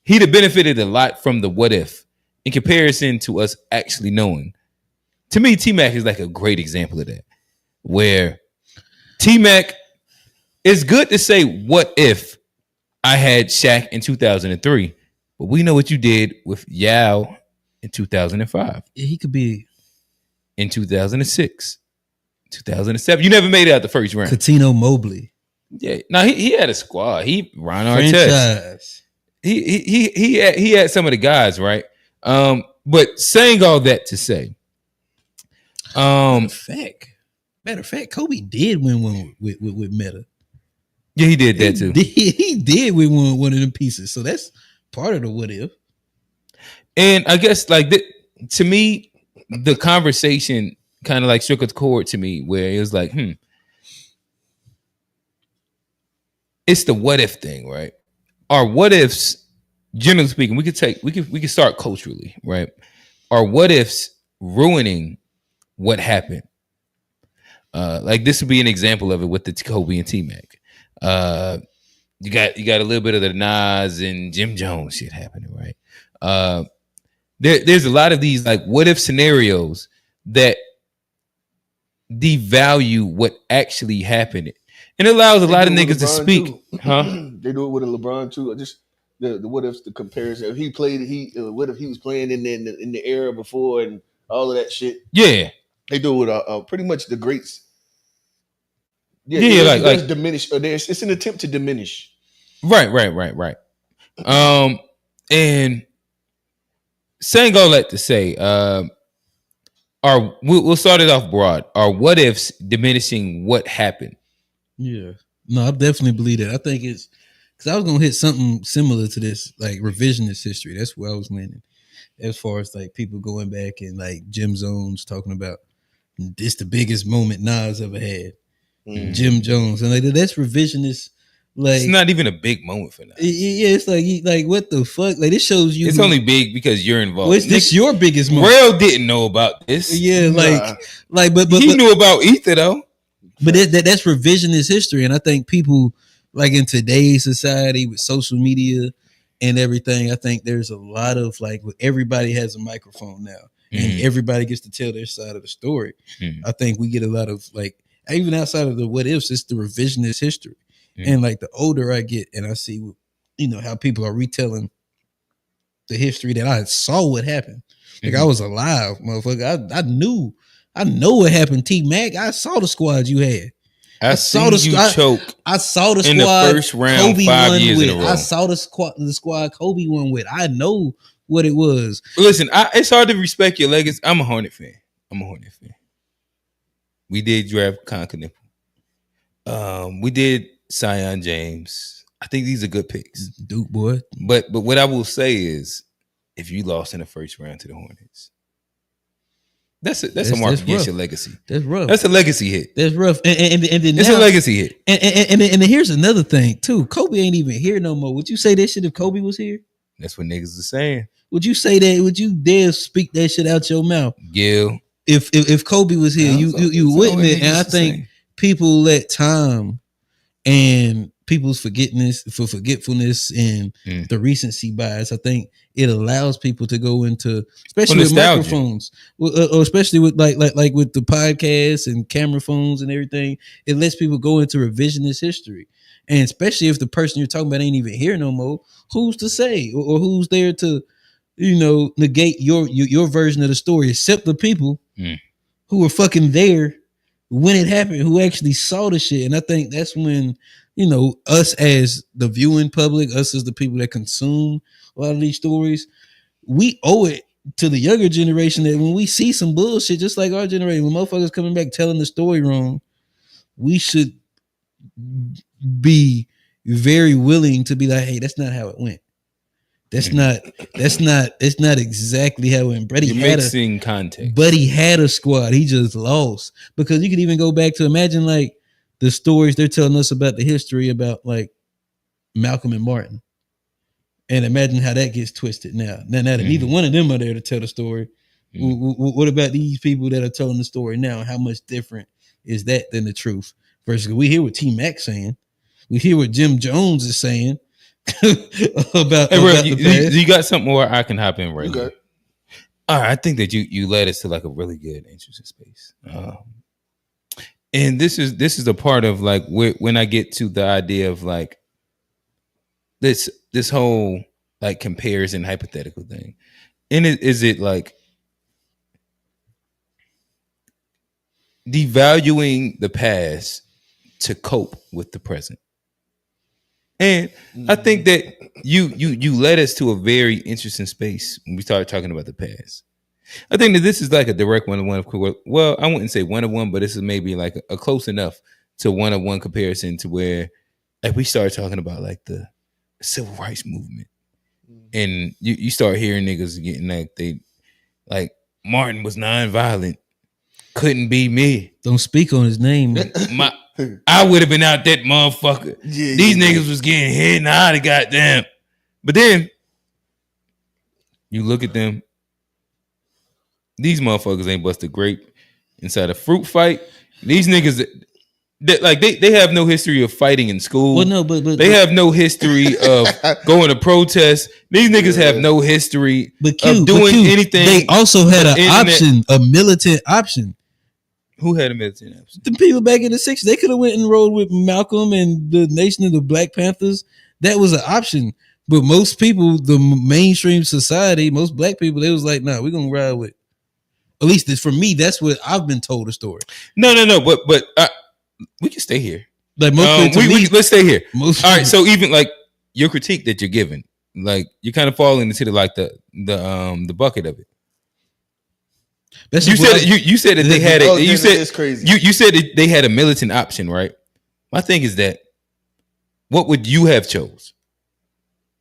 He'd have benefited a lot from the what if in comparison to us actually knowing. To me, TMAC is like a great example of that, where TMAC, it's good to say, what if I had Shaq in 2003, but we know what you did with Yao in 2005. Yeah, he could be in 2006, 2007. You never made it out the first round. Cuttino Mobley. Yeah, no, he had a squad. Ron Artest. He had some of the guys, right? But saying all that to say, matter of fact, Kobe did win one with Meta. Yeah, he did that too. He did win one of them pieces. So that's part of the what if. And I guess to me, the conversation kind of like struck a chord to me where it was like, it's the what if thing, right? Our what ifs, generally speaking, we could start culturally, right? Our what ifs ruining what happened. Like this would be an example of it with the Kobe and TMAC. You got a little bit of the Nas and Jim Jones shit happening, right? There's a lot of these like what if scenarios that devalue what actually happened. And it allows a lot of niggas to speak. Too. Huh? They do it with a LeBron too. Just the what if the comparison. If he played, what if he was playing in the era before and all of that shit. Yeah. They do it with pretty much the greats. Yeah, like diminish. It's an attempt to diminish. Right. And saying all that to say, we'll start it off broad. Are what ifs diminishing what happened? Yeah, no, I definitely believe that. I think it's because I was gonna hit something similar to this, like revisionist history. That's where I was landing, as far as like people going back and like Jim Jones talking about this the biggest moment Nas ever had. Jim Jones, and like that's revisionist. Like it's not even a big moment for Nas. Yeah, it's like what the fuck? Like this shows you. It's only big because you're involved. Well, this your biggest moment. Rail didn't know about this. Yeah, but he knew about Ether though. But that's revisionist history, and I think people like in today's society with social media and everything, I think there's a lot of like everybody has a microphone now, and everybody gets to tell their side of the story. I think we get a lot of like even outside of the what ifs, it's the revisionist history, and like the older I get, and I see how people are retelling the history that I saw what happened. Like I was alive, motherfucker. I know what happened, T-Mac. I saw the squad you had. I saw the squad. Choke. I saw the squad in the first round Kobe 5 years in a row. I saw the squad Kobe won with. I know what it was. Listen, it's hard to respect your legacy. I'm a Hornet fan. We did draft Conklin. We did Zion James. I think these are good picks. Duke boy. But what I will say is, if you lost in the first round to the Hornets, that's a mark against your legacy. That's rough. That's a legacy hit. That's rough. And then it's a legacy hit. And then here's another thing too. Kobe ain't even here no more. Would you say that shit if Kobe was here? That's what niggas are saying. Would you say that? Would you dare speak that shit out your mouth? Gil. If Kobe was here, you wouldn't. And I think people let time and people's forgetfulness and the recency bias. I think it allows people to go into, especially with microphones, or especially with like with the podcasts and camera phones and everything. It lets people go into revisionist history, and especially if the person you're talking about ain't even here no more. Who's to say, or who's there to, negate your version of the story? Except the people who were fucking there when it happened, who actually saw the shit. And I think that's when, us as the viewing public, us as the people that consume a lot of these stories, we owe it to the younger generation that when we see some bullshit, just like our generation, when motherfuckers coming back telling the story wrong, we should be very willing to be like, hey, that's not how it went. It's not exactly how it went. Buddy mixing context. Buddy had a squad. He just lost. Because you could even go back to, imagine like the stories they're telling us about the history about like Malcolm and Martin. And imagine how that gets twisted now. Now that neither one of them are there to tell the story. What about these people that are telling the story now? How much different is that than the truth? Versus we hear what TMAC saying. We hear what Jim Jones is saying. about you got something where I can hop in right now. All right, I think that you led us to like a really good interesting space, and this is a part of like when I get to the idea of like this whole like comparison hypothetical thing, and is it like devaluing the past to cope with the present? And I think that you led us to a very interesting space when we started talking about the past. I think that this is like a direct one-on-one. Well, I wouldn't say one-on-one, but this is maybe like a close enough to one-on-one comparison to where like we started talking about like the civil rights movement. And you start hearing niggas getting like they like Martin was nonviolent. Couldn't be me. Don't speak on his name. I would have been out that motherfucker. Yeah, these niggas was getting hit and I'd have got them. But then you look at them. These motherfuckers ain't bust a grape inside a fruit fight. These niggas like they have no history of fighting in school. Well, no, but they have no history of going to protests. These niggas have no history of doing anything. They also had an option, a militant option. Who had a militant option? The people back in the 60s, they could have went and rode with Malcolm and the Nation of the Black Panthers. That was an option. But most people, the mainstream society, most black people, they was like, nah, we're going to ride with. At least for me, that's what I've been told the story. No. But we can stay here. Like most let's stay here. All right. So even like your critique that you're giving, like you're kind of falling into the bucket of it. You said that they had it. You said it's crazy. You said that they had a militant option, right? My thing is that what would you have chose?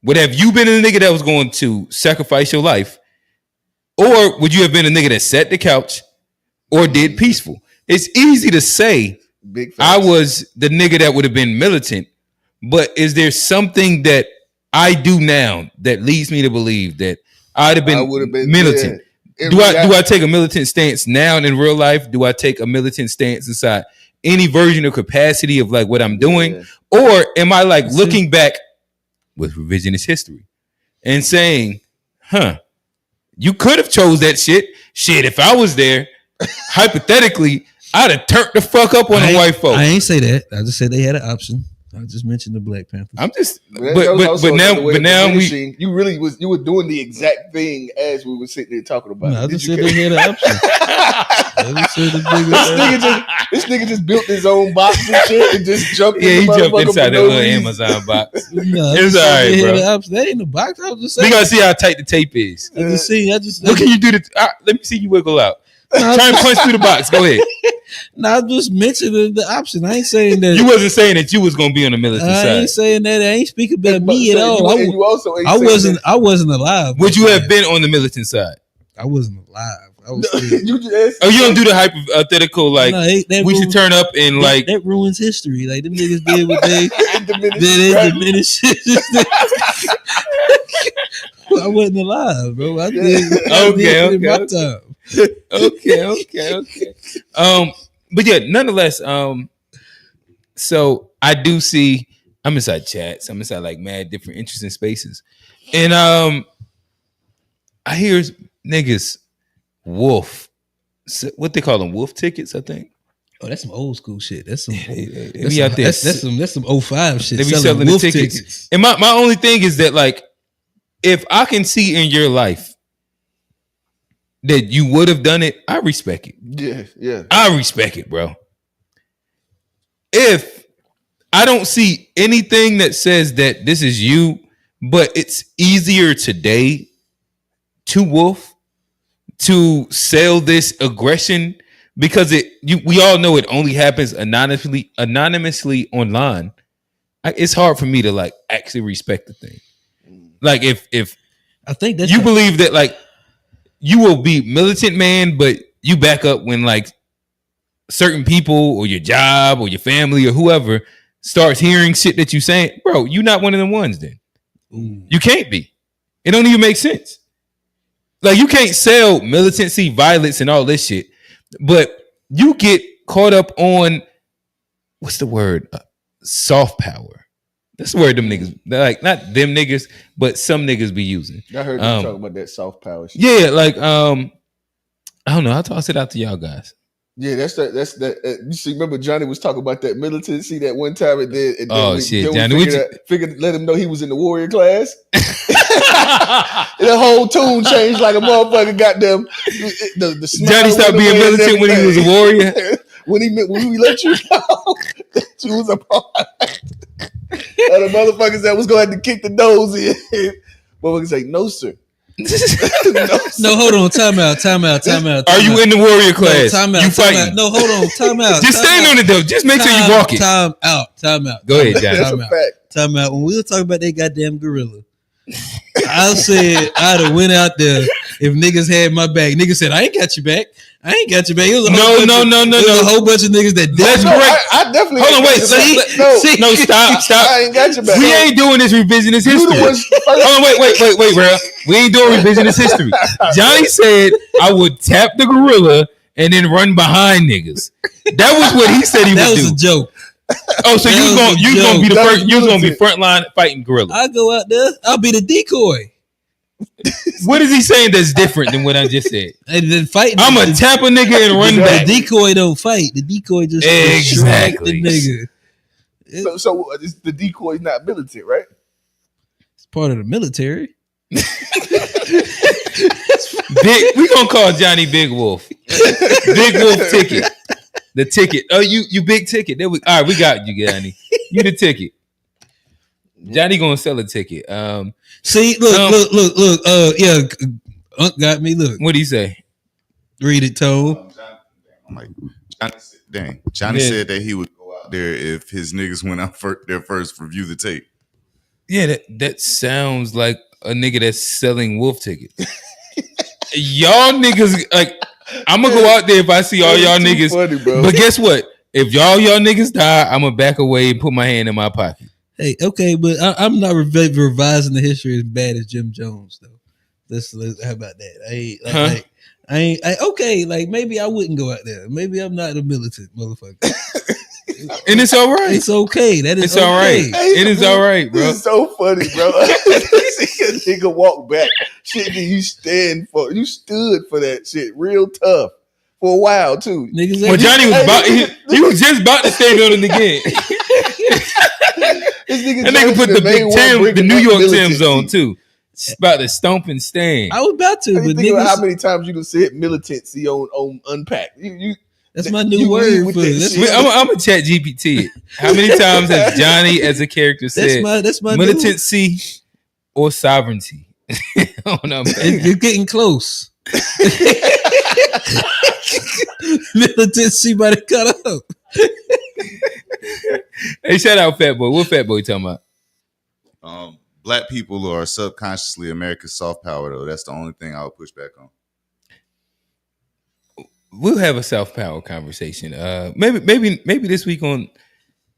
Would have you been a nigga that was going to sacrifice your life, or would you have been a nigga that sat the couch or did peaceful? It's easy to say I was the nigga that would have been militant, but is there something that I do now that leads me to believe that I'd have been militant? Yeah. Do I take a militant stance now in real life? Do I take a militant stance inside any version or capacity of like what I'm doing? Or am I like looking back with revisionist history and saying, you could have chose that shit. Shit, if I was there, hypothetically, I'd have turned the fuck up on the white folks. I ain't say that. I just said they had an option. I just mentioned the Black Panthers. I'm just, but now you were doing the exact thing as we were sitting there talking about. No, I just said they had an option. This nigga just built his own box and shit and just jumped. Yeah, he jumped inside that little Amazon box. No, it's all right, bro. That ain't the box. I was just saying. We gotta see how tight the tape is. What can you do to? Let me see you wiggle out. Try and punch through the box. Go ahead. No, I just mentioned the option. I ain't saying that. You wasn't saying that you was gonna be on the militant side. I ain't saying that. I ain't speaking about me at all. I wasn't alive. Would you have been on the militant side? I wasn't alive. I was you don't do the hypothetical like we should turn up and like that ruins history. Like them niggas did what they diminished. I wasn't alive, bro. I did my time. Okay. But yeah, nonetheless, So I do see. I'm inside chats. I'm inside like mad different interesting spaces, and I hear niggas wolf. What they call them? Wolf tickets, I think. Oh, that's some old school shit. That's some. That's some, out there. That's some 05 shit. They be selling wolf the tickets. And my only thing is that, like, if I can see in your life that you would have done it, I respect it. Yeah. I respect it, bro. If I don't see anything that says that this is you, but it's easier today to wolf, to sell this aggression, because we all know it only happens anonymously online. It's hard for me to like actually respect the thing. Like if I think that you believe that like you will be militant, man, but you back up when like certain people or your job or your family or whoever starts hearing shit that you saying, bro, you not one of them ones then. Ooh. You can't be. It don't even make sense. Like you can't sell militancy, violence, and all this shit, but you get caught up on what's the word? Soft power. That's the word them niggas. They're like not them niggas, but some niggas be using. I heard you talking about that soft power shit. Yeah, like I don't know. I'll toss it out to y'all guys. Yeah, that's that. You see, remember Johnny was talking about that militancy that one time, and then shit, Johnny, figured let him know he was in the warrior class. The whole tune changed like a motherfucker. Goddamn, the Johnny stopped being militant when he was a warrior. when we let you know that you was a part of the motherfuckers that was going to kick the nose in. Motherfuckers say, no, sir. No, hold on. Time out. Are you in the warrior class? No, time out. You fighting? No, hold on. Time out. Just stand on it though. Just make sure you walk it. Time out. Go ahead, Johnny. Time out. When we were talking about that goddamn gorilla, I said I'd have went out there if niggas had my back. Niggas said I ain't got your back. It was a whole bunch of niggas that did. That's great. I definitely. Hold on, wait. No, stop. I ain't got your back. We ain't doing this revisionist history. Hold on, wait, bro. We ain't doing revisionist history. Johnny said I would tap the gorilla and then run behind niggas. That was what he said he would do. That was a joke. Oh, so you gonna be the first? You gonna be frontline fighting gorilla? I go out there. I'll be the decoy. What is he saying that's different than what I just said? I'm gonna tap a nigga and run back. The decoy don't fight. The decoy just exactly the nigga. So the decoy is not militant, right? It's part of the military. We gonna call Johnny Big Wolf. Big Wolf ticket. The ticket. Oh, you big ticket. There we. All right, we got you, Johnny. You the ticket. Johnny gonna sell a ticket. See, look. Yeah, Unc got me. Look, what do you say? Read it, Tone. I'm like, Johnny said that he would go out there if his niggas went out there first, review the tape. Yeah, that sounds like a nigga that's selling wolf tickets. Y'all niggas, like, I'm gonna go out there if I see all y'all niggas. Funny, bro. But guess what? If y'all niggas die, I'm gonna back away and put my hand in my pocket. Hey, okay, but I'm not revising the history as bad as Jim Jones, though. Let's how about that? Okay, like maybe I wouldn't go out there. Maybe I'm not a militant motherfucker. And it's all right. It's okay. That is it's all right. It is all right, bro. It's so funny, bro. See a nigga walk back. Shit that you stood for that shit real tough for a while too. Niggas, well, Johnny was he was just about to stand on it again. That nigga put the New York Tim's on too. About to stomp and stand. I was about to, but think about how many times you done said militancy on Unpack. That's my new word for it. I'm gonna chat GPT it. How many times has Johnny as a character said that's my militancy or sovereignty? You're getting close. Militancy by the cut up. Hey, shout out Fat Boy. What Fat Boy talking about? Black people are subconsciously America's soft power, though. That's the only thing I would push back on. We'll have a self power conversation. Maybe this week on.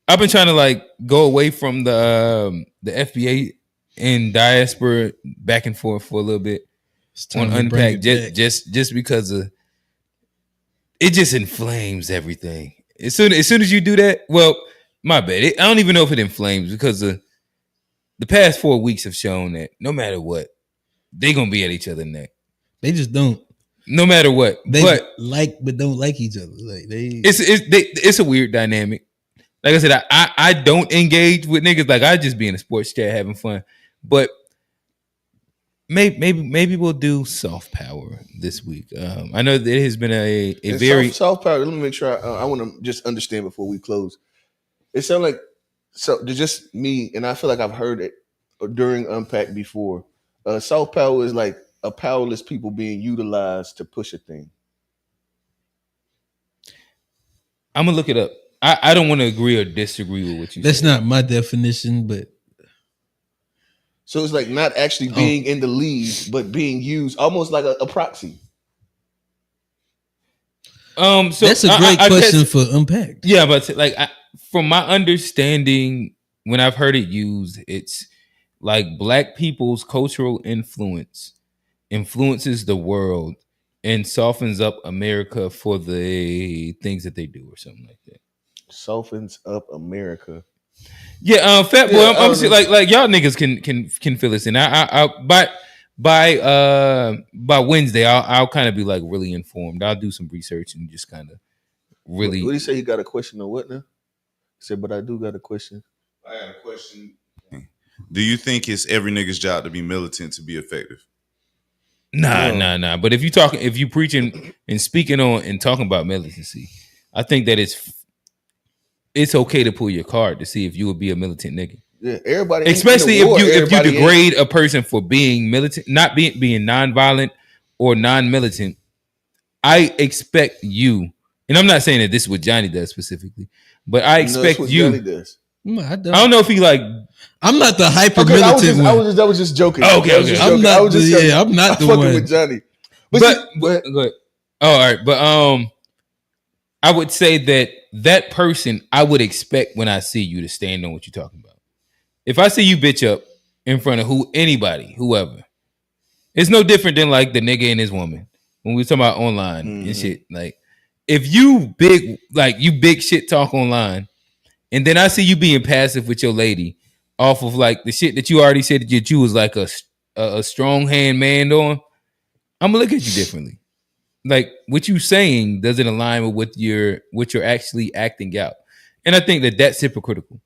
I've been trying to like go away from the FBA and diaspora back and forth for a little bit on Unpack, just because of it just inflames everything. As soon as you do that, well, My bad. I don't even know if it inflames because the past 4 weeks have shown that no matter what, they gonna be at each other's neck. They just don't. No matter what, they but don't like each other. Like it's a weird dynamic. Like I said, I don't engage with niggas. Like I just be in a sports chat having fun. But maybe we'll do soft power this week. I know there has been a very soft power. Let me make sure I want to just understand before we close. It sounds like just me, and I feel like I've heard it during Unpack before. Soft power is like a powerless people being utilized to push a thing. I'm gonna look it up. I don't want to agree or disagree with what you. That's not my definition, but so it's like not actually being in the lead, but being used almost like a proxy. So that's a great question for Unpack. Yeah, but like from my understanding, when I've heard it used, it's like black people's cultural influences the world and softens up America for the things that they do or something like that. Softens up America. Yeah, Fat Boy. I'm obviously like y'all niggas can fill this in. By Wednesday, I'll kind of be like really informed. I'll do some research and just kind of really. What do you say? You got a question or what now? He said, but I do got a question. I got a question. Do you think it's every nigga's job to be militant to be effective? Nah. But if you preaching and speaking on and talking about militancy, I think that it's okay to pull your card to see if you would be a militant nigga. Yeah, everybody. Especially if you degrade a person for being militant, not being nonviolent or non-militant. I expect you, and I'm not saying that this is what Johnny does specifically, but I expect you. Johnny does. I don't know if he like. I'm not the hyper militant one. I was just joking. Okay. I'm not the one with Johnny. But go ahead. Oh, all right, but I would say that person I would expect when I see you to stand on what you're talking about. If I see you bitch up in front of whoever, it's no different than like the nigga and his woman when we talking about online and shit. Like if you big shit talk online, and then I see you being passive with your lady off of like the shit that you already said that you was like a strong hand man on, I'm gonna look at you differently. Like what you saying doesn't align with what you're actually acting out, and I think that's hypocritical.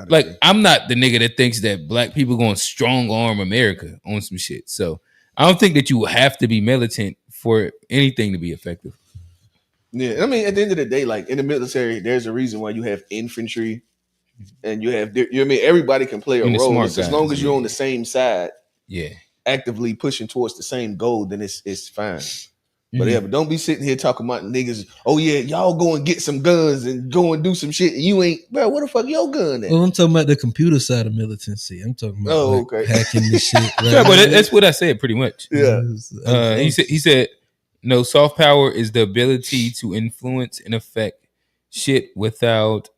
Like I'm not the nigga that thinks that black people going to strong arm America on some shit. So I don't think that you have to be militant for anything to be effective. Yeah, I mean, at the end of the day, like in the military, there's a reason why you have infantry, and you have everybody can play a role as long as you're on the same side. Yeah. Actively pushing towards the same goal, then it's fine. But but don't be sitting here talking about niggas. Oh yeah, y'all go and get some guns and go and do some shit. And you ain't, bro. What the fuck your gun at? Well, I'm talking about the computer side of militancy. I'm talking about hacking the shit. Right? Yeah, but that's what I said pretty much. Yeah. He said, no, soft power is the ability to influence and affect shit without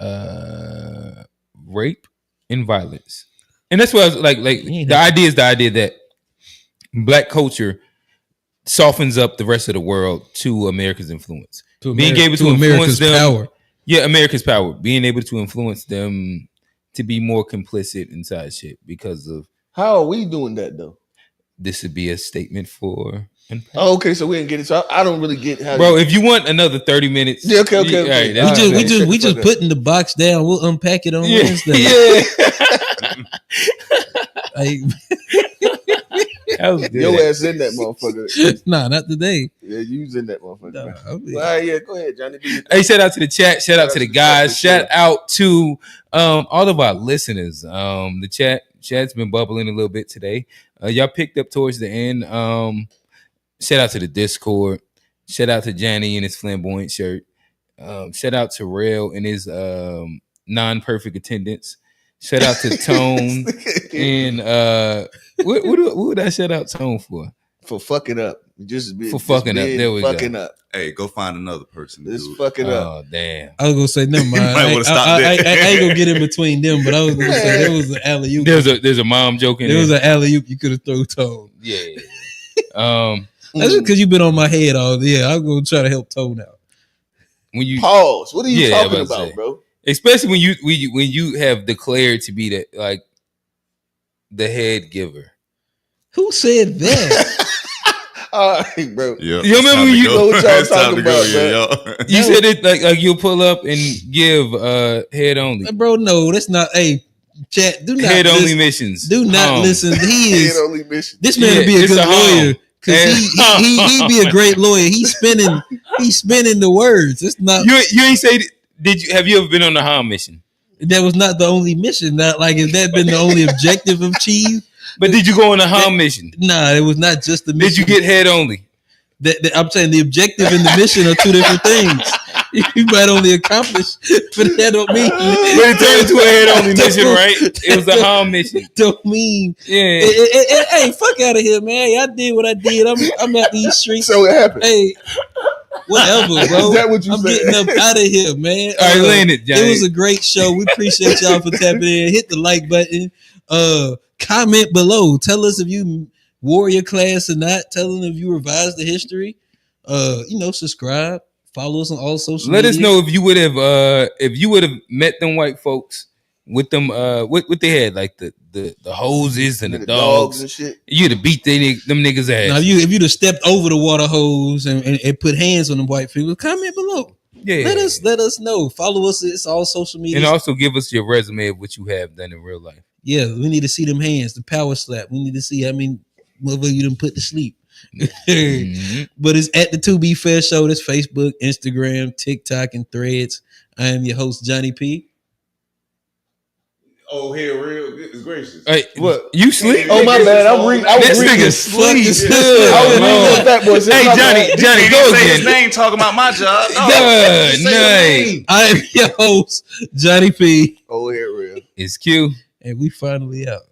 rape and violence. And that's what I was like the idea is the idea that black culture softens up the rest of the world to America's influence. Being able to influence America's them, power. Yeah, America's power. Being able to influence them to be more complicit inside shit because of. How are we doing that though? This would be a statement for. Oh, okay, so we didn't get it. So I don't really get how. Bro, if you want another 30 minutes, yeah, okay. Right, we just putting the box down. We'll unpack it on Wednesday. Your ass in that motherfucker. Nah, not today. Yeah, you was in that motherfucker. Nah, yeah, go ahead, Johnny. Hey, shout out to the chat. Shout out to the guys. Shout out to all of our listeners. The chat's been bubbling a little bit today. Y'all picked up towards the end. Shout out to the Discord. Shout out to Johnny in his flamboyant shirt. Shout out to Rail in his non-perfect attendance. Shout out to Tone and what would I shout out Tone for? For fucking up. For fucking up. There we fucking go. up. Hey, go find another person. Just fucking up. Oh damn. I was gonna say never mind. I ain't gonna get in between them, but I was gonna say there was an alley oop. There's a mom joke in there. There was an alley oop you could have thrown Tone. Yeah. That's just because you've been on my head all day. Yeah, I'm gonna try to help Tone out. When you pause, what are you talking about, bro? Especially when you have declared to be that like the head giver. Who said that? All right, bro. Yep, you remember when you know what y'all it's time talking to go, about, bro? You said it like you'll pull up and give head only. Bro, no, that's not. Hey, chat, do not head listen, only missions. Do not listen. He is head only mission. This man would be a good lawyer because he'd be a great lawyer. He's spinning the words. It's not. You ain't say. Have you ever been on the Ham mission? That was not the only mission. Not like has that been the only objective achieved? But did you go on the Ham mission? Nah, it was not just the mission. Did you get head only? I'm saying the objective and the mission are two different things. You might only accomplish, but that don't mean. But it turned into a head only mission, right? It was a Ham mission. Don't mean. Yeah. Hey, fuck out of here, man. I did what I did. I'm out these streets. So it happened. Hey, whatever, bro. Is that what you I'm said? getting up out of here, man. All right, land it, Johnny. It was a great show. We appreciate y'all for tapping in. Hit the like button. Comment below. Tell us if you wore your class or not. Tell them if you revised the history. Subscribe. Follow us on all social media. Let us know if you would have met them white folks with them what they had, like the hoses and the dogs and shit. You'd have beat them niggas ass. Now if you'd have stepped over the water hose and put hands on them white people, comment below. Yeah. Let us know. Follow us. It's all social media. And also give us your resume of what you have done in real life. Yeah, we need to see them hands, the power slap. We need to see how many motherfuckers you done put to sleep. Mm-hmm. But it's at the To Be Fair Show. That's Facebook, Instagram, TikTok, and Threads. I am your host, Johnny P. Oh, here, real goodness gracious. Hey, what? You sleep? Oh, my bad. I was nigga sleep. Hey, Johnny, go say again. His name talking about my job. Nice. I am your host, Johnny P. Oh, here, real. It's Q. And we finally out.